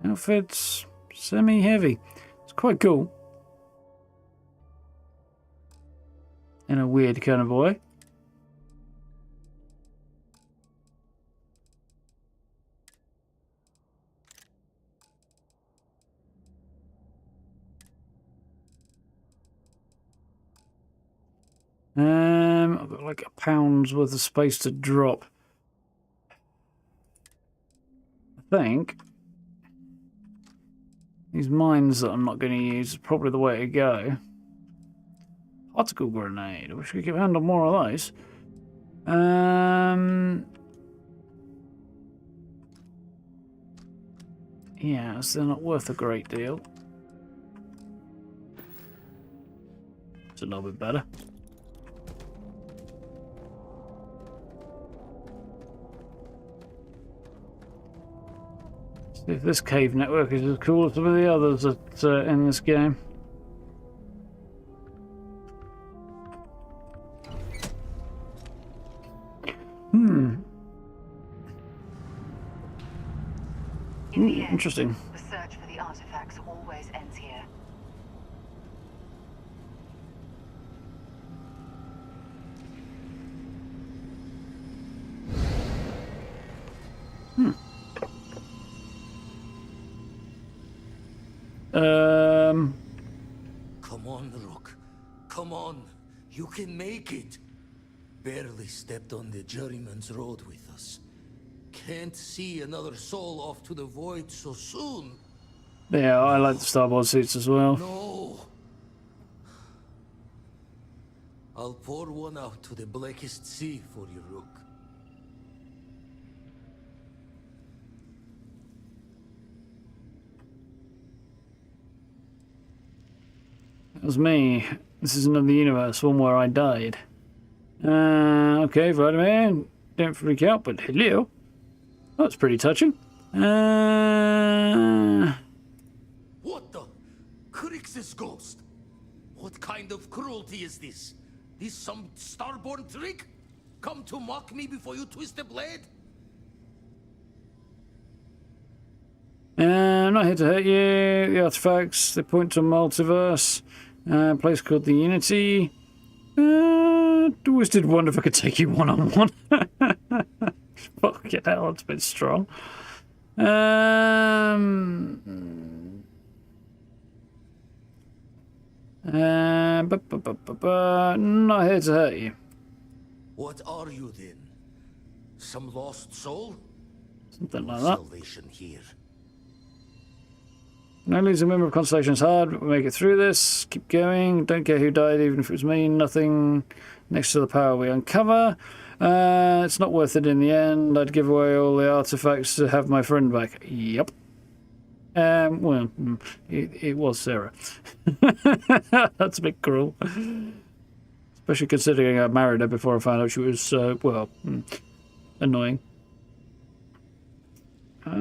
Outfit's semi-heavy. It's quite cool. In a weird kind of way. I've got like a pound's worth of space to drop. I think these mines that I'm not going to use is probably the way to go. Particle grenade. I wish we could handle more of those. Yeah, so they're not worth a great deal. It's a little bit better. See if this cave network is as cool as some of the others that in this game. Interesting. The search for the artifacts always ends here. Come on, Rook. Come on. You can make it. Barely stepped on the juryman's road with us. Can't see another soul off to the void so soon. Yeah, I like the starboard seats as well. No. I'll pour one out to the blackest sea for you, Rook. It was me. This is another universe, one where I died. Okay, Vladimir, don't freak out, but hello. That's pretty touching. What the? Crix's ghost? What kind of cruelty is this? This some starborn trick? Come to mock me before you twist the blade? I'm not here to hurt you. The artifacts, they point to a multiverse. A place called the Unity. Always did wonder if I could take you one-on-one. Fucking hell, that's a bit strong. Not here to hurt you. What are you then? Some lost soul? Something like that. Salvation here. No losing a member of Constellation's hard, but we make it through this. Keep going. Don't care who died, even if it was me. Nothing next to the power we uncover. It's not worth it in the end. I'd give away all the artifacts to have my friend back. Yep. Well, it was Sarah. That's a bit cruel. Especially considering I married her before I found out she was, well, annoying. Yeah,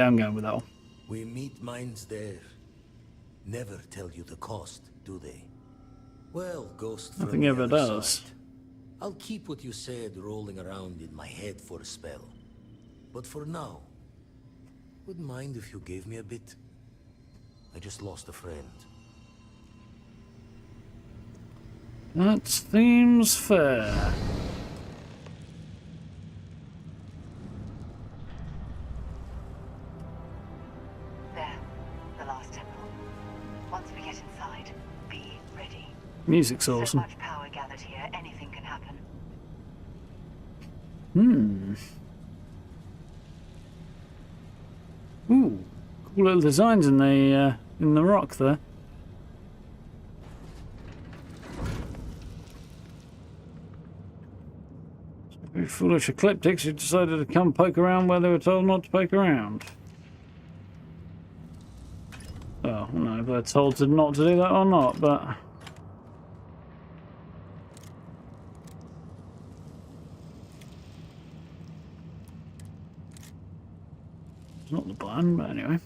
I'm going with that one. We meet minds there. Never tell you the cost, do they? Well, Ghost from Nothing the ever other does. side. I'll keep what you said rolling around in my head for a spell. But for now, wouldn't mind if you gave me a bit. I just lost a friend. That seems fair. There, the last temple. Once we get inside, be ready. Music's So awesome. much power gathered here, anything can happen. Ooh, cool little designs in the rock there. Very foolish ecliptics who decided to come poke around where they were told not to poke around. Well, I don't know if they're told not to do that or not, but... It's not the plan, but anyway.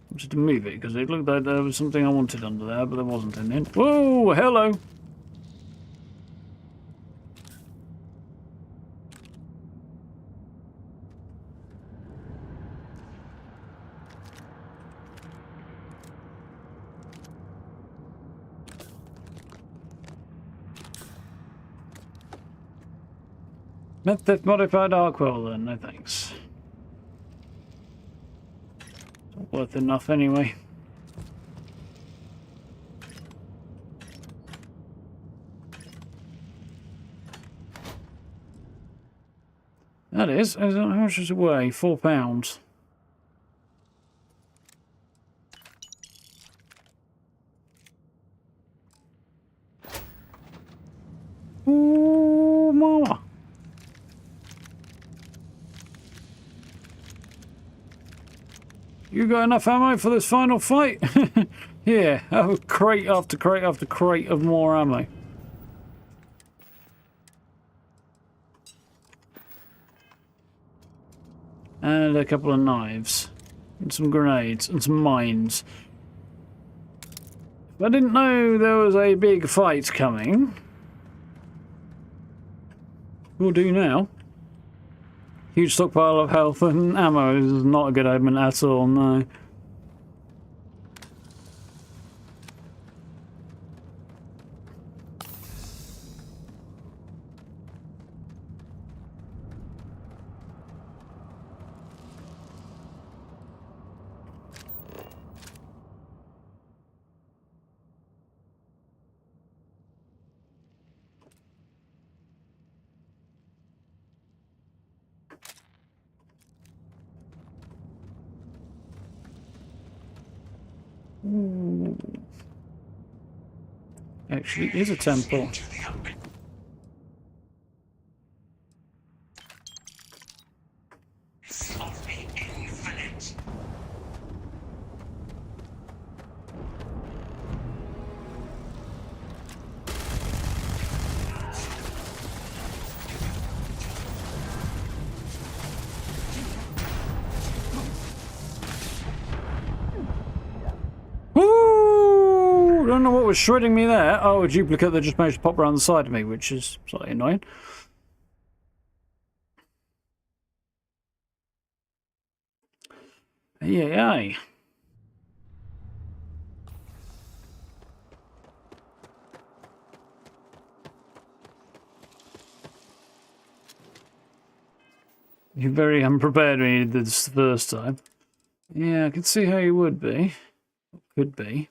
I wanted to move it because it looked like there was something I wanted under there, but there wasn't in it. Whoa, hello! Method modified arcwell then, no thanks. Not worth enough anyway. That is, how much does it weigh? £4. Ooh, mama. You got enough ammo for this final fight? Yeah, have crate after crate after crate of more ammo. And a couple of knives. And some grenades. And some mines. If I didn't know there was a big fight coming... We'll do now. Huge stockpile of health and ammo is not a good omen at all, no. Ooh. Actually, it is a temple. Ooh, don't know what was shredding me there. Oh, a duplicate that just managed to pop around the side of me, which is slightly annoying. Yay. You're very unprepared when you did this the first time. Yeah, I can see how you would be. Could be.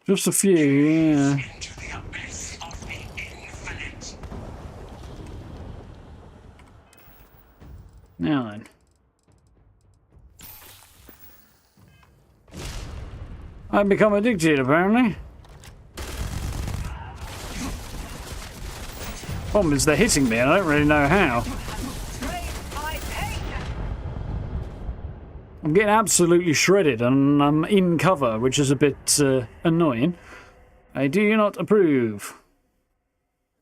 Just a few, yeah. Now then. I've become addicted, apparently. Problem is, they're hitting me, and I don't really know how. I'm getting absolutely shredded, and I'm in cover, which is a bit annoying. I do not approve.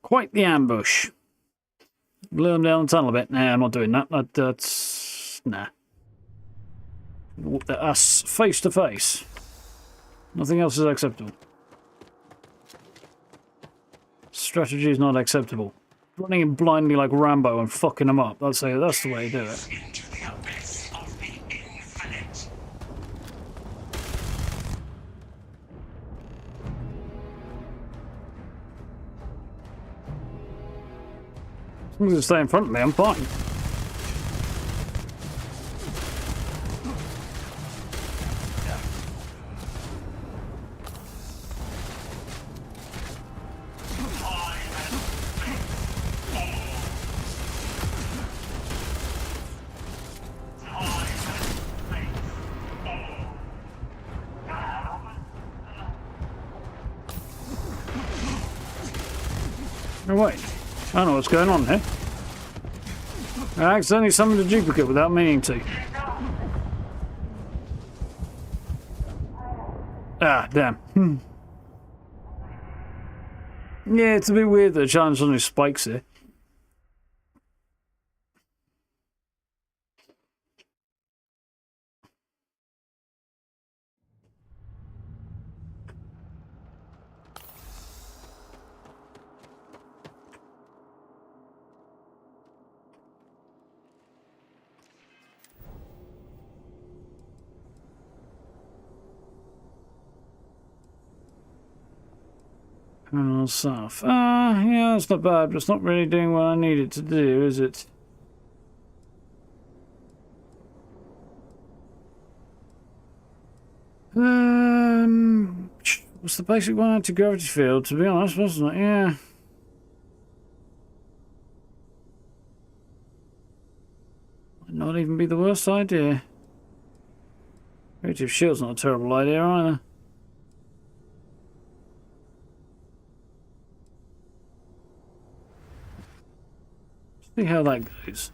Quite the ambush. Lure them down the tunnel a bit. Nah, I'm not doing that. That's... nah. Us face to face. Nothing else is acceptable. Strategy is not acceptable. Running in blindly like Rambo and fucking them up. That's the way to do it. As long as they stay in front of me, I'm fine. No, wait. I don't know what's going on here. I accidentally summoned a duplicate without meaning to. Ah, damn. Yeah, it's a bit weird that the challenge only spikes here. Criminal South. Yeah, that's not bad, but it's not really doing what I need it to do, is it? Was the basic one anti-gravity field, to be honest, wasn't it? Yeah. Might not even be the worst idea. Creative shield's not a terrible idea either. See how that goes.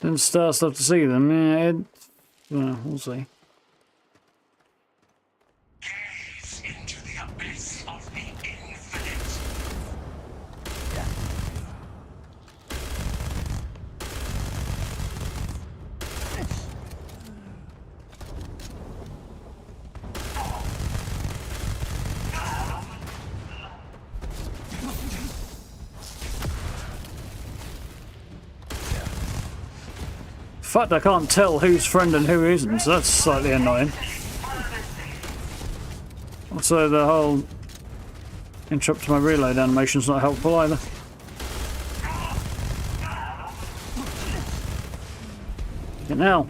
Then star stuff to see them. Yeah, well, we'll see. Gaze into the abyss of the infinite. In fact, I can't tell who's friend and who isn't, so that's slightly annoying. Also, the whole interrupt my reload animation's not helpful either. Get now.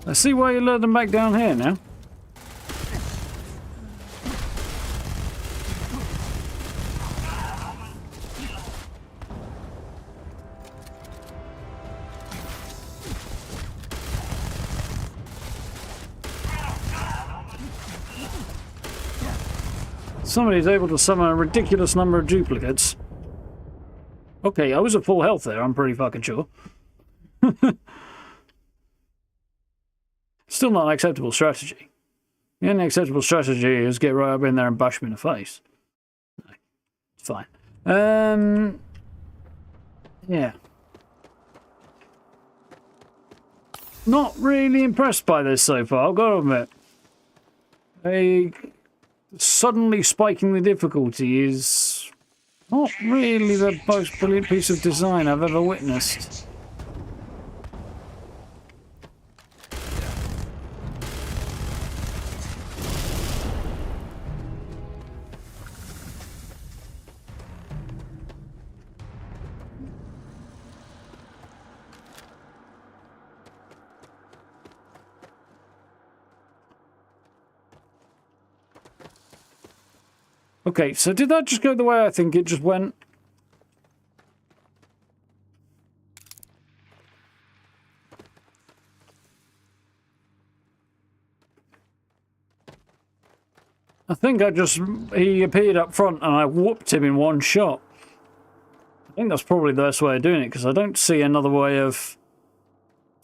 I see why you lured them back down here now. Somebody's able to summon a ridiculous number of duplicates. Okay, I was at full health there, I'm pretty fucking sure. Still not an acceptable strategy. The only acceptable strategy is get right up in there and bash me in the face. No, it's fine. Yeah. Not really impressed by this so far, I've got to admit. Suddenly spiking the difficulty is not really the most brilliant piece of design I've ever witnessed. Okay, so did that just go the way I think it just went? I think he appeared up front and I whooped him in one shot. I think that's probably the best way of doing it, because I don't see another way of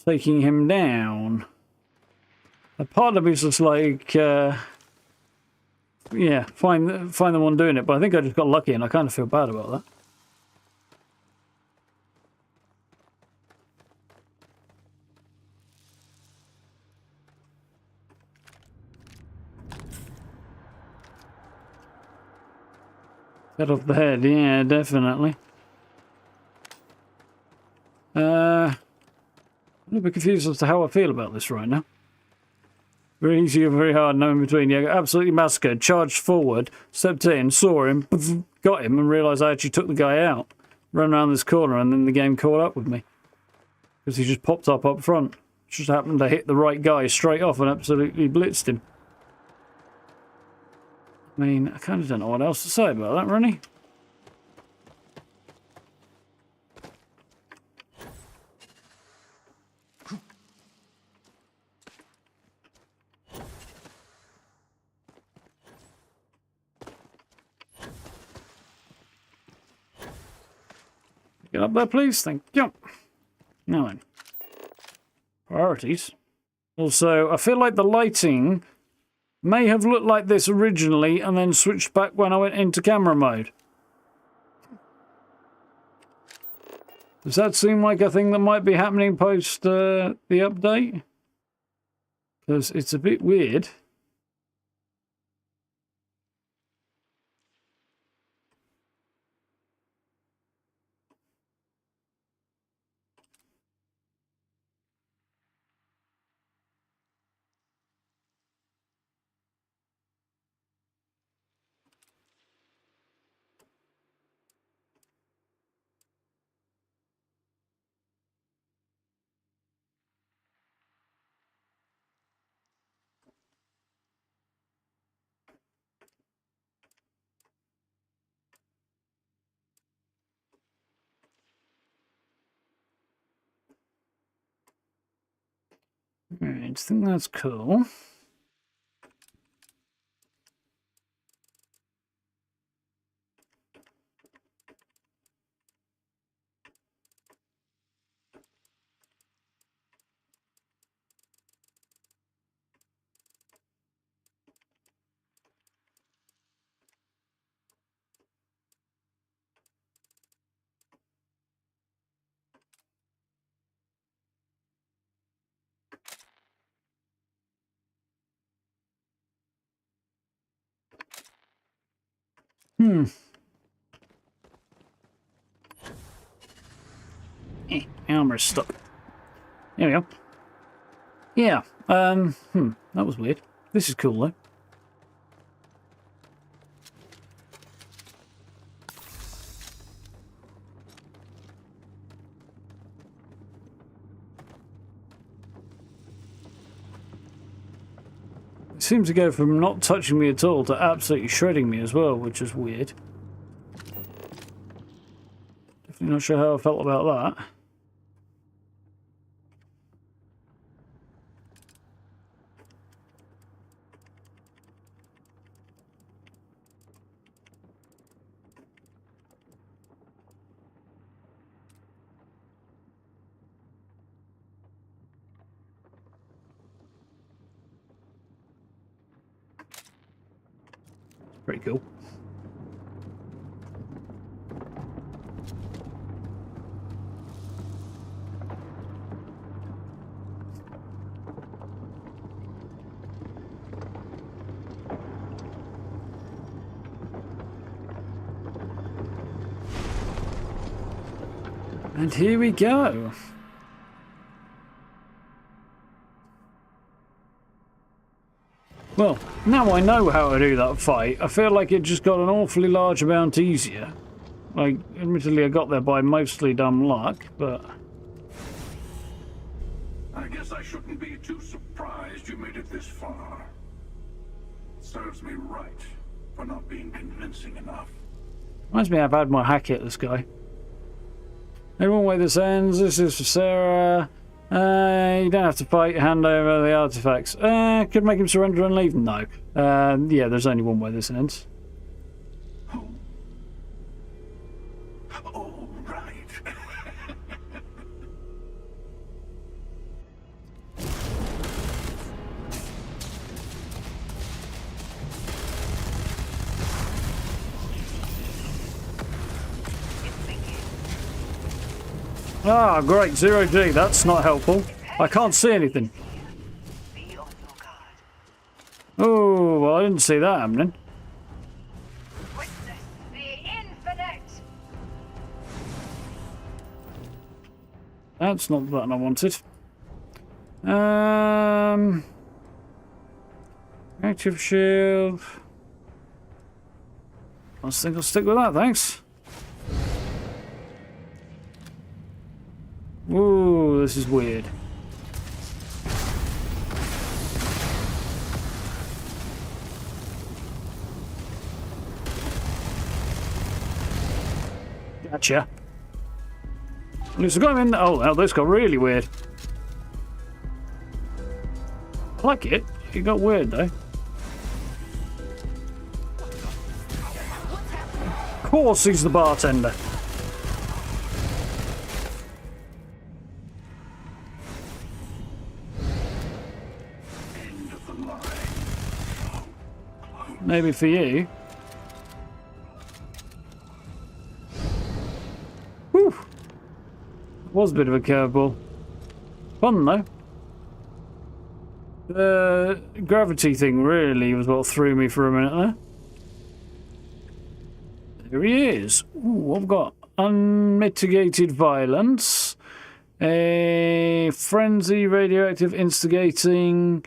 taking him down. A part of me is just like, yeah, find the one doing it, but I think I just got lucky and I kind of feel bad about that. Cut off the head, yeah, definitely. I'm a little bit confused as to how I feel about this right now. Very easy or very hard, no in between. Yeah, absolutely massacred. Charged forward, stepped in, saw him, got him, and realised I actually took the guy out. Ran around this corner, and then the game caught up with me. Because he just popped up front. Just happened to hit the right guy straight off and absolutely blitzed him. I mean, I kind of don't know what else to say about that, really. Get up there, please. Thank you. Now then. Priorities. Also, I feel like the lighting may have looked like this originally and then switched back when I went into camera mode. Does that seem like a thing that might be happening post the update? Because it's a bit weird. Alright, I think that's cool. Armor's stuck. There we go. Yeah, that was weird. This is cool though. It seems to go from not touching me at all to absolutely shredding me as well, which is weird. Definitely not sure how I felt about that. Pretty cool. And here we go. Well, now I know how to do that fight. I feel like it just got an awfully large amount easier. Like, admittedly I got there by mostly dumb luck, but... I guess I shouldn't be too surprised you made it this far. Serves me right. for not being convincing enough. Reminds me how bad my hack hit this guy. Maybe one way this ends. This is for Sarah. You don't have to fight. Hand over the artifacts. Could make him surrender and leave. No. Yeah, there's only one way this ends. Oh, right. Ah, great. 0G. That's not helpful. I can't see anything. Oh, well, I didn't see that happening. That's not the button I wanted. Active shield. I think I'll stick with that, thanks. Ooh, this is weird. Gotcha. At least I got him in. Oh, now this got really weird. I like it. It got weird though. Of course he's the bartender. Maybe for you. Whew. Was a bit of a curveball. Fun though. The gravity thing really was what threw me for a minute there. There he is. Ooh, I've got unmitigated violence, a frenzy, radioactive instigating.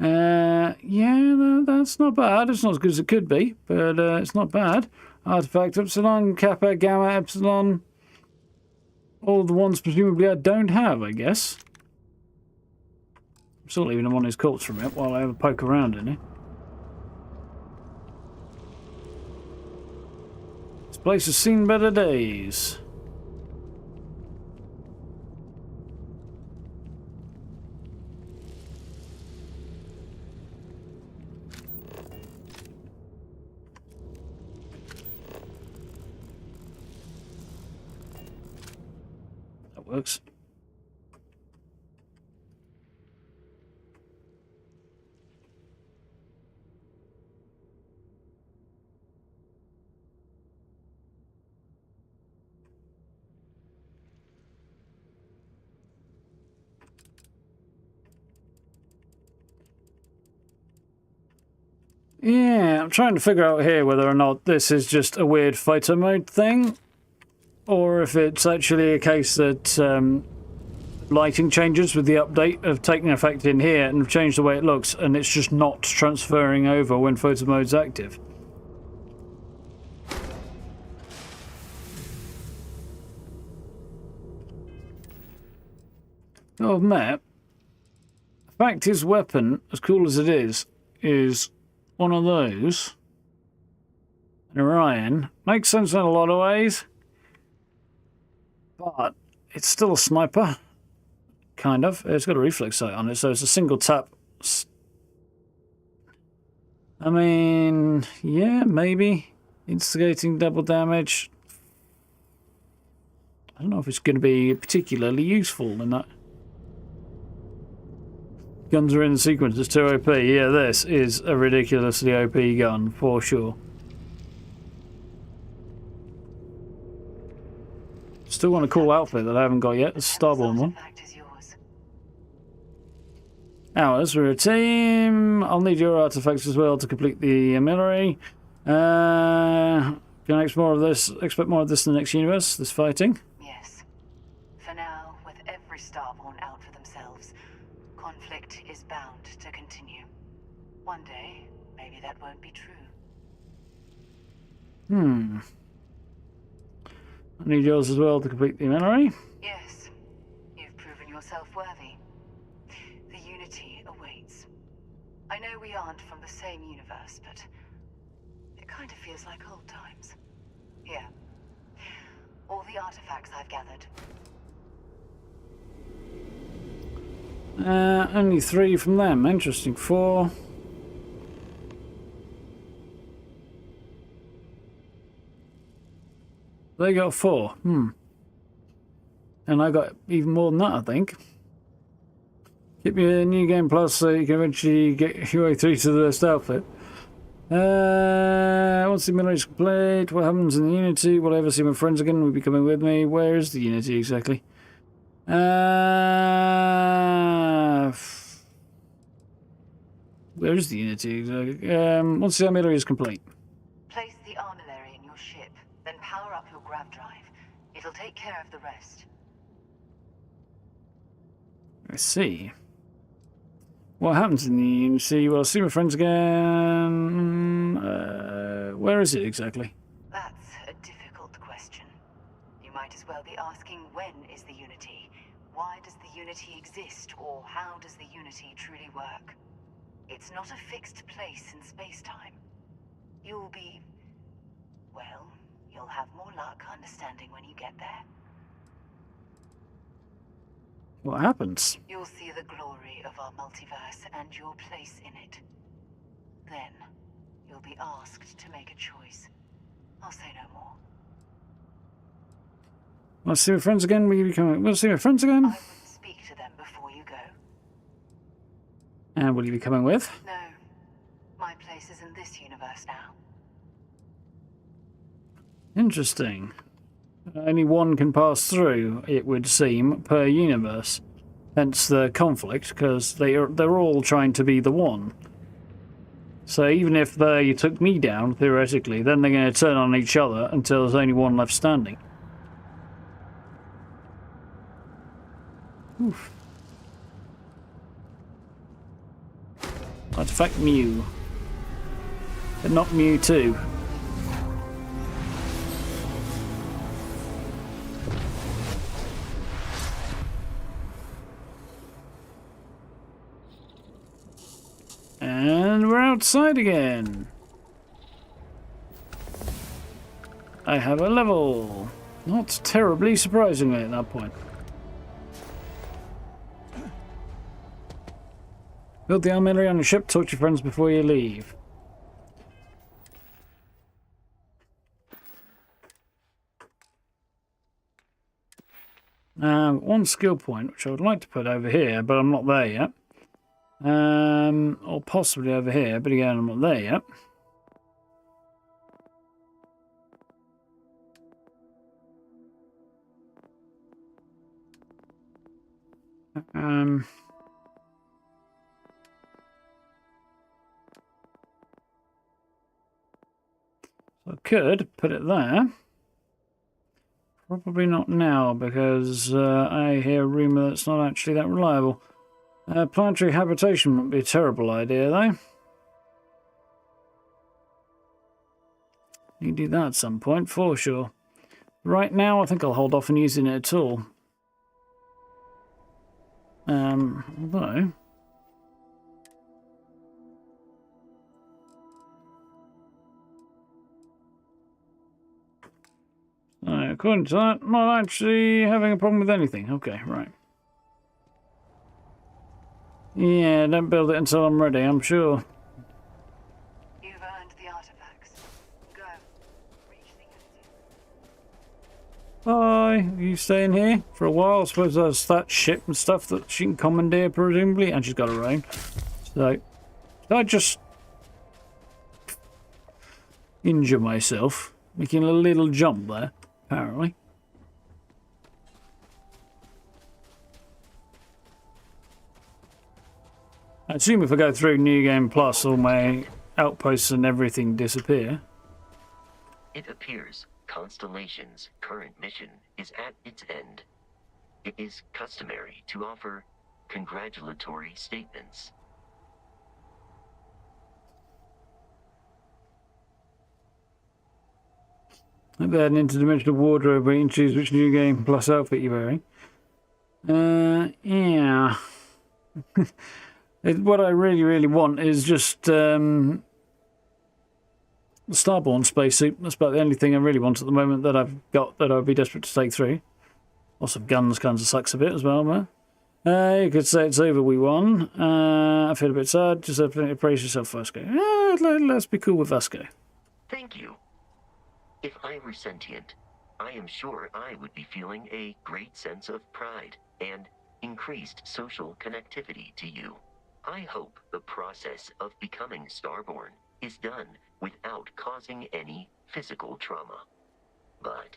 Yeah, that's not bad. It's not as good as it could be, but it's not bad. Artifact epsilon, kappa, gamma, epsilon. All the ones presumably I don't have, I guess. I'm still leaving him on his corpse for a minute while I have a poke around in it. This place has seen better days. That works. Yeah, I'm trying to figure out here whether or not this is just a weird photo mode thing, or if it's actually a case that lighting changes with the update have taken effect in here and have changed the way it looks, and it's just not transferring over when photo mode's active. Oh, Matt. The fact his weapon, as cool as it is one of those. And Orion makes sense in a lot of ways, but it's still a sniper, kind of. It's got a reflex sight on it, so it's a single tap. I mean, yeah, maybe instigating double damage. I don't know if it's going to be particularly useful in that. Guns are in the sequence, it's too OP. Yeah, this is a ridiculously OP gun, for sure. Still want a cool outfit that I haven't got yet, the Starborn one. Ours, we're a team. I'll need your artifacts as well to complete the artillery. Can I expect more of this in the next universe, this fighting? Yes. For now, with every Starborn out for themselves, conflict is bound to continue. One day, maybe that won't be true. I need yours as well to complete the artillery. Yes. You've proven yourself worthy. The unity awaits. I know we aren't from the same universe, but Kind of feels like old times. Here. All the artifacts I've gathered. Only 3 from them. Interesting. 4. They got 4. And I got even more than that, I think. Keep your new game plus so you can eventually get your way through to the best outfit. Once the mission is complete, what happens in the Unity? Will I ever see my friends again? Will be coming with me? Where is the Unity exactly? Where is the Unity exactly? Once the armillary is complete. Place the armillary in your ship, then power up your grav drive. It'll take care of the rest. I see. What happens in the Unity? Well, I'll see my friends again. Where is it exactly? That's a difficult question. You might as well be asking when is the Unity? Why does the Unity exist? Or how does the Unity truly work? It's not a fixed place in space-time. You'll be... well, you'll have more luck understanding when you get there. What happens? You'll see the glory of our multiverse and your place in it. Then, you'll be asked to make a choice. I'll say no more. I'll see my friends again. Will you be coming? We'll see my friends again. I wouldn't speak to them before you go. And will you be coming with? No. My place is in this universe now. Interesting. Only one can pass through, it would seem, per universe. Hence the conflict, because they're all trying to be the one. So even if they took me down, theoretically, then they're going to turn on each other until there's only one left standing. Oof. Artifact Mew. But not Mewtwo. And we're outside again. I have a level. Not terribly surprisingly at that point. Build the armillary on your ship, talk to your friends before you leave. One skill point, which I would like to put over here, but I'm not there yet. Or possibly over here, but again, I'm not there yet. So I could put it there. Probably not now, because I hear a rumour that's not actually that reliable. Planetary habitation wouldn't be a terrible idea, though. You can do that at some point, for sure. Right now, I think I'll hold off on using it at all. Although... according to that, not actually having a problem with anything. Okay, right. Yeah, don't build it until I'm ready, I'm sure. You've earned the artifacts. Go. Reach the Bye. Are you staying here for a while? I suppose there's that ship and stuff that she can commandeer, presumably, and she's got her own. So, did I just injure myself? Making a little jump there, apparently. I assume if I go through New Game Plus, all my outposts and everything disappear. It appears Constellation's current mission is at its end. It is customary to offer congratulatory statements. Hope they had an interdimensional wardrobe where you can choose which New Game Plus outfit you're wearing. Yeah. What I really want is just the Starborn spacesuit. That's about the only thing I really want at the moment that I've got that I'd be desperate to take through. Lots of guns kind of sucks a bit as well, man. You could say it's over, we won. I feel a bit sad. Just have to praise yourself, Vasco. Let's be cool with Vasco. Thank you. If I were sentient, I am sure I would be feeling a great sense of pride and increased social connectivity to you. I hope the process of becoming Starborn is done without causing any physical trauma. But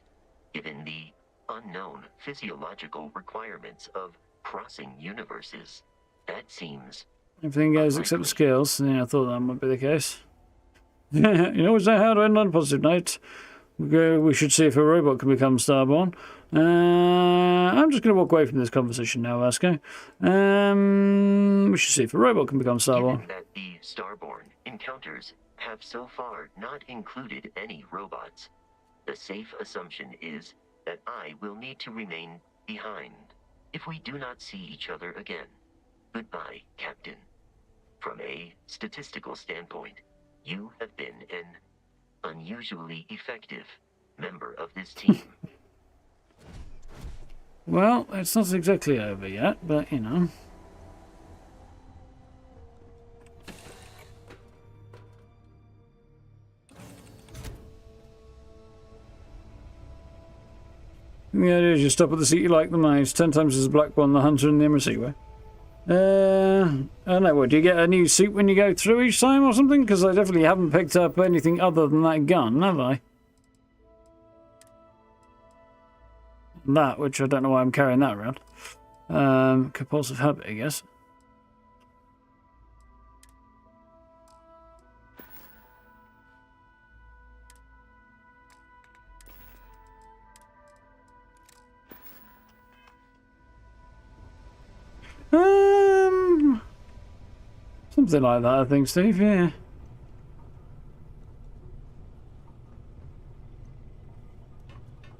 given the unknown physiological requirements of crossing universes, that seems... Everything goes except the skills. Yeah, I thought that might be the case. You always know how to end on a positive note. We should see if a robot can become Starborn. I'm just going to walk away from this conversation now, Vasco. We should see if a robot can become Starborn. Given that the Starborn encounters have so far not included any robots, the safe assumption is that I will need to remain behind if we do not see each other again. Goodbye, Captain. From a statistical standpoint, you have been an unusually effective member of this team. Well, it's not exactly over yet, but you know. The idea is you stop at the seat you like the most. 10 times as black one, the hunter and the receiver. I don't know, what, do you get a new suit when you go through each time or something? Because I definitely haven't picked up anything other than that gun, have I? That, which I don't know why I'm carrying that around. Compulsive habit, I guess. Something like that, I think, Steve, yeah.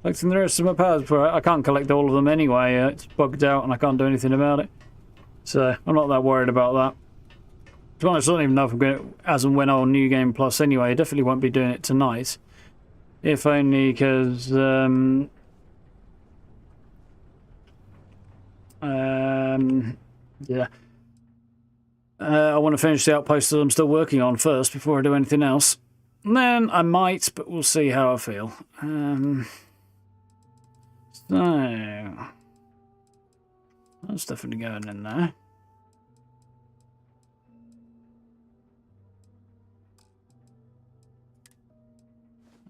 Collecting the rest of my powers, but I can't collect all of them anyway. It's bugged out and I can't do anything about it. So, I'm not that worried about that. To be honest, I don't even know if I'm going to, as and when on New Game Plus anyway. I definitely won't be doing it tonight. If only because, yeah. I want to finish the outpost that I'm still working on first before I do anything else. And then I might, but we'll see how I feel. So... that's definitely going in there.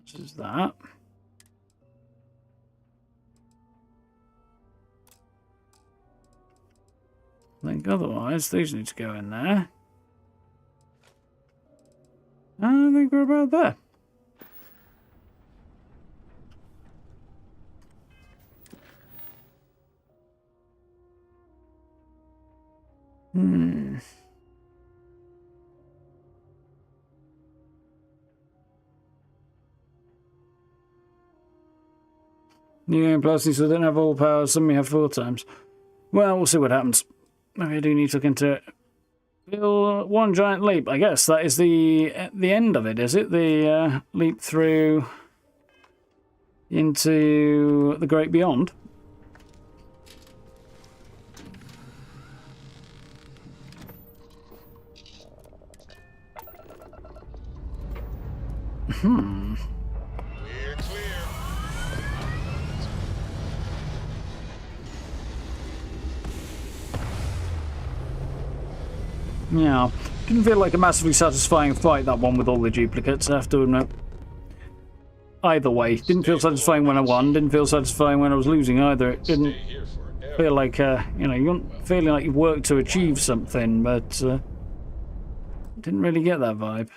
This is that. I think otherwise these need to go in there. I think we're about there. New Game Plus, so they don't have all powers, some may have 4 times. Well, we'll see what happens. Maybe I do need to look into it. One giant leap, I guess. That is the end of it, is it? The leap through into the great beyond. Yeah, didn't feel like a massively satisfying fight, that one with all the duplicates, I have to admit. Either way, didn't feel satisfying when I won, didn't feel satisfying when I was losing either. It didn't feel like, you know, you weren't feeling like you worked to achieve something, but didn't really get that vibe.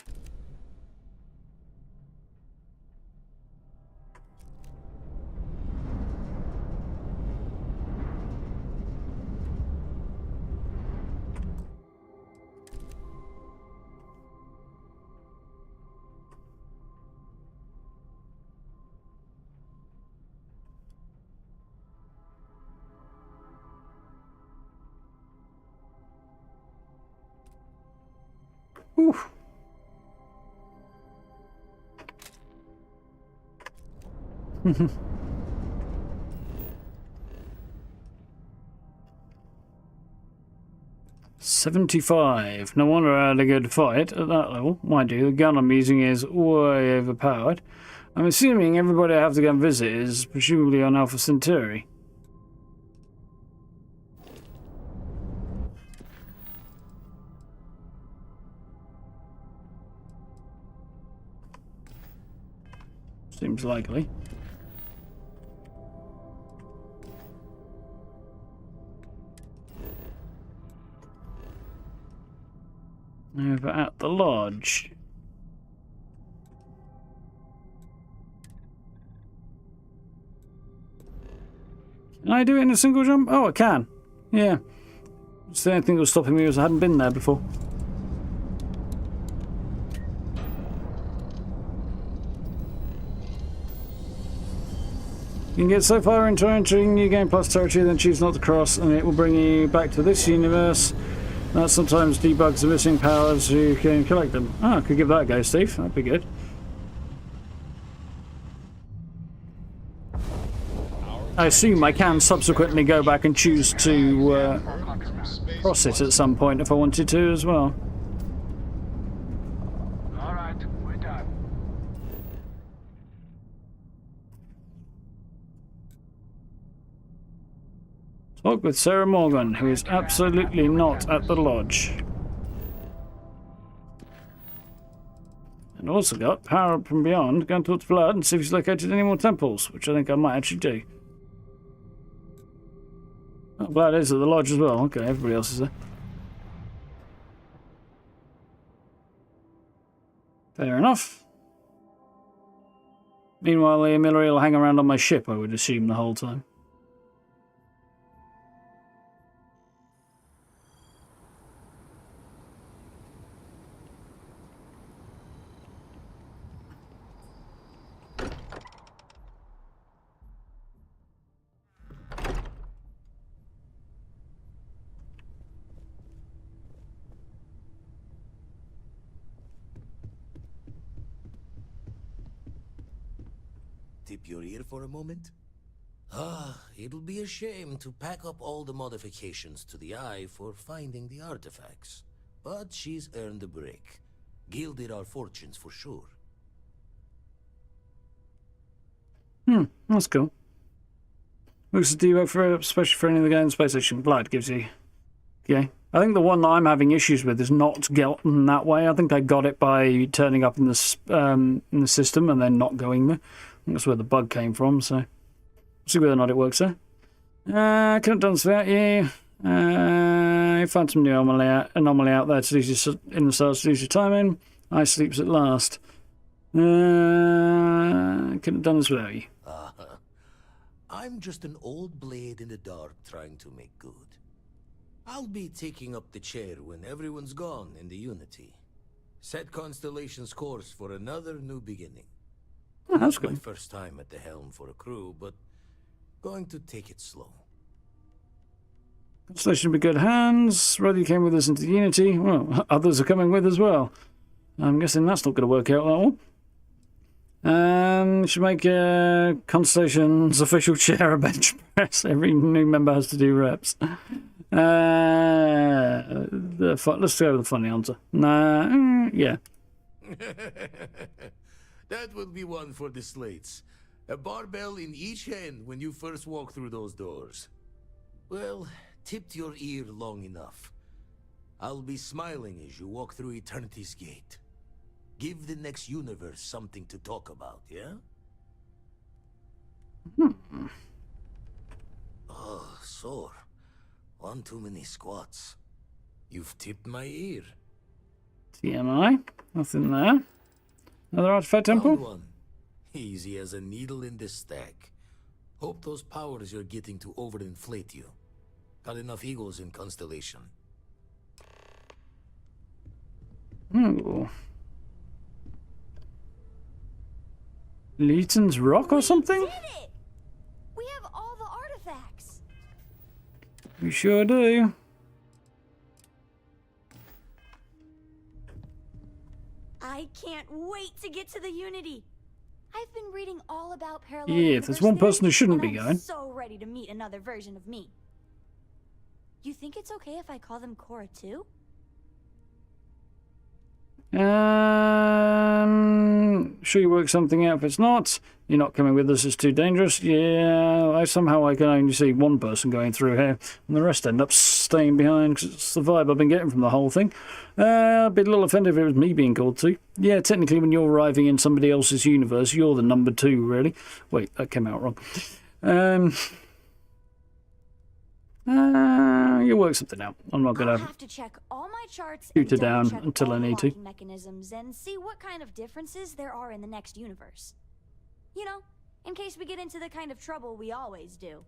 $75. No wonder I had a good fight at that level. Mind you, the gun I'm using is way overpowered. I'm assuming everybody I have to go and visit is presumably on Alpha Centauri. Seems likely. Over at the lodge. Can I do it in a single jump? Oh, I can. Yeah. It's the only thing that was stopping me was I hadn't been there before. You can get so far into entering New Game Plus territory, then choose not to cross, and it will bring you back to this universe. That sometimes debugs the missing powers so you can collect them. Ah, I could give that a go, Steve. That'd be good. I assume I can subsequently go back and choose to cross it at some point if I wanted to as well. Alright, we're done. Talk with Sarah Morgan, who is absolutely not at the lodge. And also got power up from beyond, go towards Blood and see if he's located any more temples, which I think I might actually do. Oh, Blood is at the lodge as well. Okay, everybody else is there. Fair enough. Meanwhile, the Emilary will hang around on my ship, I would assume, the whole time. Tip your ear for a moment? Ah, it'll be a shame to pack up all the modifications to the Eye for finding the artifacts. But she's earned a break. Gilded our fortunes for sure. That's cool. Looks to do for, especially for any of the game space station. Blood gives you. Okay. I think the one that I'm having issues with is not gotten that way. I think they got it by turning up in the system and then not going there. I think that's where the bug came from, so we'll see whether or not it works there. Couldn't have done this without you. You found some new anomaly out there to lose your, in the stars to lose your time in. I sleeps at last. Couldn't have done this without you. I'm just an old blade in the dark trying to make good. I'll be taking up the chair when everyone's gone in the Unity. Set Constellation's course for another new beginning. Oh, that's good. My first time at the helm for a crew, but going to take it slow. Constellation will be good hands. Roddy came with us into the Unity. Well, others are coming with as well. I'm guessing that's not going to work out that one. Should make Constellation's official chair a bench press. Every new member has to do reps. Let's go with the funny answer. Yeah. That will be one for the slates. A barbell in each hand when you first walk through those doors. Well, tipped your ear long enough. I'll be smiling as you walk through Eternity's gate. Give the next universe something to talk about, yeah? Oh, sore. One too many squats. You've tipped my ear. TMI. Nothing there. Another artifact temple? Found one. Easy as a needle in the stack. Hope those powers you're getting to overinflate you. Got enough egos in Constellation. Ooh. Leighton's Rock or something? We did it! We have all the artifacts. We sure do. I can't wait to get to the Unity. I've been reading all about parallel Yeah, if universe there's one person who theories, shouldn't and be I'm going. so ready to meet another version of me. You think it's okay if I call them Cora too? Sure you work something out. If it's not, you're not coming with us. It's too dangerous. Yeah, I can only see one person going through here, and the rest end up staying behind because it's the vibe I've been getting from the whole thing. I'd be a little offended if it was me being called to. Yeah, technically, when you're arriving in somebody else's universe, you're the number 2, really. Wait, that came out wrong. You'll work something out. I'm not I'll gonna have to check all my charts shoot and her down double-check until all I the need to. locking mechanisms and see what kind of differences there are in the next universe. You know, in case we get into the kind of trouble we always do.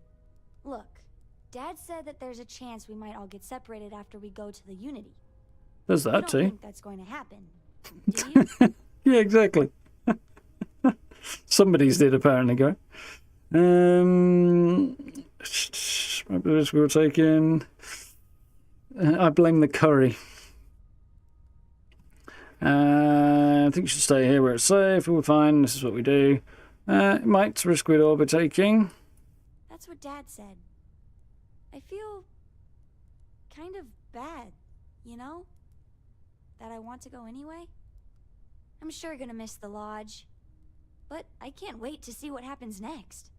Look, Dad said that there's a chance we might all get separated after we go to the Unity. There's You that don't too. think that's going to happen, do you? Yeah, exactly. Somebody's did apparently go. Maybe the risk we were taking. I blame the curry. I think you should stay here where it's safe. We're fine. This is what we do. It might risk we'd all be taking. That's what Dad said. I feel kind of bad, you know? That I want to go anyway. I'm sure gonna miss the lodge, but I can't wait to see what happens next.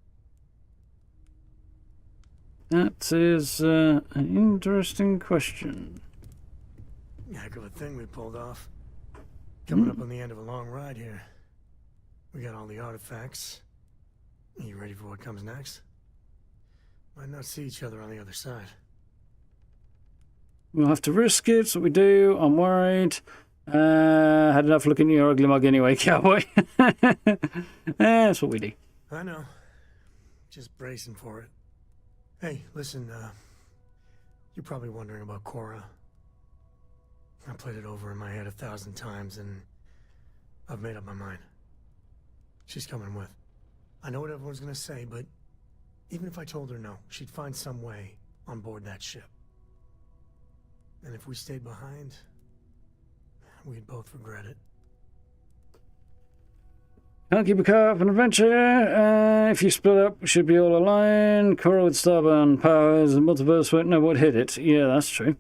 That is an interesting question. Heck of a thing we pulled off. Coming up on the end of a long ride here. We got all the artifacts. You ready for what comes next? Might not see each other on the other side. We'll have to risk it. That's what we do. I'm worried. Had enough looking at your ugly mug anyway, cowboy. That's what we do. I know. Just bracing for it. Hey, listen, you're probably wondering about Cora. I played it over in my head 1,000 times, and I've made up my mind. She's coming with. I know what everyone's gonna say, but even if I told her no, she'd find some way on board that ship. And if we stayed behind, we'd both regret it. Can't keep a car up an adventure. If you split up, we should be all alone. Cora with starbound powers and multiverse won't know what hit it. Yeah, that's true.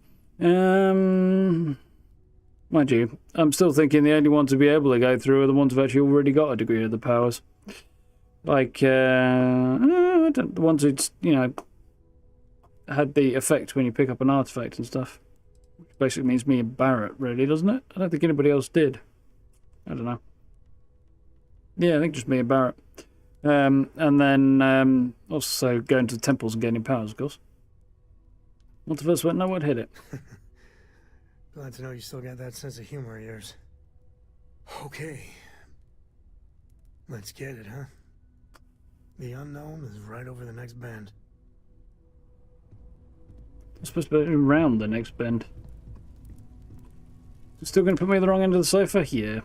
Mind you, I'm still thinking the only ones to be able to go through are the ones who've actually already got a degree of the powers. Like, the ones who, you know, had the effect when you pick up an artifact and stuff. Which basically means me and Barrett, really, doesn't it? I don't think anybody else did. I don't know. Yeah, I think just me and Barrett. And then also going to the temples and gaining powers, of course. Multiverse went, no one hit it. Glad to know you still got that sense of humor of yours. Okay. Let's get it, huh? The unknown is right over the next bend. I'm supposed to be around the next bend. Still going to put me at the wrong end of the sofa? Yeah.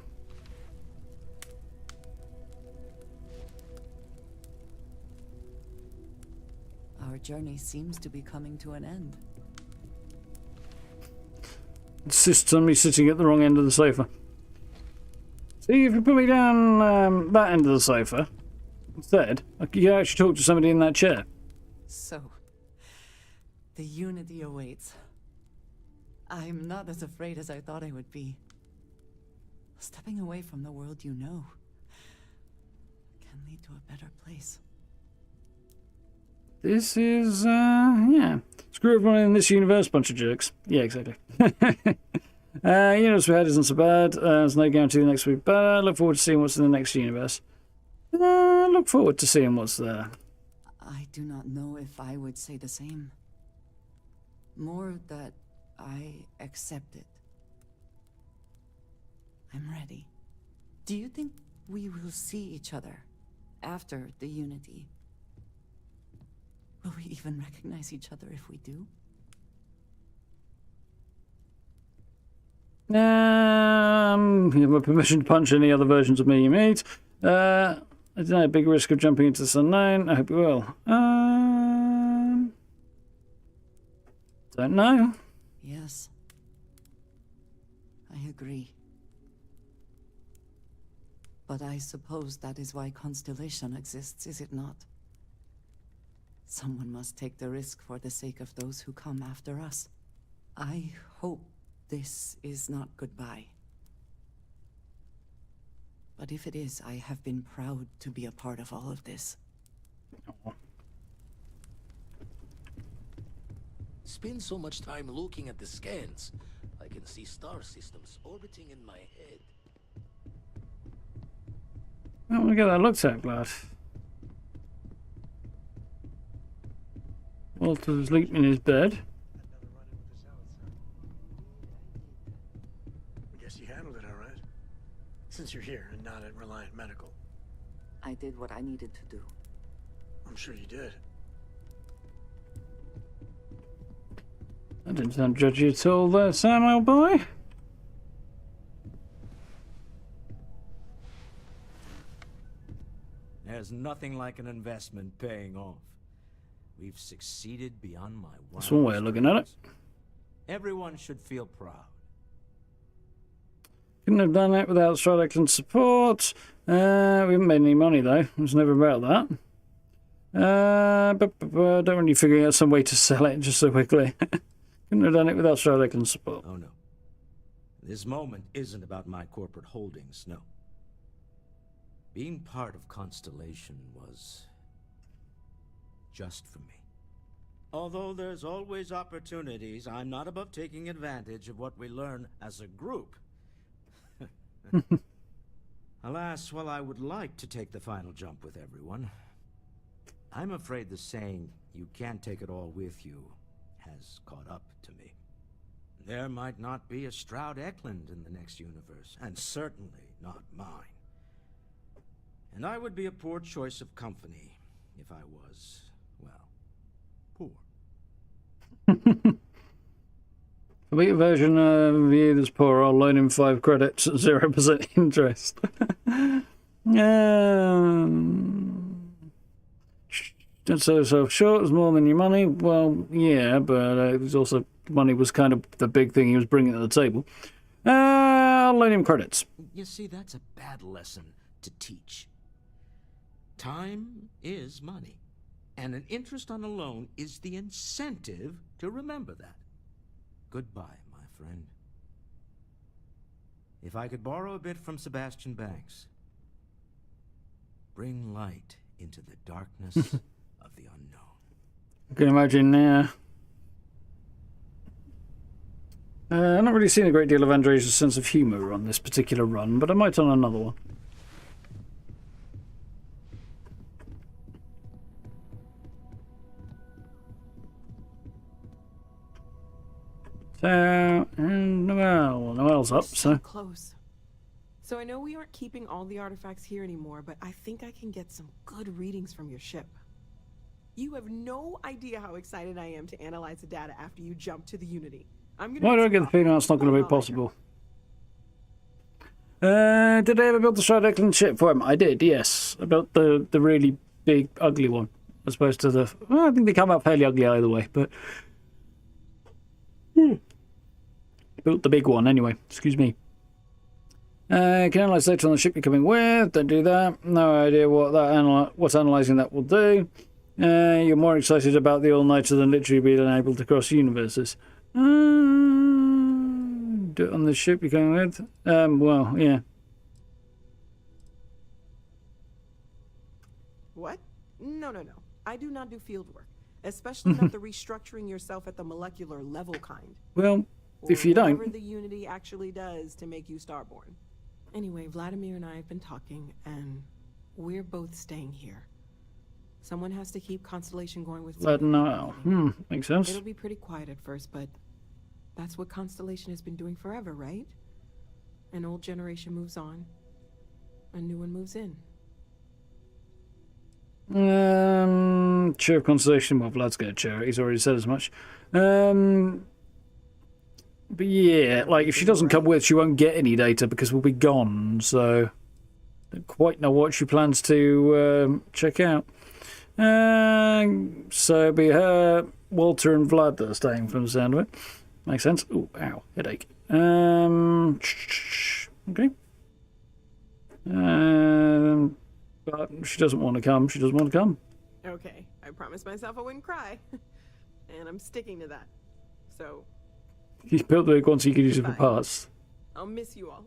Our journey seems to be coming to an end. Insists on me sitting at the wrong end of the sofa. See, if you put me down that end of the sofa instead, I could actually talk to somebody in that chair. So, the Unity awaits. I'm not as afraid as I thought I would be. Stepping away from the world you know can lead to a better place. This is, yeah. Screw everyone in this universe, bunch of jerks. Yeah, exactly. Universe we had isn't so bad. There's no guarantee the next week, but I look forward to seeing what's in the next universe. Look forward to seeing what's there. I do not know if I would say the same. More that I accept it. I'm ready. Do you think we will see each other after the Unity? Will we even recognize each other if we do? You have permission to punch any other versions of me you meet. I don't know, big risk of jumping into this unknown. I hope you will. Don't know. Yes. I agree. But I suppose that is why Constellation exists, is it not? Someone must take the risk for the sake of those who come after us. I hope this is not goodbye. But if it is, I have been proud to be a part of all of this. Spend so much time looking at the scans. I can see star systems orbiting in my head. I want to get that looked at, Glad. Walter's sleeping in his bed. I guess you handled it all right. Since you're here and not at Reliant Medical. I did what I needed to do. I'm sure you did. That didn't sound judgy at all there, Sam, old boy. There's nothing like an investment paying off. We've succeeded beyond my wildest That's one way of looking at it. Everyone should feel proud. Couldn't have done it without Stradiclan support. We haven't made any money though. It was never about that. But don't really figure out some way to sell it just so quickly. Couldn't have done it without Stradiclan support. Oh no. This moment isn't about my corporate holdings, no. Being part of Constellation was just for me. Although there's always opportunities, I'm not above taking advantage of what we learn as a group. Alas, while I would like to take the final jump with everyone, I'm afraid the saying, "you can't take it all with you," has caught up to me. There might not be a Stroud Eklund in the next universe, and certainly not mine. And I would be a poor choice of company if I was, well, poor. A beta version of you that's poor, I'll loan him 5 credits at 0% interest. So sure, it was more than your money. Well, yeah, but it was also money was kind of the big thing he was bringing to the table. I'll loan him credits. You see, that's a bad lesson to teach. Time is money, and an interest on a loan is the incentive to remember that. Goodbye, my friend. If I could borrow a bit from Sebastian Banks, bring light into the darkness of the unknown. I can imagine now. I've not really seen a great deal of Andreas' sense of humour on this particular run, but I might on another one. So, and Noel's up, so. Close. So I know we aren't keeping all the artifacts here anymore, but I think I can get some good readings from your ship. You have no idea how excited I am to analyze the data after you jump to the Unity. I'm gonna. Why do I get the feeling that's not going to be possible? Did I ever build the Stradiclan ship for him? I did, yes. I built the really big, ugly one, as opposed to the. Well, I think they come out fairly ugly either way, but. Built the big one anyway. Excuse me. Can analyze data on the ship you're coming with. Don't do that. No idea what analyzing that will do. You're more excited about the all-nighter than literally being able to cross universes. Do it on the ship you're coming with. Well, yeah. What? No. I do not do field work, especially not the restructuring yourself at the molecular level kind. Well, if you don't. Whatever the Unity actually does to make you Starborn. Anyway, Vladimir and I have been talking, and we're both staying here. Someone has to keep Constellation going with. No. Makes sense. It'll be pretty quiet at first, but that's what Constellation has been doing forever, right? An old generation moves on, a new one moves in. Chair of Constellation. Well, Vlad's got a chair. He's already said as much. But yeah, like if she doesn't come with, she won't get any data because we'll be gone. So, don't quite know what she plans to check out. So it'll be her, Walter, and Vlad that are staying from the sound of it. Makes sense. Oh, ow, headache. Okay. But she doesn't want to come. She doesn't want to come. Okay, I promised myself I wouldn't cry. And I'm sticking to that. So... You built the one so you could use it for parts. I'll miss you all.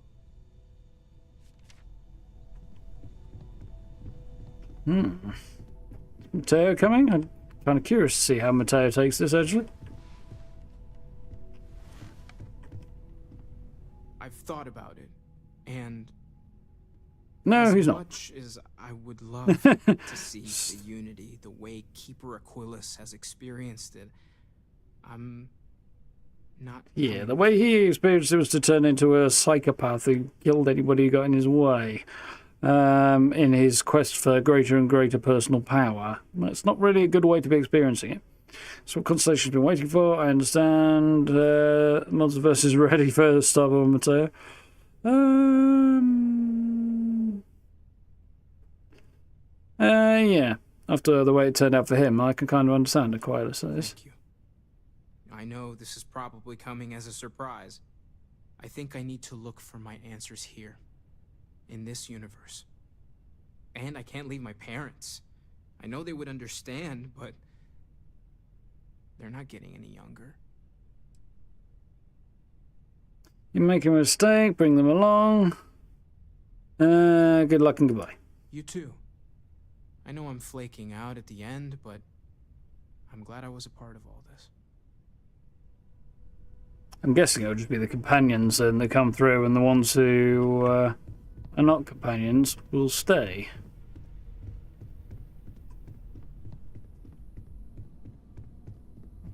Mateo coming? I'm kind of curious to see how Mateo takes this, actually. I've thought about it, and no, he's not. As much as I would love to see the unity the way Keeper Aquilus has experienced it, I'm not. Yeah, the way he experienced it was to turn into a psychopath who killed anybody who got in his way. In his quest for greater and greater personal power. It's not really a good way to be experiencing it. That's what Constellation's been waiting for. I understand. Monsterverse is ready for Starfield, Mateo. Yeah. After the way it turned out for him, I can kind of understand Aquilus. Thank you. I know this is probably coming as a surprise. I think I need to look for my answers here. In this universe. And I can't leave my parents. I know they would understand, but they're not getting any younger. You make a mistake, bring them along. Good luck and goodbye. You too. I know I'm flaking out at the end, but I'm glad I was a part of all this. I'm guessing it'll just be the companions then that come through, and the ones who are not companions will stay.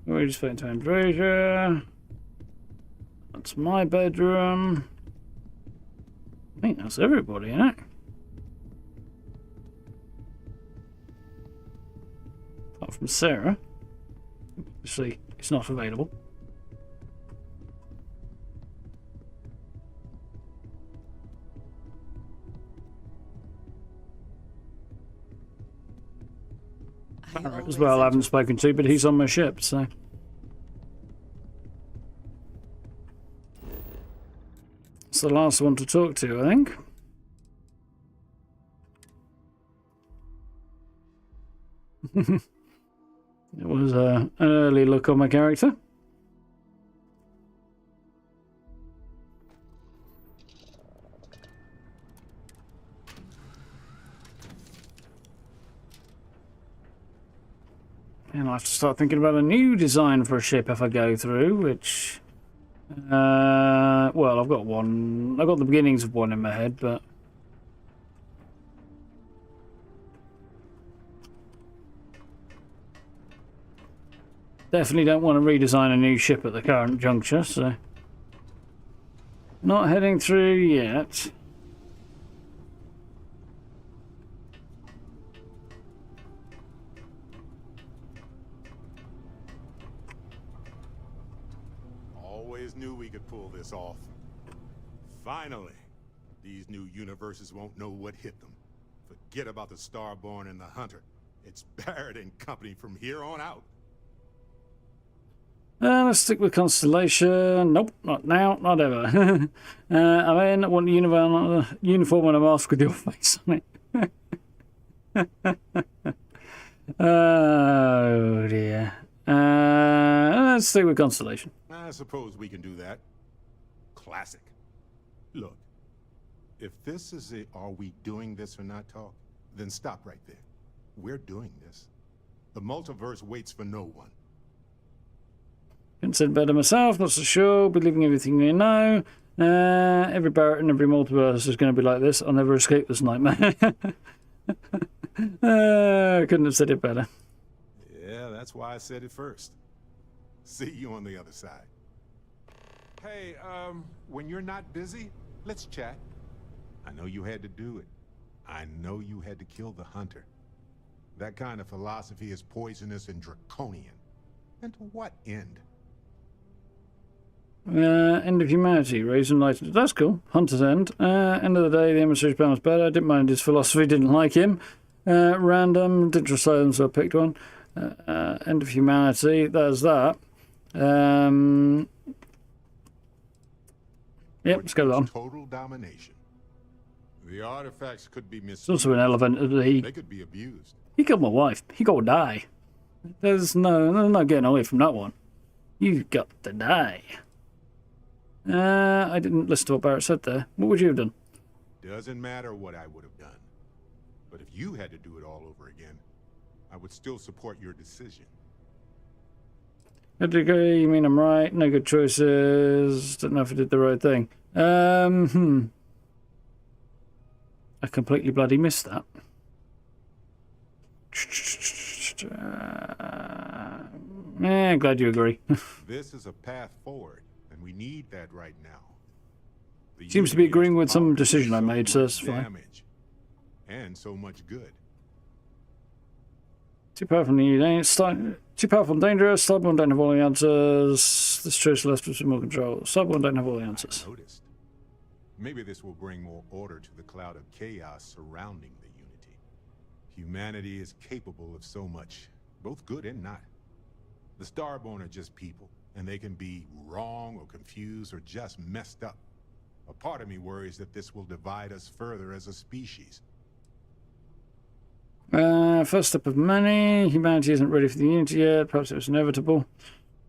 We're just waiting to Androsia. That's my bedroom. I think that's everybody, isn't it? Apart from Sarah. Obviously, it's not available. As well, I haven't spoken to, but he's on my ship, so. It's the last one to talk to, I think. It was an early look on my character. And I have to start thinking about a new design for a ship if I go through, which... well, I've got one. I've got the beginnings of one in my head, but... Definitely don't want to redesign a new ship at the current juncture, so... Not heading through yet. Knew we could pull this off. Finally, these new universes won't know what hit them. Forget about the Starborn and the Hunter. It's Barrett and company from here on out. Let's stick with Constellation. Nope, not now, not ever. I mean, I want a uniform and a mask with your face on it. Oh dear. Let's stick with Constellation. I suppose we can do that. Classic. Look, if this is a are we doing this or not talk, then stop right there. We're doing this. The multiverse waits for no one. Couldn't said better myself, not so sure. Believing everything you know. Every Barrett and every multiverse is going to be like this. I'll never escape this nightmare. Couldn't have said it better. Yeah, that's why I said it first. See you on the other side. Hey, when you're not busy, let's chat. I know you had to do it. I know you had to kill the Hunter. That kind of philosophy is poisonous and draconian. And to what end? End of humanity, raised and enlightened. That's cool. Hunter's end. End of the day, the emissary's plan was better. I didn't mind his philosophy, didn't like him. Random, didn't trust them, so I picked one. End of humanity, there's that. Yep, let's go on. Total domination. The artifacts could be It's also an element of They could be abused. He killed my wife. He got to die. There's no getting away from that one. You got to die. I didn't listen to what Barrett said there. What would you have done? Doesn't matter what I would have done. But if you had to do it all over again, I would still support your decision. I agree. You mean I'm right? No good choices. Don't know if I did the right thing. I completely bloody missed that. Glad you agree. This is a path forward, and we need that right now. Seems to be agreeing with some decision I made, so that's fine. Damage and so much good. Too powerful and dangerous. Starborn don't have all the answers. This choice left us with more control. Starborn don't have all the answers. I noticed. Maybe this will bring more order to the cloud of chaos surrounding the Unity. Humanity is capable of so much, both good and not. The Starborn are just people, and they can be wrong or confused or just messed up. A part of me worries that this will divide us further as a species. First step of many. Humanity isn't ready for the Unity yet. Perhaps it was inevitable.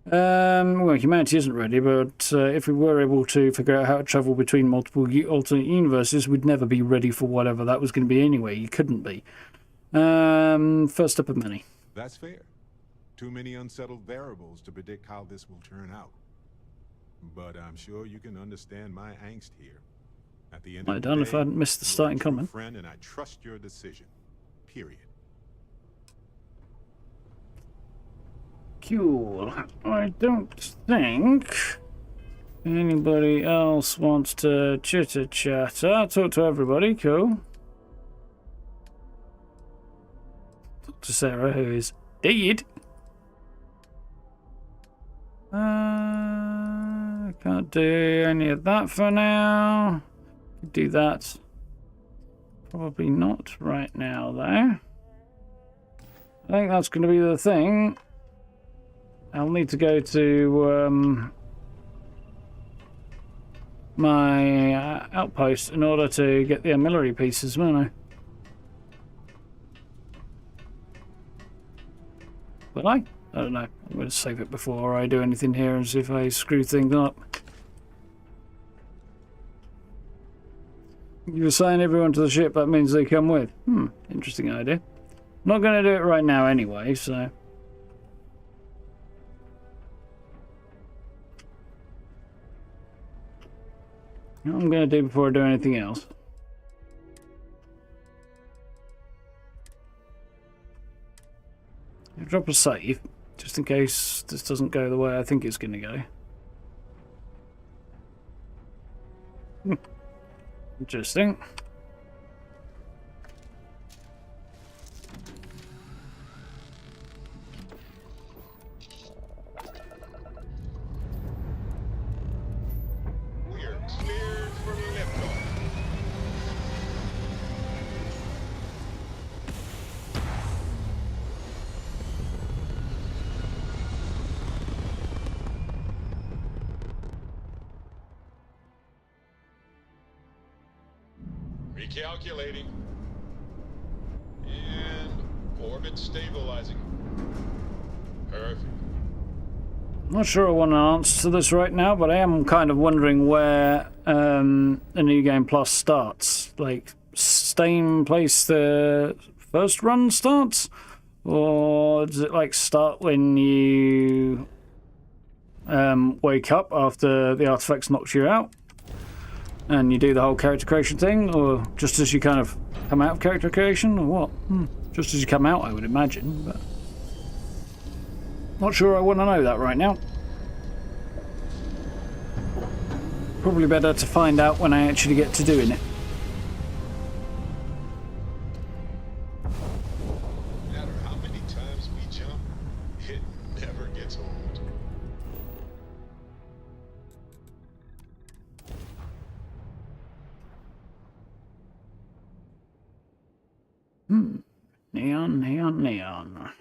Well, humanity isn't ready, but if we were able to figure out how to travel between multiple alternate universes, we'd never be ready for whatever that was going to be anyway. You couldn't be. First step of many. That's fair. Too many unsettled variables to predict how this will turn out. But I'm sure you can understand my angst here. At the end of the day, if I hadn't missed the starting comment. Friend, and I trust your decision. Period. Cool. I don't think anybody else wants to chitter-chatter. Talk to everybody. Cool. Talk to Sarah, who is dead. Can't do any of that for now. Could do that. Probably not right now, though. I think that's going to be the thing. I'll need to go to my outpost in order to get the artillery pieces, won't I? Will I? I don't know. I'm going to save it before I do anything here and see if I screw things up. You assign everyone to the ship, that means they come with. Interesting idea. Not going to do it right now anyway, so... What I'm going to do before I do anything else. I'll drop a save, just in case this doesn't go the way I think it's going to go. Interesting. We're cleared for liftoff. Recalculating. And orbit stabilizing. Perfect. Not sure I want an answer to this right now, but I am kind of wondering where a New Game Plus starts. Like, same place the first run starts? Or does it, like, start when you wake up after the artifacts knocked you out? And you do the whole character creation thing? Or just as you kind of come out of character creation? Or what? Just as you come out, I would imagine, but... Not sure I want to know that right now. Probably better to find out when I actually get to doing it. No matter how many times we jump, it never gets old. Neon, neon, neon.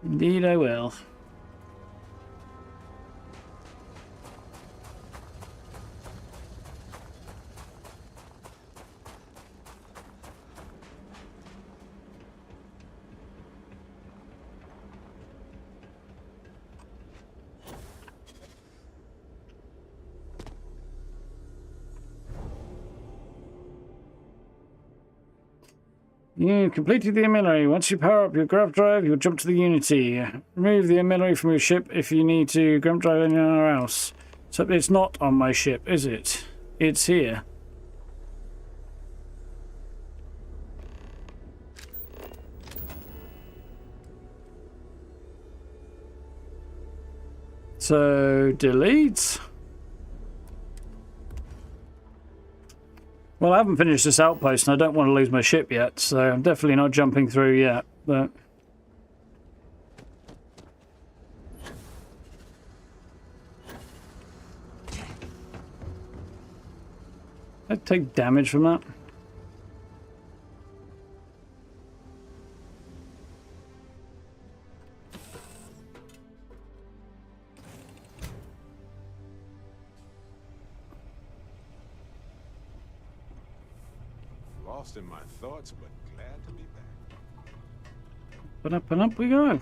Indeed I will. You completed the eminery. Once you power up your grav drive, you'll jump to the Unity. Remove the eminery from your ship if you need to grav drive anywhere else. So it's not on my ship, is it? It's here. So, delete. Well, I haven't finished this outpost and I don't want to lose my ship yet, so I'm definitely not jumping through yet, but... I take damage from that. Lost in my thoughts, but glad to be back. But up and up we go.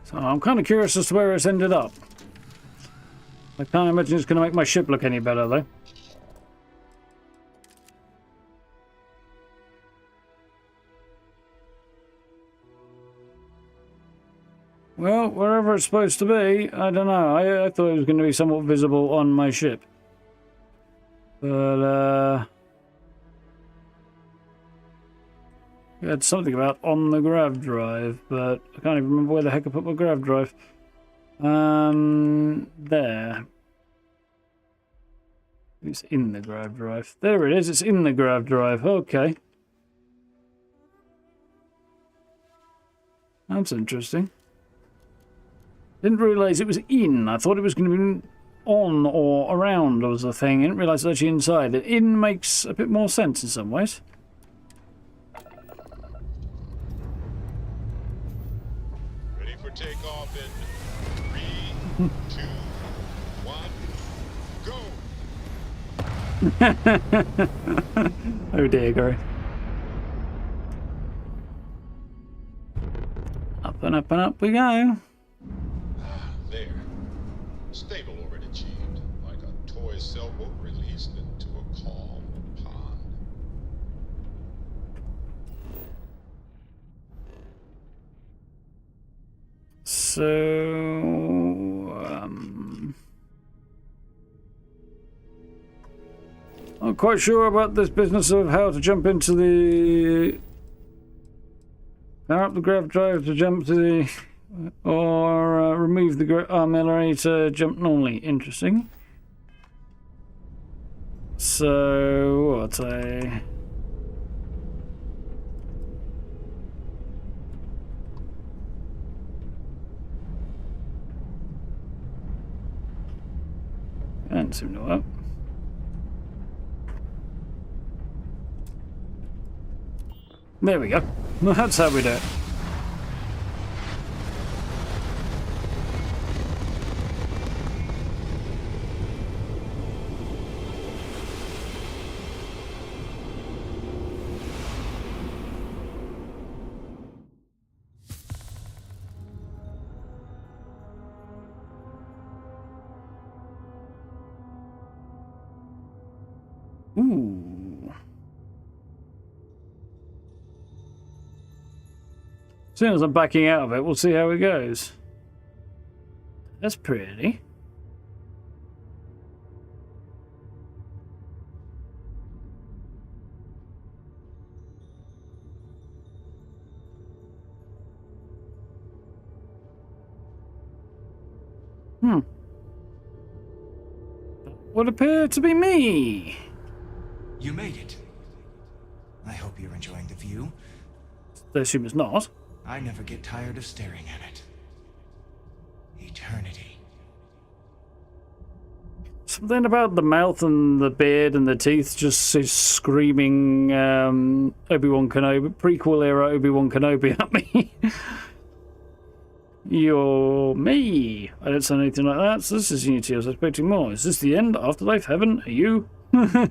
So I'm kind of curious as to where it's ended up. I can't imagine it's going to make my ship look any better, though. Well, wherever it's supposed to be, I don't know. I thought it was going to be somewhat visible on my ship. But, we had something about on the grav drive, but I can't even remember where the heck I put my grav drive. There. It's in the grav drive. There it is, it's in the grav drive. Okay. That's interesting. Didn't realise it was in. I thought it was going to be on or around was the thing. I didn't realise it was actually inside. The in makes a bit more sense in some ways. Ready for takeoff in 3, 2, 1, go! Oh dear, Gary. Up and up and up we go. There. Stable orbit achieved, like a toy sailboat released into a calm pond. So, I'm quite sure about this business of how to jump into the... Power up the grav drive to jump to the... Or remove the artillery to jump normally. Interesting. So, what a... Can't seem to work. There we go. That's how we do it. Ooh. As soon as I'm backing out of it, we'll see how it goes. That's pretty. Would appear to be me. You made it. I hope you're enjoying the view. I assume it's not. I never get tired of staring at it. Eternity. Something about the mouth and the beard and the teeth just is screaming Obi-Wan Kenobi, prequel era Obi-Wan Kenobi at me. You're me. I don't sound anything like that, so this is Unity. I was expecting more. Is this the end? Afterlife? Heaven? Are you? I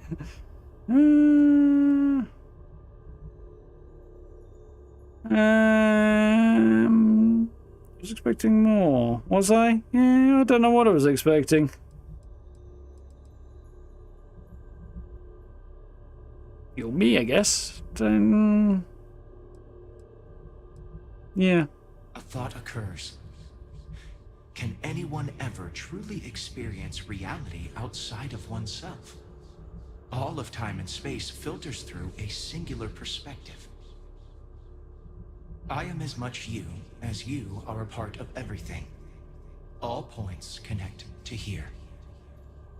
was expecting more. Was I? Yeah, I don't know what I was expecting. You're me, I guess. Yeah. A thought occurs. Can anyone ever truly experience reality outside of oneself? All of time and space filters through a singular perspective. I am as much you as you are a part of everything. All points connect to here.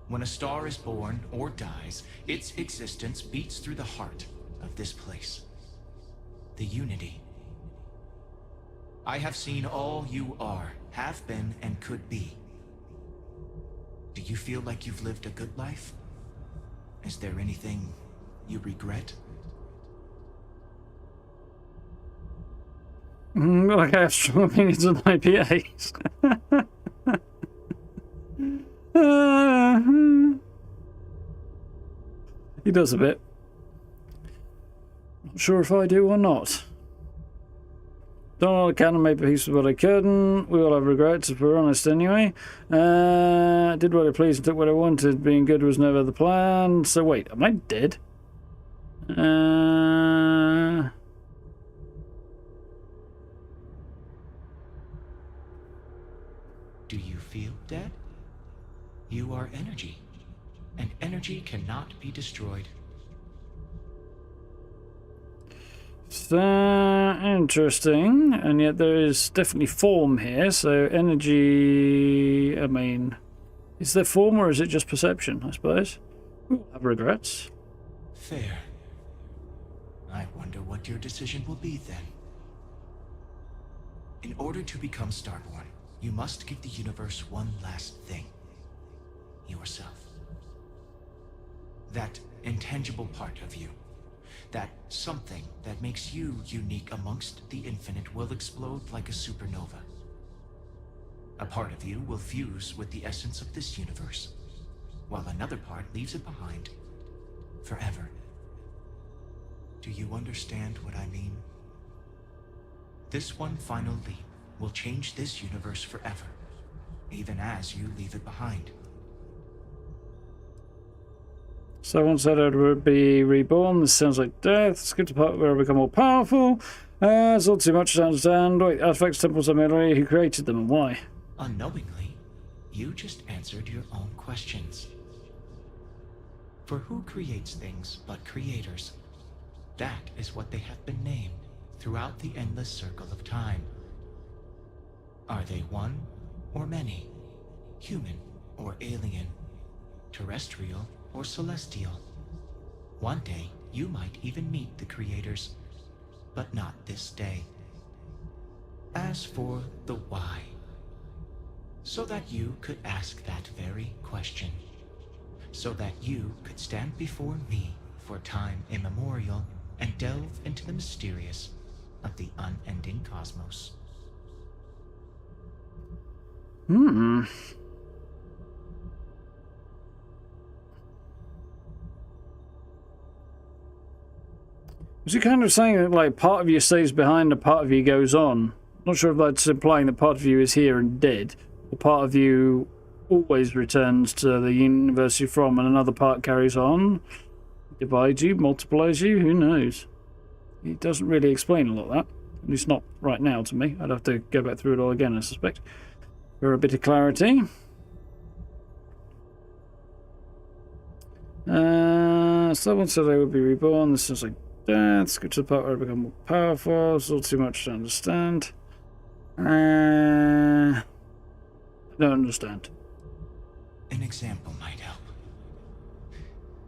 When a star is born or dies, its existence beats through the heart of this place. The unity. I have seen all you are, have been, and could be. Do you feel like you've lived a good life? Is there anything you regret? Like I have strong opinions of my PAs. He does a bit. Not sure if I do or not. Don't know, I can make peace with what I couldn't. We all have regrets if we're honest anyway. Did what I pleased and took what I wanted. Being good was never the plan. So wait, am I dead? Do you feel dead? You are energy, and energy cannot be destroyed. Interesting, and yet there is definitely form here, so energy, I mean, is there form or is it just perception, I suppose? We'll have regrets. Fair. I wonder what your decision will be then. In order to become Starborn, you must give the universe one last thing. Yourself. That intangible part of you. That something that makes you unique amongst the infinite will explode like a supernova. A part of you will fuse with the essence of this universe, while another part leaves it behind forever. Do you understand what I mean? This one final leap will change this universe forever, even as you leave it behind. Someone said I would be reborn. This sounds like death. Skip to the part where I become more powerful. It's all too much to understand. Wait, artifacts, temples, and memory. Who created them and why? Unknowingly, you just answered your own questions. For who creates things but creators? That is what they have been named throughout the endless circle of time. Are they one or many? Human or alien? Terrestrial or celestial? One day, you might even meet the creators, but not this day. As for the why, so that you could ask that very question, so that you could stand before me for time immemorial and delve into the mysterious of the unending cosmos. Was he kind of saying that, like, part of you stays behind and part of you goes on? Not sure if that's implying that part of you is here and dead, or part of you always returns to the universe you're from and another part carries on, divides you, multiplies you, who knows? He doesn't really explain a lot of that, at least not right now to me. I'd have to go back through it all again, I suspect, for a bit of clarity. Someone said I would be reborn. This sounds like death. Skip to the part where I become more powerful. It's all too much to understand. I don't understand. An example might help.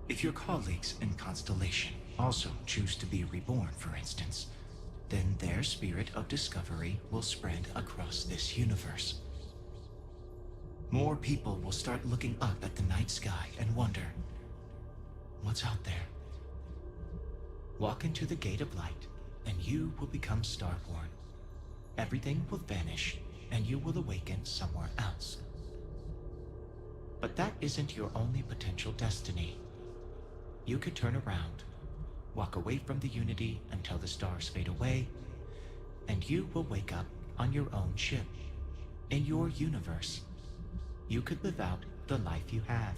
If your colleagues in Constellation also choose to be reborn, for instance, then their spirit of discovery will spread across this universe. More people will start looking up at the night sky and wonder, what's out there? Walk into the gate of light, and you will become Starborn. Everything will vanish, and you will awaken somewhere else. But that isn't your only potential destiny. You could turn around, walk away from the Unity until the stars fade away, and you will wake up on your own ship, in your universe. You could live out the life you have.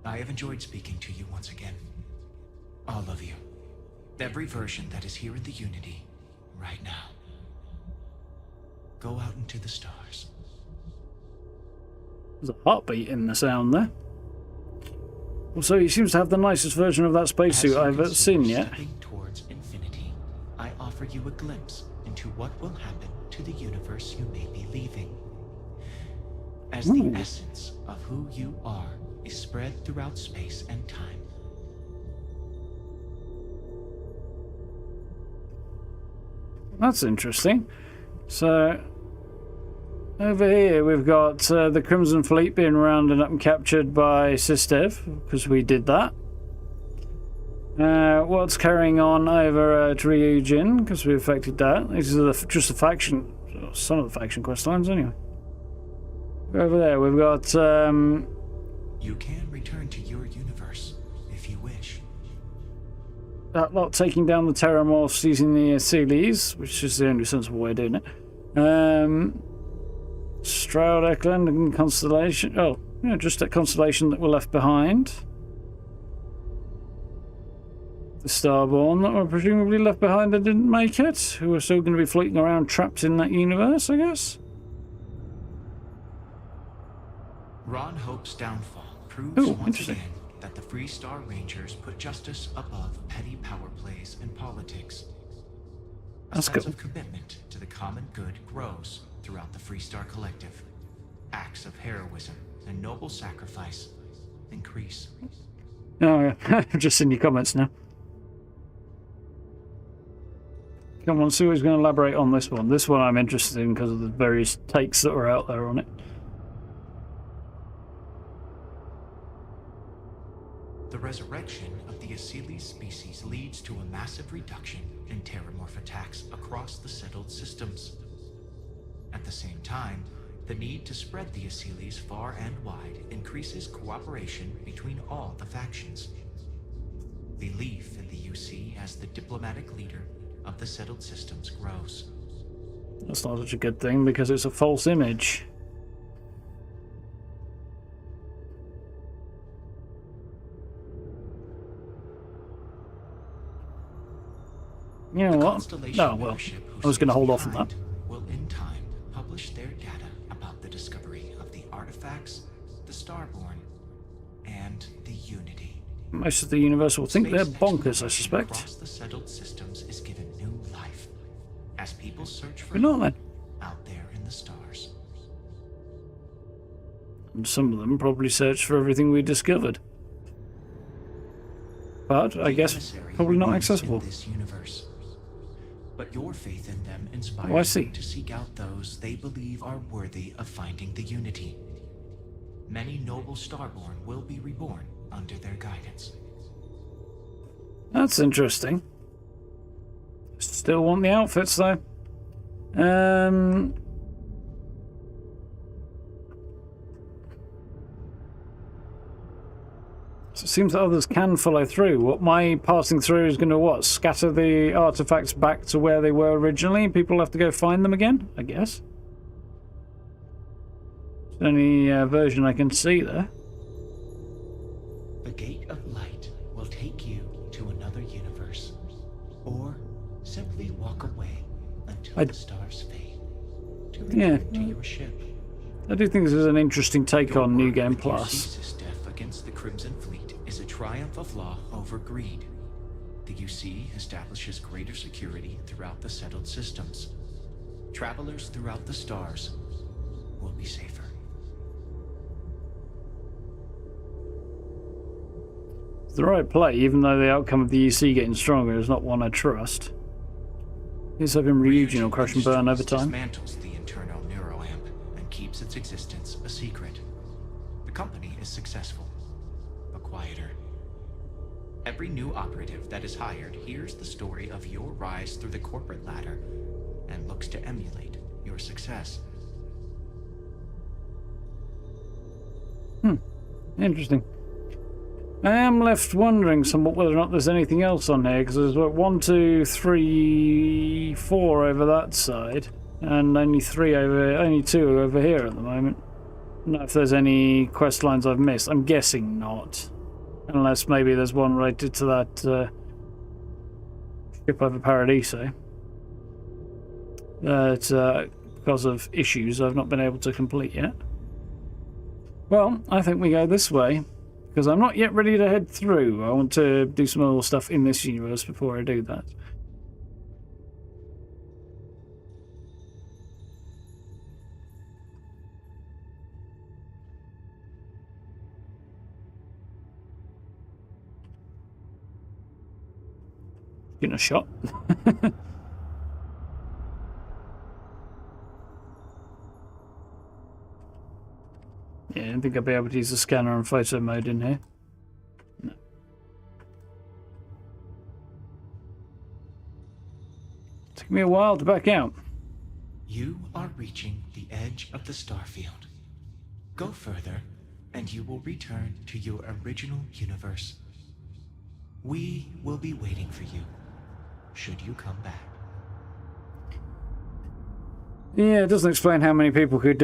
I have enjoyed speaking to you once again. All of you. Every version that is here in the Unity, right now. Go out into the stars. There's a heartbeat in the sound there. Also, he seems to have the nicest version of that spacesuit I've ever seen yet. Stepping towards infinity, I offer you a glimpse into what will happen to the universe you may be leaving. As the essence of who you are is spread throughout space and time. That's interesting. So, over here we've got the Crimson Fleet being rounded up and captured by Sistev, because we did that. What's carrying on over to Ryujin, because we affected that. These are just the faction, some of the faction quest lines anyway. Over there we've got... You can return to your universe, if you wish. That lot taking down the Terramorphs using the Sealies, which is the only sensible way of doing it. Stroud, Eklund, and Constellation. Oh, yeah, just that Constellation that were left behind. The Starborn that were presumably left behind that didn't make it, who are still going to be floating around trapped in that universe, I guess. Ron Hope's downfall proves once again that the Free Star Rangers put justice above petty power plays and politics. A sense of commitment to the common good grows throughout the Free Star Collective. Acts of heroism and noble sacrifice increase. Oh yeah, I've just seen your comments now. Come on, see who's going to elaborate on this one. This one I'm interested in because of the various takes that are out there on it. The resurrection of the Asili species leads to a massive reduction in terramorph attacks across the settled systems. At the same time, the need to spread the Asilis far and wide increases cooperation between all the factions. Belief in the UC as the diplomatic leader of the settled systems grows. That's not such a good thing because it's a false image. You know what? No, well, I was going to hold off on that. Will in time publish their data about the discovery of the artifacts, the Starborn, and the Unity. Most of the universe will think they're bonkers, I suspect. Across the settled systems is given new life as people search for then. Out there in the stars. And some of them probably search for everything we discovered. But I guess probably not accessible. This universe. But your faith in them inspires them to seek out those they believe are worthy of finding the Unity. Many noble Starborn will be reborn under their guidance. That's interesting. Still want the outfits though. So it seems that others can follow through. What my passing through is going to scatter the artifacts back to where they were originally. People have to go find them again, I guess. It's the only version I can see there. The gate of light will take you to another universe, or simply walk away until the stars fade. To return to your ship. I do think this is an interesting take on New Game Plus. Against the Crimson Fleet is a triumph of law over greed. The UC establishes greater security throughout the settled systems. Travelers throughout the stars will be safer. It's the right play, even though the outcome of the UC getting stronger is not one I trust. Here's hoping Ryujin will crash and burn over time. Dismantles the internal neuroamp and keeps its existence a secret. The company is successful, but quieter. Every new operative that is hired hears the story of your rise through the corporate ladder and looks to emulate your success. Interesting. I am left wondering somewhat whether or not there's anything else on here, because there's what, 1, 2, 3, 4 over that side, and only 2 over here at the moment. I don't know if there's any quest lines I've missed. I'm guessing not, unless maybe there's one related to that ship over Paradiso that, because of issues, I've not been able to complete yet. Well, I think we go this way, because I'm not yet ready to head through. I want to do some more stuff in this universe before I do that. Getting a shot. Yeah, I don't think I'll be able to use the scanner and photo mode in here. No. Took me a while to back out. You are reaching the edge of the Starfield. Go further, and you will return to your original universe. We will be waiting for you, should you come back. Yeah, it doesn't explain how many people could,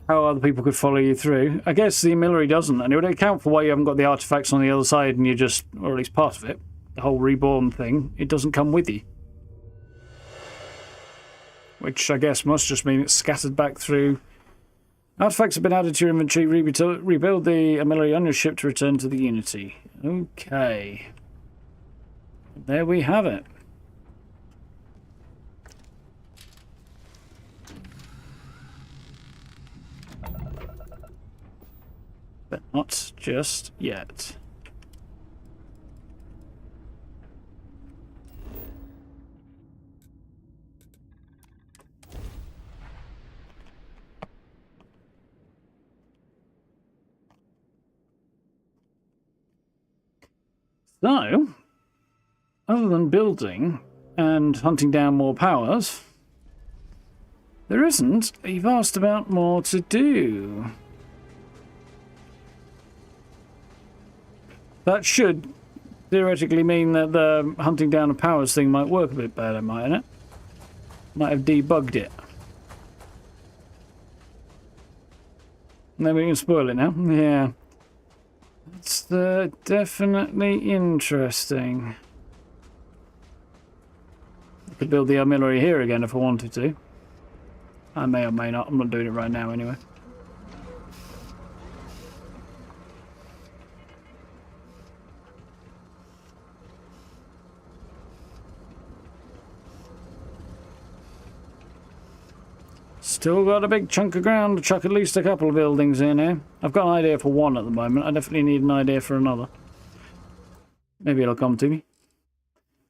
how other people could follow you through. I guess the Amilary doesn't, and it would account for why you haven't got the artifacts on the other side and you're just, or at least part of it, the whole reborn thing, it doesn't come with you. Which I guess must just mean it's scattered back through. Artifacts have been added to your inventory. Rebuild the Amilary on your ship to return to the Unity. Okay. There we have it. But not just yet. So, other than building and hunting down more powers, there isn't a vast amount more to do. That should theoretically mean that the hunting down of powers thing might work a bit better, mightn't it? Might have debugged it. Then we can spoil it now. Yeah. It's definitely interesting. I could build the Amilary here again if I wanted to. I may or may not. I'm not doing it right now anyway. Still got a big chunk of ground to chuck at least a couple of buildings in here. I've got an idea for one at the moment. I definitely need an idea for another. Maybe it'll come to me.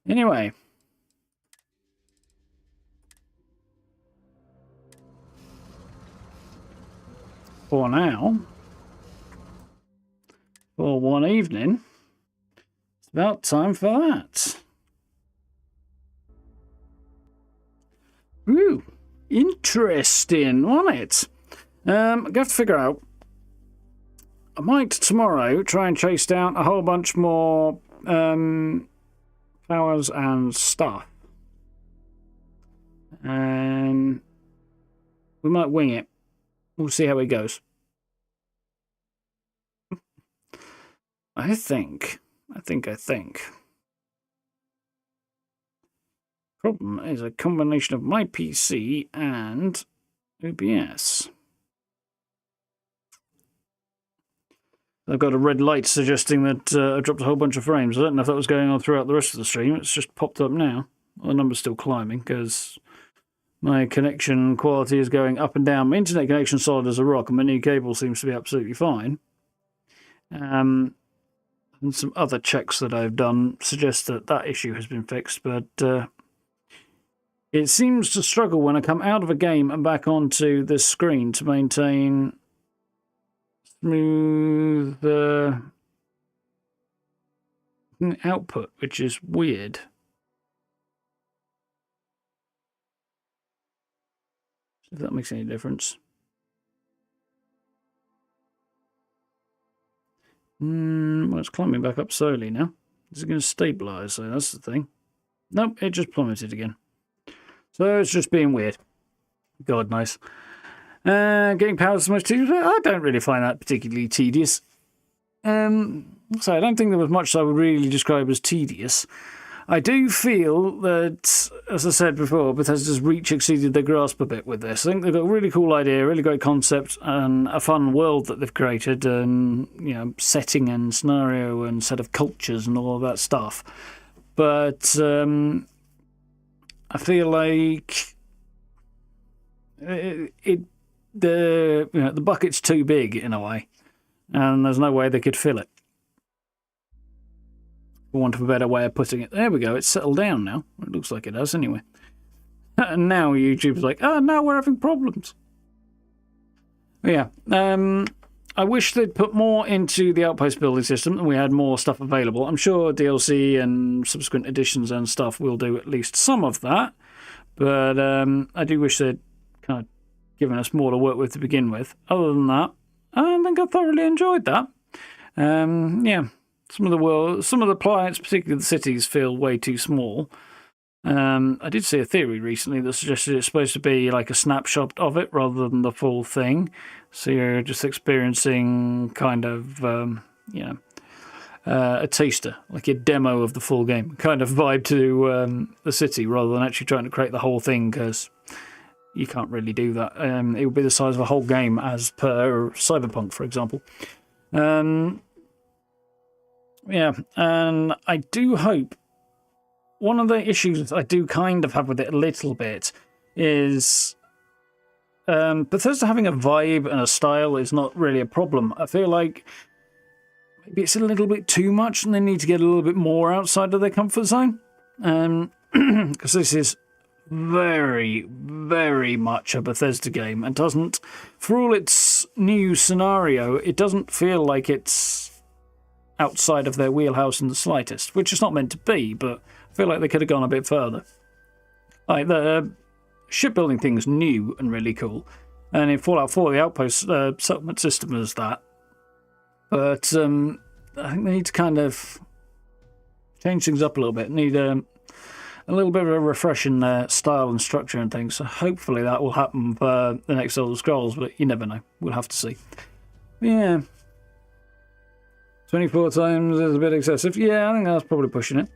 Anyway. For now, for one evening, it's about time for that. Ooh. Interesting, wasn't it? I'm going to have to figure out. I might tomorrow try and chase down a whole bunch more flowers and stuff. And we might wing it. We'll see how it goes. I think. Problem is a combination of my PC and OBS. I've got a red light suggesting that I dropped a whole bunch of frames. I don't know if that was going on throughout the rest of the stream. It's just popped up now. Well, the number's still climbing because my connection quality is going up and down. My internet connection solid as a rock, and my new cable seems to be absolutely fine. And some other checks that I've done suggest that that issue has been fixed, but it seems to struggle when I come out of a game and back onto this screen to maintain smooth output, which is weird. if that makes any difference. Well, it's climbing back up slowly now. Is it going to stabilise? So that's the thing. Nope, it just plummeted again. So it's just being weird. God knows. Getting power so much tedious. I don't really find that particularly tedious. So I don't think there was much I would really describe as tedious. I do feel that, as I said before, Bethesda's reach exceeded their grasp a bit with this. I think they've got a really cool idea, a really great concept, and a fun world that they've created, and setting and scenario and set of cultures and all of that stuff. But I feel like the bucket's too big in a way, and there's no way they could fill it. For want of a better way of putting it. There we go, it's settled down now. It looks like it has anyway. And now YouTube's like, now we're having problems. Yeah, I wish they'd put more into the Outpost building system and we had more stuff available. I'm sure DLC and subsequent editions and stuff will do at least some of that. But I do wish they'd kind of given us more to work with to begin with. Other than that, I think I thoroughly enjoyed that. Yeah. Some of the planets, particularly the cities, feel way too small. I did see a theory recently that suggested it's supposed to be like a snapshot of it rather than the full thing. So you're just experiencing kind of, a taster, like a demo of the full game, kind of vibe to the city rather than actually trying to create the whole thing, because you can't really do that. It would be the size of a whole game as per Cyberpunk, for example. Yeah, and I do hope one of the issues I do kind of have with it a little bit is Bethesda having a vibe and a style is not really a problem. I feel like maybe it's a little bit too much and they need to get a little bit more outside of their comfort zone. Because this is very, very much a Bethesda game and doesn't, for all its new scenario, it doesn't feel like it's outside of their wheelhouse in the slightest, which is not meant to be, but I feel like they could have gone a bit further. Like, the shipbuilding thing is new and really cool, and in Fallout 4, the outpost settlement system is that. But I think they need to kind of change things up a little bit, need a little bit of a refresh in their style and structure and things, so hopefully that will happen for the next Elder Scrolls, but you never know. We'll have to see. Yeah. 24 times is a bit excessive. Yeah, I think that's probably pushing it.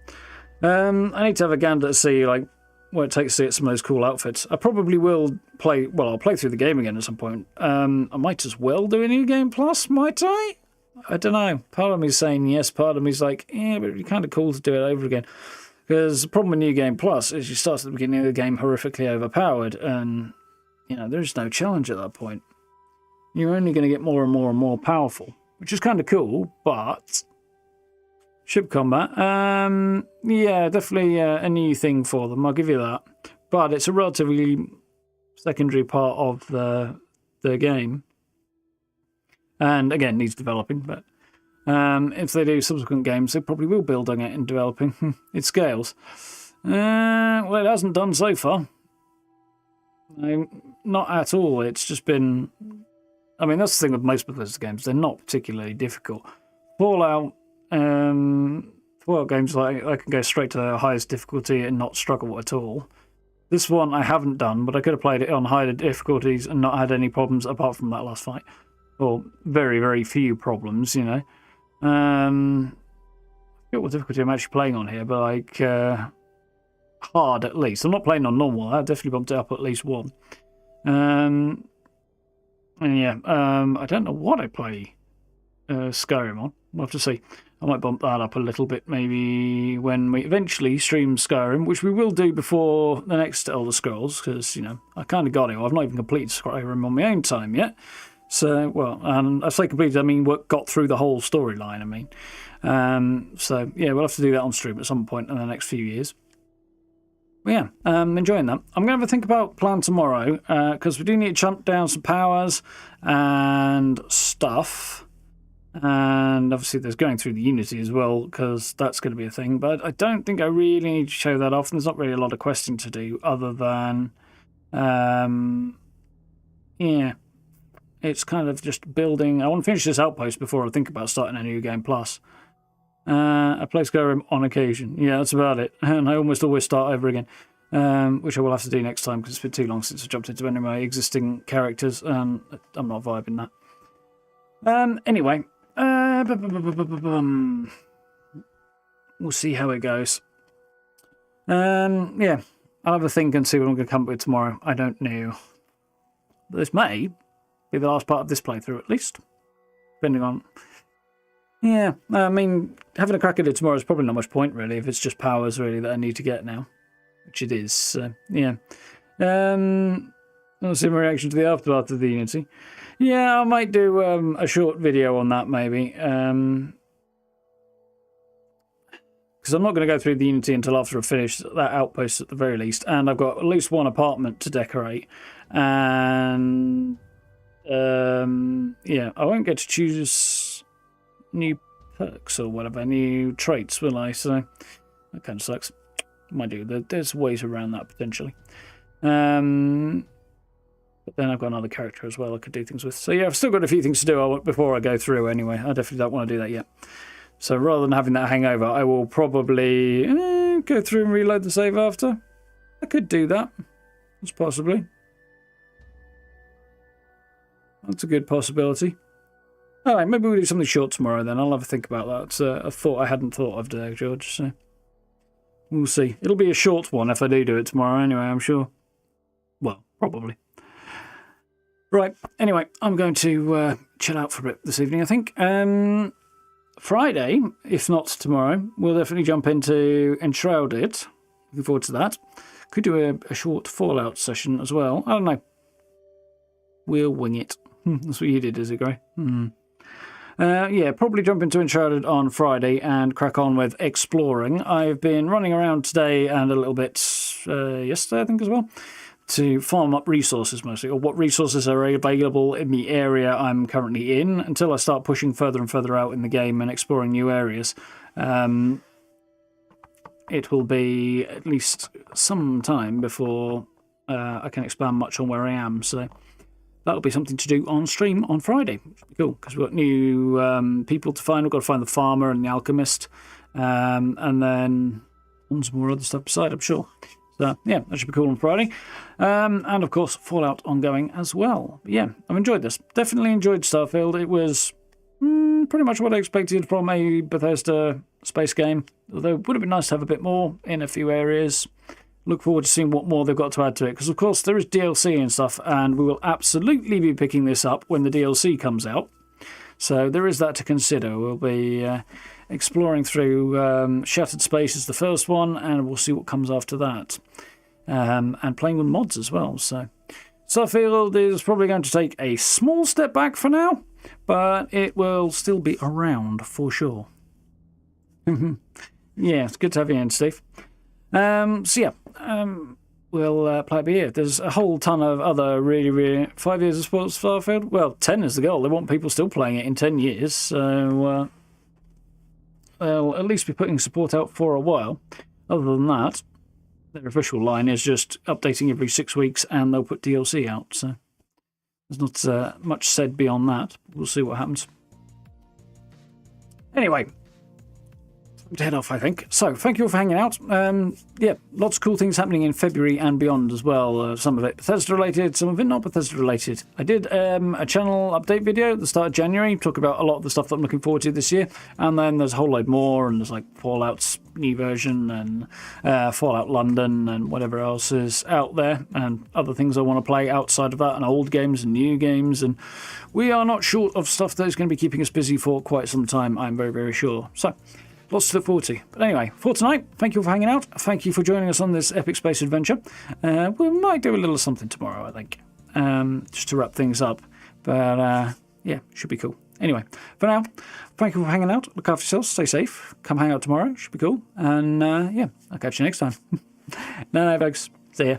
I need to have a gander to see like what it takes to get some of those cool outfits. I probably will play. Well, I'll play through the game again at some point. I might as well do a New Game Plus, might I? I don't know. Part of me's saying yes. Part of me's like, yeah, but it'd be kind of cool to do it over again. Because the problem with New Game Plus is you start at the beginning of the game horrifically overpowered, and there's no challenge at that point. You're only going to get more and more and more powerful, which is kind of cool, but ship combat, yeah, definitely a new thing for them, I'll give you that. But it's a relatively secondary part of the game. And again, needs developing, but if they do subsequent games, they probably will build on it and developing. It scales. Well, it hasn't done so far. Not at all. It's just been... I mean, that's the thing with most Bethesda games. They're not particularly difficult. Fallout games, like I can go straight to the highest difficulty and not struggle at all. This one I haven't done, but I could have played it on higher difficulties and not had any problems apart from that last fight. Or very, very few problems, I forget what difficulty I'm actually playing on here, but like hard at least. I'm not playing on normal. I definitely bumped it up at least one. And yeah, I don't know what I play Skyrim on. We'll have to see. I might bump that up a little bit maybe when we eventually stream Skyrim, which we will do before the next Elder Scrolls, because, I kind of got it. I've not even completed Skyrim on my own time yet. So, well, and I say completed, I mean, got through the whole storyline, I mean. So, yeah, we'll have to do that on stream at some point in the next few years. But yeah, enjoying that. I'm going to have a think about plan tomorrow, because we do need to chunk down some powers and stuff. And obviously there's going through the Unity as well, because that's going to be a thing. But I don't think I really need to show that off. There's not really a lot of questing to do other than yeah, it's kind of just building. I want to finish this outpost before I think about starting a new game. Plus, I play Skyrim on occasion. Yeah, that's about it. And I almost always start over again, which I will have to do next time because it's been too long since I jumped into any of my existing characters, and I'm not vibing that. Anyway, we'll see how it goes. Yeah, I'll have a think and see what I'm going to come up with tomorrow. I don't know. This may be the last part of this playthrough, at least. Depending on... Yeah, I mean, having a crack at it tomorrow is probably not much point, really, if it's just powers, really, that I need to get now. Which it is, so, yeah. I'll see my reaction to the aftermath of the Unity. Yeah, I might do a short video on that, maybe. Because I'm not going to go through the Unity until after I've finished that outpost at the very least. And I've got at least one apartment to decorate. And yeah, I won't get to choose new perks or whatever, new traits, will I? So that kind of sucks. Might do. There's ways around that potentially. But then I've got another character as well I could do things with. So yeah, I've still got a few things to do before I go through anyway. I definitely don't want to do that yet. So rather than having that hangover, I will probably go through and reload the save after. I could do that. That's possibly. That's a good possibility. All right, maybe we'll do something short tomorrow then. I'll have a think about that. It's a thought I hadn't thought of today, George. So we'll see. It'll be a short one if I do it tomorrow anyway, I'm sure. Well, probably. Right, anyway, I'm going to chill out for a bit this evening, I think. Friday, if not tomorrow, we'll definitely jump into Enshrouded. Looking forward to that. Could do a short Fallout session as well. I don't know. We'll wing it. That's what you did, is it, Gray? Yeah, probably jump into Enshrouded on Friday and crack on with exploring. I've been running around today and a little bit yesterday, I think, as well, to farm up resources mostly, or what resources are available in the area I'm currently in until I start pushing further and further out in the game and exploring new areas. It will be at least some time before I can expand much on where I am, so that'll be something to do on stream on Friday, which will be cool, because we've got new people to find. We've got to find the farmer and the alchemist, and then some more other stuff beside, I'm sure. So, yeah, that should be cool on Friday. And, of course, Fallout ongoing as well. But, yeah, I've enjoyed this. Definitely enjoyed Starfield. It was pretty much what I expected from a Bethesda space game. Although it would have been nice to have a bit more in a few areas. Look forward to seeing what more they've got to add to it. Because, of course, there is DLC and stuff. And we will absolutely be picking this up when the DLC comes out. So there is that to consider. We'll be exploring through Shattered Space is the first one, and we'll see what comes after that. And playing with mods as well. So Starfield is probably going to take a small step back for now, but it will still be around for sure. Yeah, it's good to have you in, Steve. So yeah, we'll play it by ear. There's a whole ton of other really 5 years of sports Starfield. Well, 10 is the goal. They want people still playing it in 10 years. So they'll at least be putting support out for a while. Other than that, their official line is just updating every 6 weeks, and they'll put DLC out. So there's not much said beyond that. We'll see what happens. Anyway, to head off, I think. So, thank you all for hanging out. Yeah, lots of cool things happening in February and beyond as well. Some of it Bethesda related, some of it not Bethesda related. I did a channel update video at the start of January, talk about a lot of the stuff that I'm looking forward to this year. And then there's a whole load more, and there's like Fallout's new version, and Fallout London, and whatever else is out there, and other things I want to play outside of that, and old games and new games. And we are not short of stuff that is going to be keeping us busy for quite some time, I'm very, very sure. So, lots to look forward to. But anyway, for tonight, thank you for hanging out. Thank you for joining us on this epic space adventure. We might do a little something tomorrow, I think, just to wrap things up. But yeah, should be cool. Anyway, for now, thank you for hanging out. Look after yourselves. Stay safe. Come hang out tomorrow. Should be cool. And yeah, I'll catch you next time. No, folks. See ya.